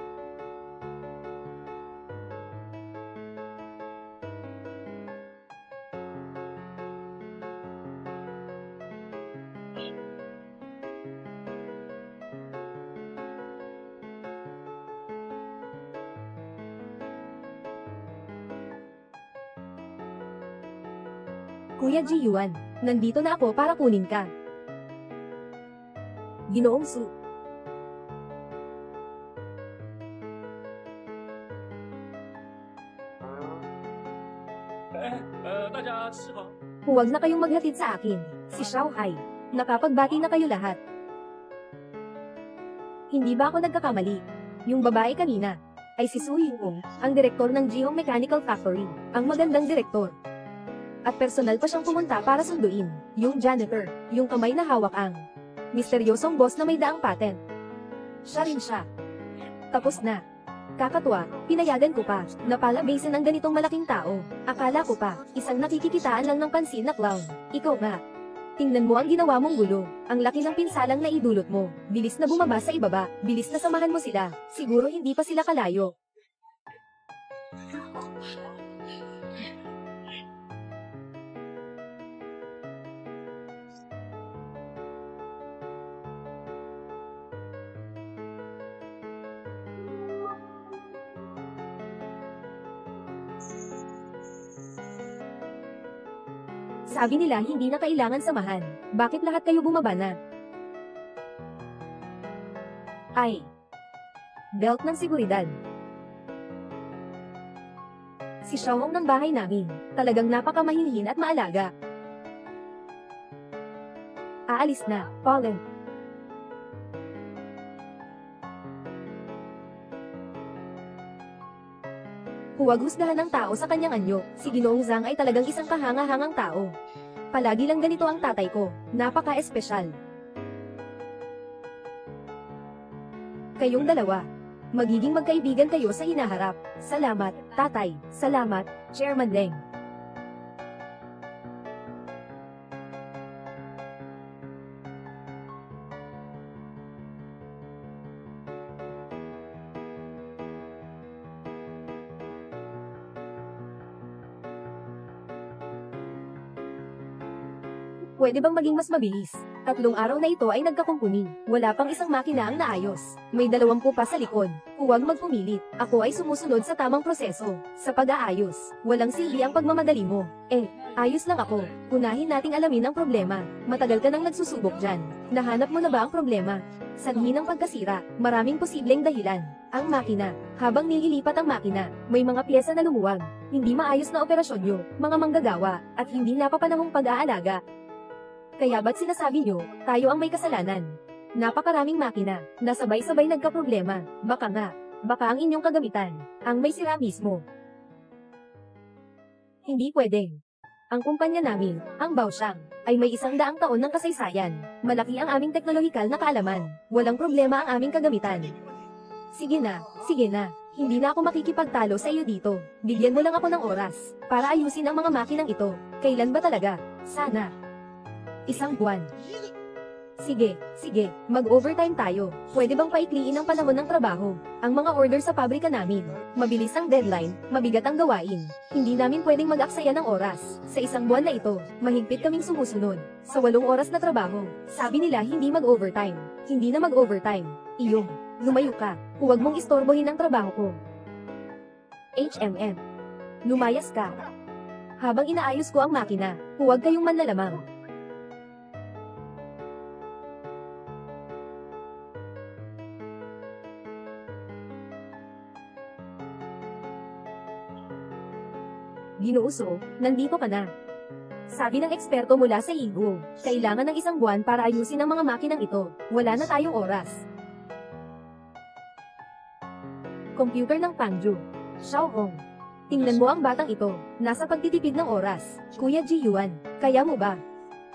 Kuya Ji-yuan, nandito na ako para kunin ka. Ginoong Su. Huwag na kayong maghatid sa akin, si Xiao Hai. Nakapagbati na kayo lahat. Hindi ba ako nagkakamali? Yung babae kanina ay si Su Ying-ung, ang direktor ng Jihong Mechanical Factory, ang magandang direktor. At personal pa siyang pumunta para sunduin yung janitor, yung kamay na hawak ang misteryosong boss na may daang patent. Siya rin siya. Tapos na. Kakatuwa, pinayagan ko pa, na palabasin ang ganitong malaking tao. Akala ko pa, isang nakikikitaan lang ng pansin na clown. Ikaw nga. Tingnan mo ang ginawa mong gulo, ang laki ng pinsalang na idulot mo. Bilis na bumaba sa ibaba, bilis na samahan mo sila. Siguro hindi pa sila kalayo. Sabi nila hindi na kailangan samahan. Bakit lahat kayo bumaba na? Ay. Belt ng seguridad. Si Xiaohong ng bahay namin, talagang napakamahinhin at maalaga. Aalis na, Colin. Huwag husgahan ng tao sa kanyang anyo, si Ginoong Zhang ay talagang isang kahanga-hangang tao. Palagi lang ganito ang tatay ko, napaka-espesyal. Kayong dalawa, magiging magkaibigan kayo sa hinaharap. Salamat, tatay, salamat, Chairman Deng. Pwede bang maging mas mabilis? 3 araw na ito ay nagkakumpuni. Wala pang isang makina ang naayos. May 20 pa sa likod. Huwag magpumilit. Ako ay sumusunod sa tamang proseso. Sa pag-aayos, walang silbi ang pagmamadali mo. Ayos lang ako. Unahin nating alamin ang problema. Matagal ka nang nagsusubok dyan. Nahanap mo na ba ang problema? Sanhi ng pagkasira, maraming posibleng dahilan. Ang makina. Habang nililipat ang makina, may mga piyesa na lumuwag. Hindi maayos na operasyon nyo, mga manggagawa, at hindi napapanahong pag-aalaga. Kaya ba't sinasabi nyo, tayo ang may kasalanan? Napakaraming makina, na sabay-sabay nagkaproblema. Baka ang inyong kagamitan, ang may sira mismo. Hindi pwedeng. Ang kumpanya namin, ang Baoxiang, ay may 100 taon ng kasaysayan. Malaki ang aming teknolohikal na kaalaman. Walang problema ang aming kagamitan. Sige na. Hindi na ako makikipagtalo sa iyo dito. Bigyan mo lang ako ng oras, para ayusin ang mga makinang ito. Kailan ba talaga? Sana. 1 buwan. Sige, mag-overtime tayo. Pwede bang paikliin ang panahon ng trabaho? Ang mga order sa pabrika namin, mabilis ang deadline, mabigat ang gawain. Hindi namin pwedeng mag-aksaya ng oras. Sa 1 buwan na ito, mahigpit kaming sumusunod. Sa 8 oras na trabaho, sabi nila hindi mag-overtime. Hindi na mag-overtime. Iyong, lumayo ka. Huwag mong istorbohin ang trabaho ko. Lumayas ka. Habang inaayos ko ang makina, huwag kayong manlalamang. Ginoo, nandito ka na. Sabi ng eksperto mula sa Igu, kailangan ng 1 buwan para ayusin ang mga makinang ito. Wala na tayong oras. Computer ng Pangju. Xiaohong. Tingnan mo ang batang ito, nasa pagtitipid ng oras. Kuya Ji-yuan, kaya mo ba?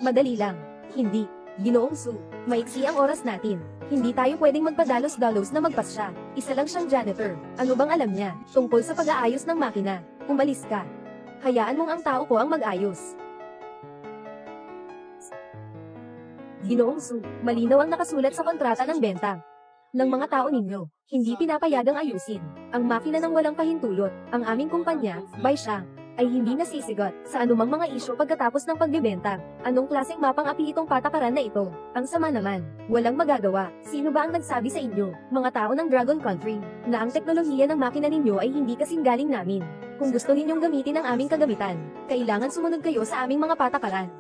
Madali lang. Hindi. Ginoong Su, maiksi ang oras natin. Hindi tayo pwedeng magpadalos-dalos na magpas siya. Isa lang siyang janitor. Ano bang alam niya tungkol sa pag-aayos ng makina? Umalis ka. Hayaan mong ang tao ko ang mag-ayos. Ginoong Su, malinaw ang nakasulat sa kontrata ng benta ng mga tao ninyo. Hindi pinapayagang ayusin ang makina ng walang pahintulot. Ang aming kumpanya, Baisha, ay hindi nasisigot sa anumang mga isyu pagkatapos ng pagbebenta. Anong klaseng mapang api itong patakaran na ito? Ang sama naman. Walang magagawa. Sino ba ang nagsabi sa inyo, mga tao ng Dragon Country, na ang teknolohiya ng makina ninyo ay hindi kasing galing namin? Kung gusto ninyong gamitin ang aming kagamitan, kailangan sumunod kayo sa aming mga patakaran.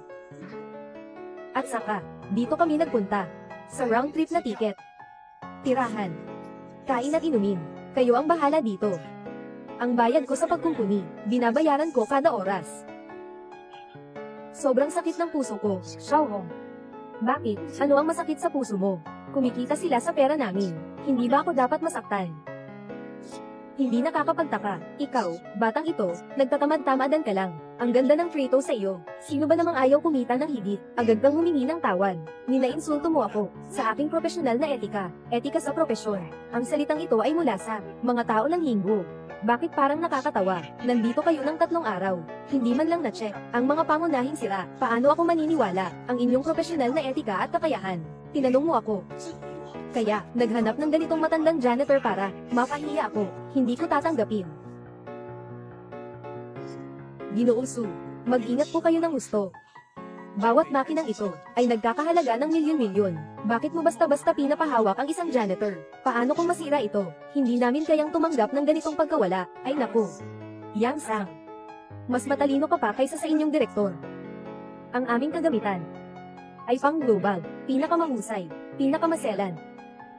At saka, dito kami nagpunta. Sa round trip na ticket. Tirahan. Kain at inumin. Kayo ang bahala dito. Ang bayad ko sa pagkumpuni, binabayaran ko kada oras. Sobrang sakit ng puso ko, Xiaohong. Bakit? Ano ang masakit sa puso mo? Kumikita sila sa pera namin. Hindi ba ako dapat masaktan? Hindi nakakapagtaka. Ikaw, batang ito, nagtatamad-tamadan ka lang. Ang ganda ng Kratos sa iyo. Sino ba namang ayaw kumita ng higit? Agad kang humingi ng tawad. Ninainsulto mo ako sa aking profesional na etika. Etika sa propesyon. Ang salitang ito ay mula sa mga tao ng Hinggu. Bakit parang nakakatawa? Nandito kayo ng 3 araw. Hindi man lang na-check ang mga pangunahing sira. Paano ako maniniwala ang inyong profesional na etika at kakayahan? Tinanong mo ako. Kaya, naghanap ng ganitong matandang janitor para mapahiya ako. Hindi ko tatanggapin. Ginoong Su, mag-ingat po kayo ng gusto. Bawat makinang ito ay nagkakahalaga ng milyon-milyon. Bakit mo basta-basta pinapahawak ang isang janitor? Paano kung masira ito? Hindi namin kayang tumanggap ng ganitong pagkawala. Ay naku. Yang Sang. Mas matalino ka pa kaysa sa inyong direktor. Ang aming kagamitan ay pang-global, pinakamahusay, pinakamaselan.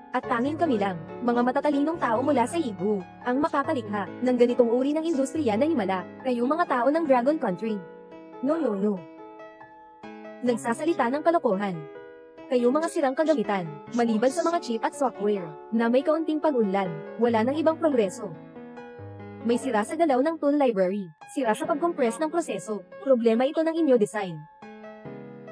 At tanging kami lang, mga matatalinong tao mula sa Ibu, ang makakalikha ng ganitong uri ng industriya na himala. Kayo mga tao ng Dragon Country. No. Nagsasalita ng kalokohan. Kayo mga sirang kagamitan, maliban sa mga chip at software, na may kaunting pag-unlad, wala nang ibang progreso. May sira sa galaw ng tool library, sira sa pag-compress ng proseso, problema ito ng inyo design.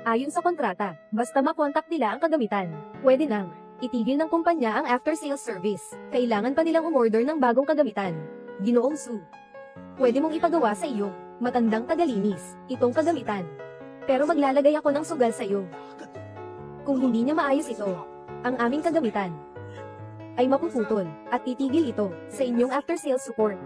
Ayon sa kontrata, basta makontak nila ang kagamitan, pwede nang itigil ng kumpanya ang after-sales service. Kailangan pa nilang umorder ng bagong kagamitan. Ginoong Su, pwede mong ipagawa sa iyo, matandang tagalinis, itong kagamitan. Pero maglalagay ako ng sugal sa iyo. Kung hindi niya maayos ito, ang aming kagamitan ay mapuputol at titigil ito sa inyong after-sales support.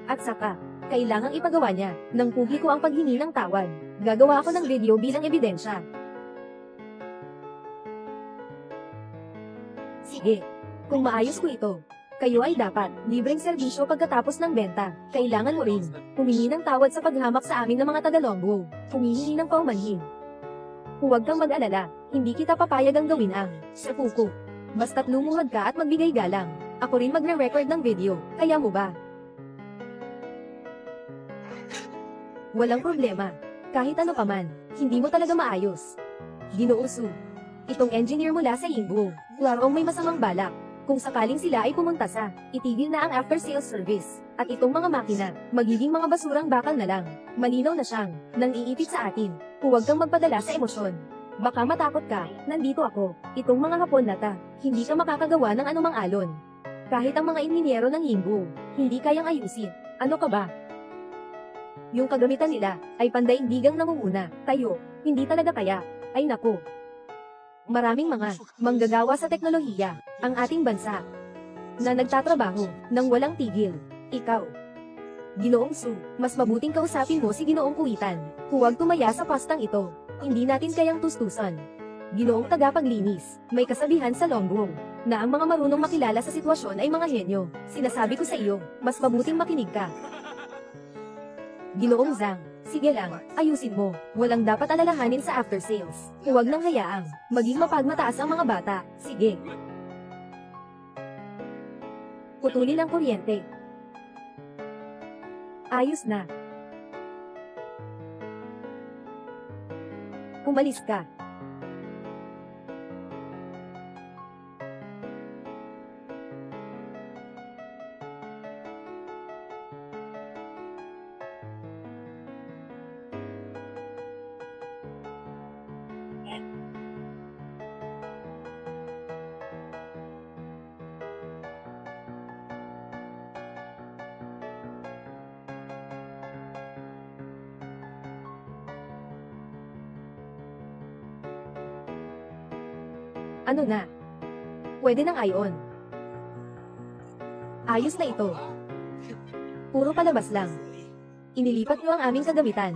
At saka, kailangang ipagawa niya ng publiko ang paghingi ng tawad. Gagawa ako ng video bilang ebidensya. Sige, kung maayos ko ito, kayo ay dapat libreng serbisyo pagkatapos ng benta. Kailangan mo rin humingi ng tawad sa paghamak sa amin ng mga taga-Longbow. Humihingi ng paumanhin. Huwag kang mag-alala, hindi kita papayagang gawin ang seppuku. Basta't lumuhod ka at magbigay galang. Ako rin magre-record ng video, kaya mo ba? Walang problema. Kahit ano paman, hindi mo talaga maayos. Ginoong Su, itong engineer mula sa Yingbu, larong may masamang balak. Kung sakaling sila ay pumunta sa, itigil na ang after-sales service, at itong mga makina, magiging mga basurang bakal na lang. Malinaw na siyang, nang iipit sa atin. Huwag kang magpadala sa emosyon. Baka matakot ka, nandito ako. Itong mga hapon na ta, hindi ka makakagawa ng anumang alon. Kahit ang mga inhinyero ng Yingbu, hindi kayang ayusin. Ano ka ba? Yung kagamitan nila, ay pandaigdigang namumuna. Tayo, hindi talaga kaya. Ay naku. Maraming mga manggagawa sa teknolohiya, ang ating bansa, na nagtatrabaho nang walang tigil. Ikaw, Ginoong Su, mas mabuting kausapin mo si Ginoong Kuitan. Huwag tumaya sa pastang ito. Hindi natin kayang tustusan. Ginoong tagapaglinis, may kasabihan sa Longbow, na ang mga marunong makilala sa sitwasyon ay mga henyo. Sinasabi ko sa iyo, mas mabuting makinig ka. Ginoong Zhang, sige lang, ayusin mo. Walang dapat alalahanin sa after sales. Huwag nang hayaang maging mapagmataas ang mga bata. Sige. Putulin ang kuryente. Ayos na. Umalis ka. Ano na? Pwede ng ion. Ayos na ito. Puro palabas lang. Inilipat niyo ang aming kagamitan.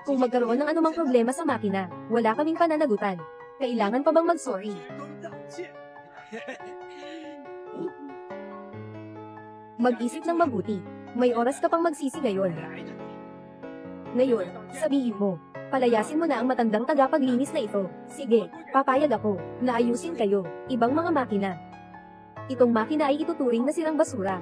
Kung magkaroon ng anumang problema sa makina, wala kaming pananagutan. Kailangan pa bang mag-sorry? Mag-isip ng mabuti. May oras ka pang magsisi ngayon. Ngayon, sabihin mo. Palayasin mo na ang matandang tagapaglinis na ito. Sige, papayag ako, na ayusin kayo, ibang mga makina. Itong makina ay ituturing na sirang basura.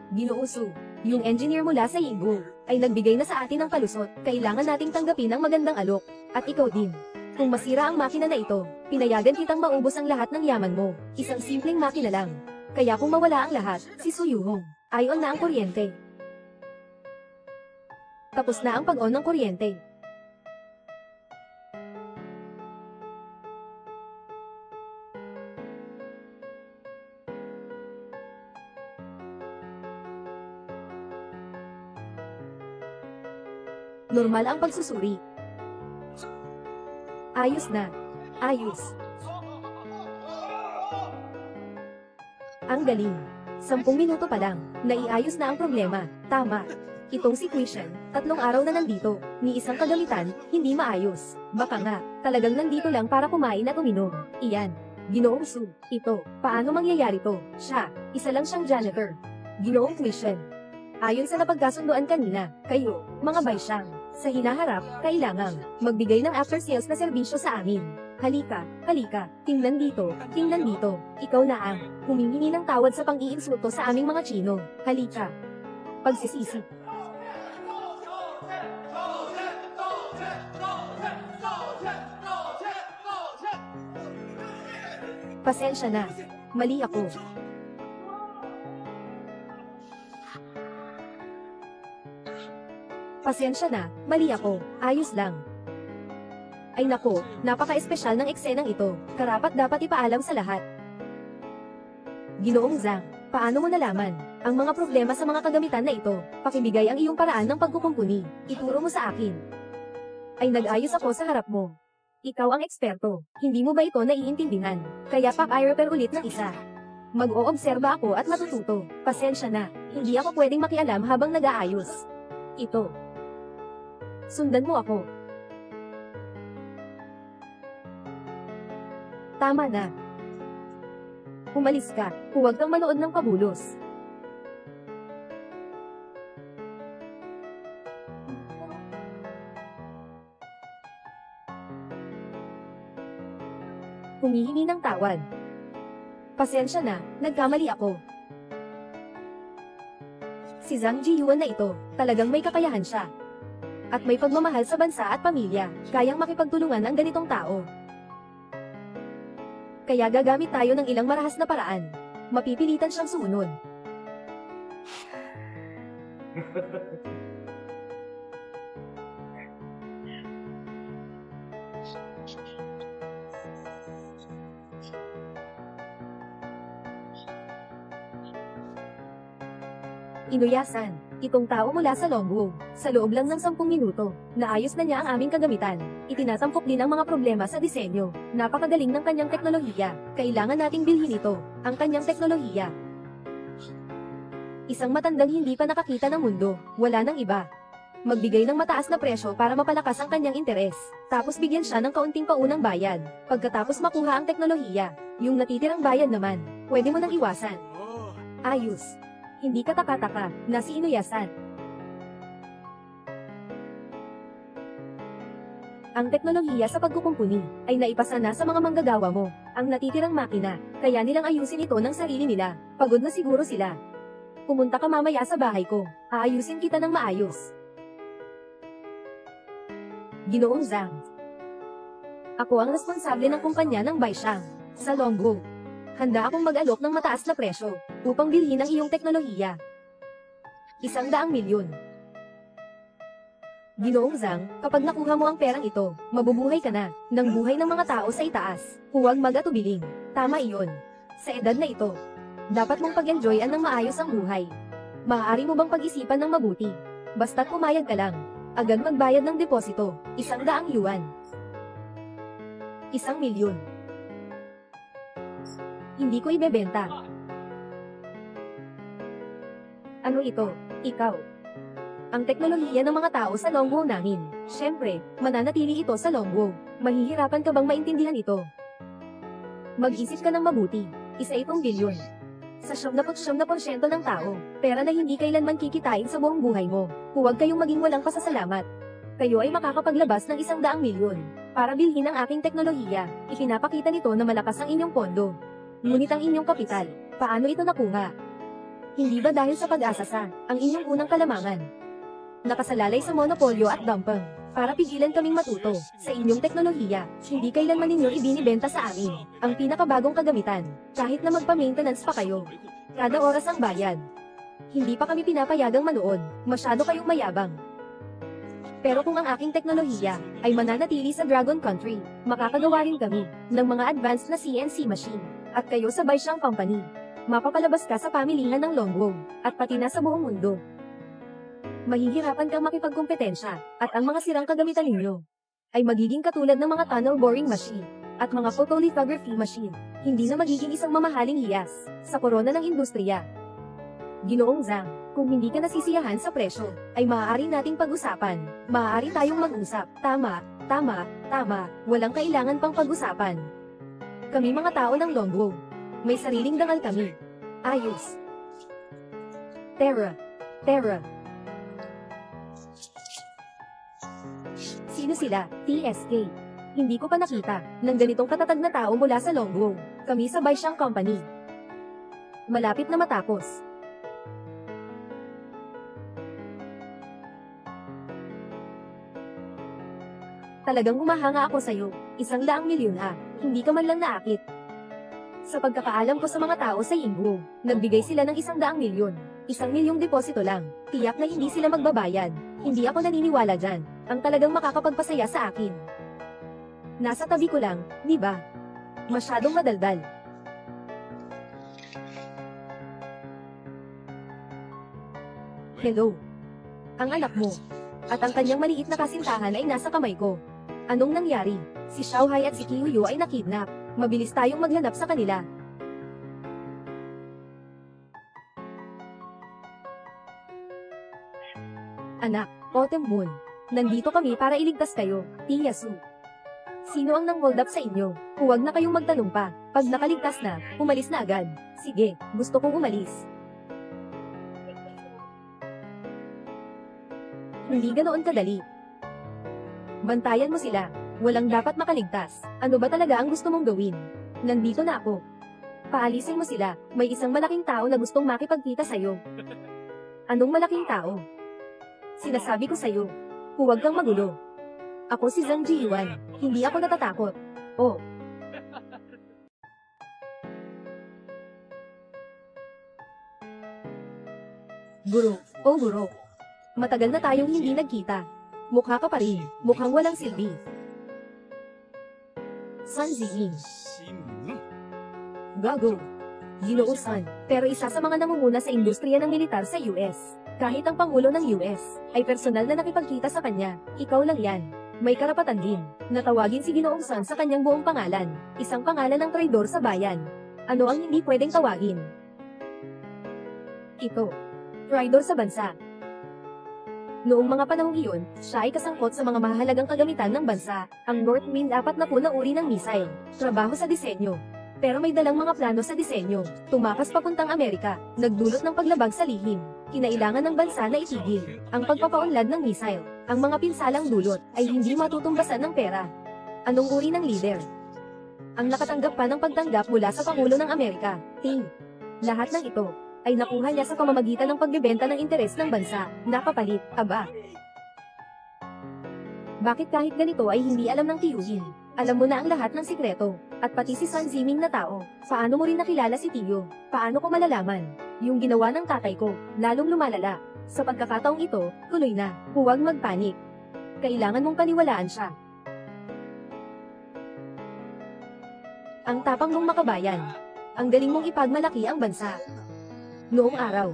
Ginoo Su, yung engineer mula sa Yinggu, ay nagbigay na sa atin ng palusot, kailangan nating tanggapin ang magandang alok. At ikaw din. Kung masira ang makina na ito, pinayagan kitang maubos ang lahat ng yaman mo. Isang simpleng makina lang. Kaya kung mawala ang lahat, si Su Yuhong, ayon na ang kuryente. Tapos na ang pag-on ng kuryente. Normal ang pagsusuri. Ayos na. Ayos. Ang galing. 10 minuto pa lang, naiayos na ang problema. Tama. Itong si Christian, 3 araw na nandito, ni isang kagamitan, hindi maayos. Baka nga, talagang nandito lang para kumain at uminom. Iyan. Ginoong Su, ito, paano mangyayari to? Siya, isa lang siyang janitor. Ginoong Christian. Ayon sa napagkasunduan kanina, kayo, mga baysyang, sa hinaharap, kailangang magbigay ng after-sales na serbisyo sa amin. Halika, halika, tingnan dito, ikaw na ang humihingi ng tawad sa pang-iinsulto sa aming mga Chino. Halika. Pagsisisi. Pasensya na. Mali ako. Pasensya na, mali ako, ayos lang. Ay nako, napaka-espesyal ng eksenang ito, karapat dapat ipaalam sa lahat. Ginoong Zhang, paano mo nalaman ang mga problema sa mga kagamitan na ito? Pakibigay ang iyong paraan ng pagkukumpuni, ituro mo sa akin. Ay nag-ayos ako sa harap mo. Ikaw ang eksperto, hindi mo ba ito naiintindihan? Kaya pap-i-repair ulit ng isa. Mag-oobserba ako at matututo. Pasensya na, hindi ako pwedeng makialam habang nag-aayos. Ito. Sundan mo ako. Tama na. Umalis ka, huwag kang manood ng pabulos. Humihingi ng tawad. Pasensya na, nagkamali ako. Si Zhang Jiyuan na ito, talagang may kakayahan siya. At may pagmamahal sa bansa at pamilya, kayang makipagtulungan ang ganitong tao. Kaya gagamit tayo ng ilang marahas na paraan. Mapipilitan siyang sumunod. Inuyasan, itong tao mula sa Longwu, sa loob lang ng 10 minuto, naayos na niya ang aming kagamitan. Itinatampok din ang mga problema sa disenyo. Napakagaling ng kanyang teknolohiya. Kailangan nating bilhin ito, ang kanyang teknolohiya. Isang matandang hindi pa nakakita ng mundo, wala nang iba. Magbigay ng mataas na presyo para mapalakas ang kanyang interes. Tapos bigyan siya ng kaunting paunang bayad. Pagkatapos makuha ang teknolohiya, yung natitirang bayad naman, pwede mo nang iwasan. Ayos. Hindi ka taka-taka, na si Inuyasan. Ang teknolohiya sa pagkukumpuni ay naipasa na sa mga manggagawa mo, ang natitirang makina, kaya nilang ayusin ito ng sarili nila. Pagod na siguro sila. Pumunta ka mamaya sa bahay ko, aayusin kita ng maayos. Ginoong Zhang. Ako ang responsable ng kumpanya ng Baishang, sa Longwu. Handa akong mag-alok ng mataas na presyo, upang bilhin ang iyong teknolohiya. 100 milyon. Ginoong Zhang, kapag nakuha mo ang perang ito, mabubuhay ka na, ng buhay ng mga tao sa itaas. Huwag mag-atubiling. Tama iyon. Sa edad na ito, dapat mong pag-enjoyan ng maayos ang buhay. Maaari mo bang pag-isipan ng mabuti? Basta't pumayag ka lang. Agad magbayad ng deposito, 100 yuan. 1 milyon. Hindi ko ibebenta. Ano ito? Ikaw. Ang teknolohiya ng mga tao sa Longwo namin. Siyempre, mananatili ito sa Longwo. Mahihirapan ka bang maintindihan ito? Mag-isip ka ng mabuti. Isa itong bilyon. Sa 99% ng tao, pera na hindi kailanman kikitain sa buong buhay mo. Huwag kayong maging walang pasasalamat. Kayo ay makakapaglabas ng 100 milyon. Para bilhin ang aking teknolohiya, ipinapakita nito na malakas ang inyong pondo. Ngunit ang inyong kapital, paano ito nakuha? Hindi ba dahil sa pag-asasa, ang inyong unang kalamangan? Nakasalalay sa monopolyo at dumping. Para pigilan kaming matuto sa inyong teknolohiya, hindi kailanman ninyo ibinibenta sa amin ang pinakabagong kagamitan, kahit na magpa-maintenance pa kayo. Kada oras ang bayad. Hindi pa kami pinapayagang manood, masyado kayong mayabang. Pero kung ang aking teknolohiya ay mananatili sa Dragon Country, makakagawa rin kami ng mga advanced na CNC machine, at kayo sabay siyang company. Mapapalabas ka sa pamilihan ng Longwo, at pati na sa buong mundo. Mahihirapan kang makipagkompetensya, at ang mga sirang kagamitan ninyo ay magiging katulad ng mga tunnel boring machine at mga photolithography machine. Hindi na magiging isang mamahaling hiyas sa korona ng industriya. Ginoong Zhang, kung hindi ka nasisiyahan sa presyo, ay maaari nating pag-usapan. Maaari tayong mag-usap. Tama, tama, tama. Walang kailangan pang pag-usapan. Kami mga tao ng Longwo. May sariling dangal kami. Ayos. Terra. Terra. Sino sila? TSK. Hindi ko pa nakita ng ganitong katatag na tao mula sa Longwo. Kami sabay siyang company. Malapit na matapos. Talagang humahanga ako sa'yo. 100 milyon ha. Hindi ka man lang naakit. Sa pagkakaalam ko sa mga tao sa Yinghu, nagbigay sila ng 100 milyon. 1 milyong deposito lang. Tiyak na hindi sila magbabayad. Hindi ako naniniwala dyan. Ang talagang makakapagpasaya sa akin. Nasa tabi ko lang, di ba? Masyadong madaldal. Hello. Ang anak mo. At ang kanyang maliit na kasintahan ay nasa kamay ko. Anong nangyari? Si Xiaohai at si Qiuyu ay nakidnap. Mabilis tayong maghanap sa kanila. Anak, Autumn Moon. Nandito kami para iligtas kayo, Tiyasu. Sino ang nang-hold up sa inyo? Huwag na kayong magtanong pa. Pag nakaligtas na, umalis na agad. Sige, gusto kong umalis. Hindi ganoon kadali. Bantayan mo sila. Walang dapat makaligtas. Ano ba talaga ang gusto mong gawin? Nandito na ako. Paalisin mo sila. May isang malaking tao na gustong makipagkita sa'yo. Anong malaking tao? Sinasabi ko sa'yo. Huwag kang magulo. Ako si Zhang Jiyuan. Hindi ako natatakot. Oh. Guro. Oh guro. Matagal na tayong hindi nagkita. Mukha ka pa rin. Mukhang walang silbi. Sun Ziying. Gago. Ginoo-san. Pero isa sa mga namumuna sa industriya ng militar sa US. Kahit ang Pangulo ng US ay personal na nakipagkita sa kanya, ikaw lang yan. May karapatan din na tawagin si Ginoong Sun sa kanyang buong pangalan, isang pangalan ng traidor sa bayan. Ano ang hindi pwedeng tawagin? Ito. Traidor sa bansa. Noong mga panahong iyon, siya ay kasangkot sa mga mahalagang kagamitan ng bansa, ang North Wind 4 na uri ng missile, trabaho sa disenyo. Pero may dalang mga plano sa disenyo, tumakas papuntang Amerika, nagdulot ng paglabag sa lihim. Kinailangan ng bansa na itigil ang pagpapaunlad ng missile. Ang mga pinsalang dulot ay hindi matutumbasan ng pera. Anong uri ng leader? Ang nakatanggap pa ng pagtanggap mula sa Pangulo ng Amerika, Ting. Lahat ng ito ay nakuha niya sa pamamagitan ng pagbebenta ng interes ng bansa, nakapalit, aba. Bakit kahit ganito ay hindi alam ng tiyuhin? Alam mo na ang lahat ng sikreto, at pati si Sun Ziming na tao. Paano mo rin nakilala si Tiyo? Paano ko malalaman? Yung ginawa ng tatay ko, lalong lumalala. Sa pagkakataong ito, tuloy na, huwag magpanik. Kailangan mong paniwalaan siya. Ang tapang mong makabayan. Ang galing mong ipagmalaki ang bansa. Noong araw,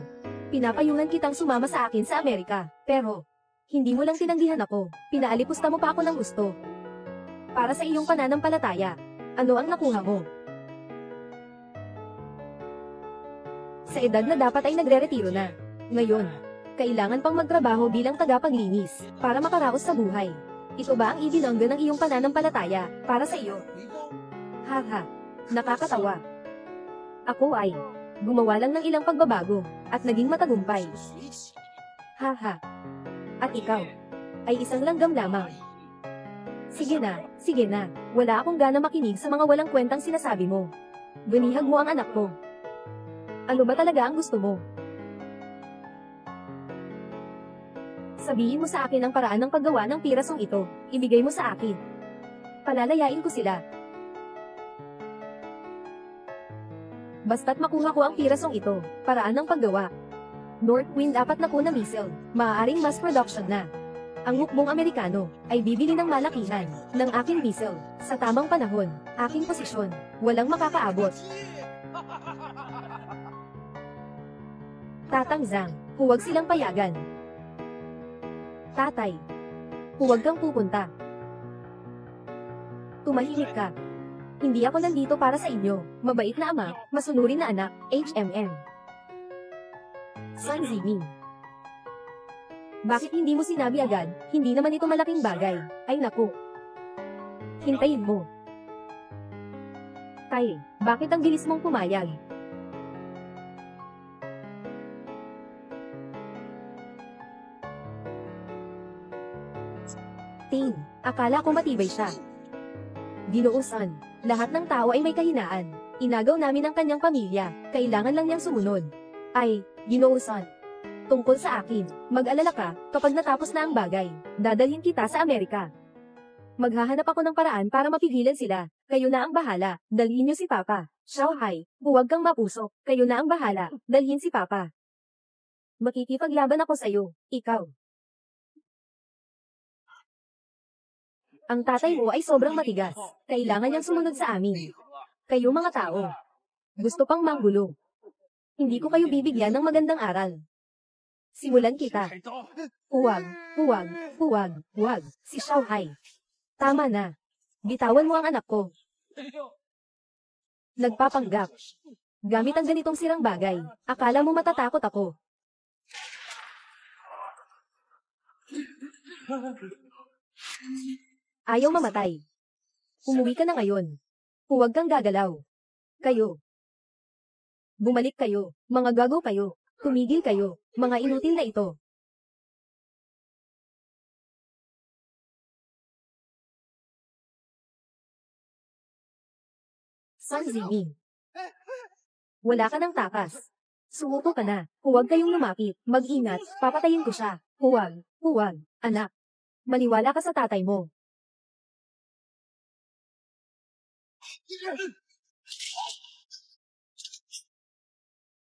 pinapayungan kitang sumama sa akin sa Amerika, pero hindi mo lang tinanggihan ako, pinaalipusta mo pa ako ng gusto. Para sa iyong pananampalataya, ano ang nakuha mo? Sa edad na dapat ay nagre-retiro na. Ngayon, kailangan pang magtrabaho bilang tagapaglinis para makaraos sa buhay. Ito ba ang ibinangga ng iyong pananampalataya para sa iyo? Haha, nakakatawa. Ako ay gumawa lang ng ilang pagbabago at naging matagumpay. Haha. At ikaw ay isang langgam lamang. Sige na, wala akong gana makinig sa mga walang kwentang sinasabi mo. Binihag mo ang anak ko. Ano ba talaga ang gusto mo? Sabihin mo sa akin ang paraan ng paggawa ng pirasong ito. Ibigay mo sa akin. Palalayain ko sila. Basta't makuha ko ang pirasong ito, paraan ng paggawa. Northwind 4 na missile, maaaring mass production na. Ang hukbong Amerikano ay bibili ng malakihan ng aking missile. Sa tamang panahon, aking posisyon, walang makakaabot. Tatang Zhang, huwag silang payagan. Tatay, huwag kang pupunta. Tumahimik ka. Hindi ako nandito para sa inyo. Mabait na ama, masunurin na anak, HMM. Sun Ziming. Bakit hindi mo sinabi agad? Hindi naman ito malaking bagay. Ay naku. Hintayin mo. Tay, bakit ang bilis mong pumayag? Ting, akala ko matibay siya. Ginoo-san, lahat ng tao ay may kahinaan. Inagaw namin ang kanyang pamilya, kailangan lang niyang sumunod. Ay, Ginoo-san. Tungkol sa akin, mag-alala ka, kapag natapos na ang bagay, dadalhin kita sa Amerika. Maghahanap ako ng paraan para mapigilan sila, kayo na ang bahala, dalhin niyo si Papa. Xiaohai, huwag kang mapusok, kayo na ang bahala, dalhin si Papa. Makikipaglaban ako sa'yo, ikaw. Ang tatay mo ay sobrang matigas, kailangan niyang sumunod sa amin. Kayo mga tao. Gusto pang manggulo. Hindi ko kayo bibigyan ng magandang aral. Simulan kita. Huwag. Si Xiaohai. Tama na. Bitawan mo ang anak ko. Nagpapanggap. Gamit ang ganitong sirang bagay, akala mo matatakot ako. Ayaw mamatay. Umuwi ka na ngayon. Huwag kang gagalaw. Kayo. Bumalik kayo, mga gago kayo. Tumigil kayo, mga inutil na ito. Sun Ziming. Wala ka ng takas. Sumuko ka na. Huwag kayong lumapit. Mag-ingat, papatayin ko siya. Huwag, anak. Maniwala ka sa tatay mo.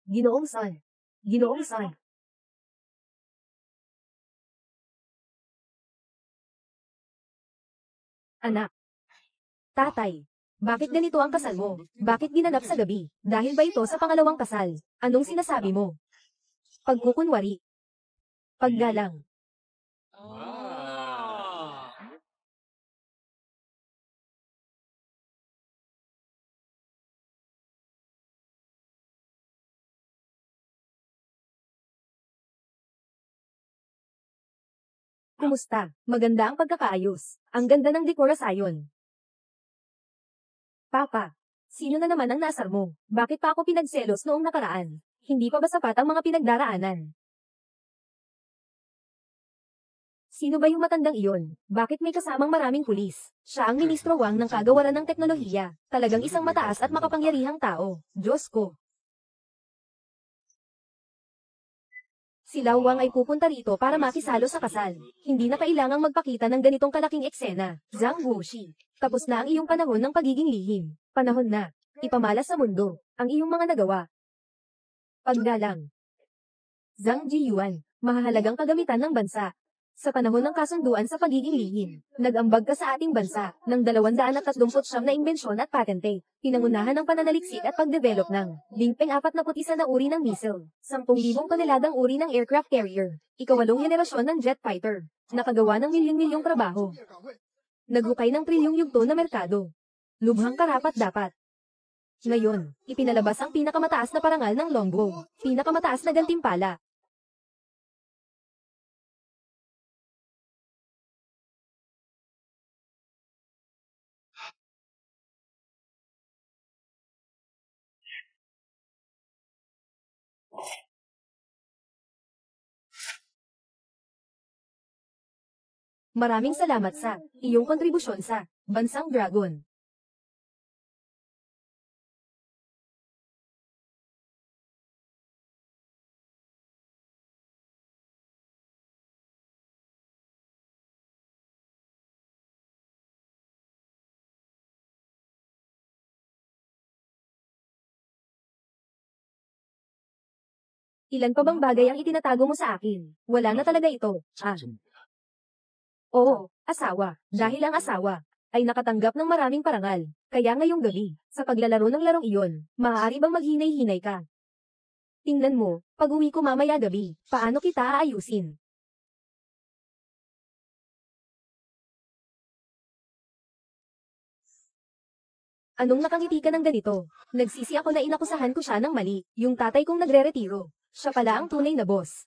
Ginoong Sun. Anak. Tatay. Bakit ganito ang kasal mo? Bakit ginanap sa gabi? Dahil ba ito sa pangalawang kasal? Anong sinasabi mo? Pagkukunwari. Paggalang. Kumusta? Maganda ang pagkakaayos. Ang ganda ng dekorasyon. Papa, sino na naman ang nasar mo? Bakit pa ako pinagselos noong nakaraan? Hindi pa ba sapat ang mga pinagdaraanan? Sino ba yung matandang iyon? Bakit may kasamang maraming pulis? Siya ang ministro Wang ng kagawaran ng teknolohiya. Talagang isang mataas at makapangyarihang tao. Diyos ko. Si Lao Wang ay pupunta rito para makisalo sa kasal. Hindi na kailangang magpakita ng ganitong kalaking eksena. Zhang Wuxi. Tapos na ang iyong panahon ng pagiging lihim. Panahon na. Ipamalas sa mundo ang iyong mga nagawa. Paggalang. Zhang Jiyuan. Mahahalagang kagamitan ng bansa. Sa panahon ng kasunduan sa pagiging lihim, nag-ambag ka sa ating bansa ng 239 na imbensyon at patente. Pinangunahan ng pananaliksik at pagdevelop ng Lingpeng 41 na uri ng missile, 10,000 toneladang uri ng aircraft carrier, ikawalong henerasyon ng jet fighter, nakagawa ng milyong-milyong trabaho. Naghukay ng trilyong yugto na merkado. Lubhang karapat-dapat. Ngayon, ipinalabas ang pinakamataas na parangal ng longbow. Pinakamataas na gantimpala. Maraming salamat sa iyong kontribusyon sa Bansang Dragon. Ilan pa bang bagay ang itinatago mo sa akin? Wala na talaga ito. Oo, asawa. Dahil ang asawa ay nakatanggap ng maraming parangal. Kaya ngayong gabi, sa paglalaro ng larong iyon, maaari bang maghinay-hinay ka? Tingnan mo, pag-uwi ko mamaya gabi, paano kita aayusin? Anong nakangiti ka ng ganito? Nagsisi ako na inakusahan ko siya ng mali, yung tatay kong nagre-retiro. Siya pala ang tunay na boss.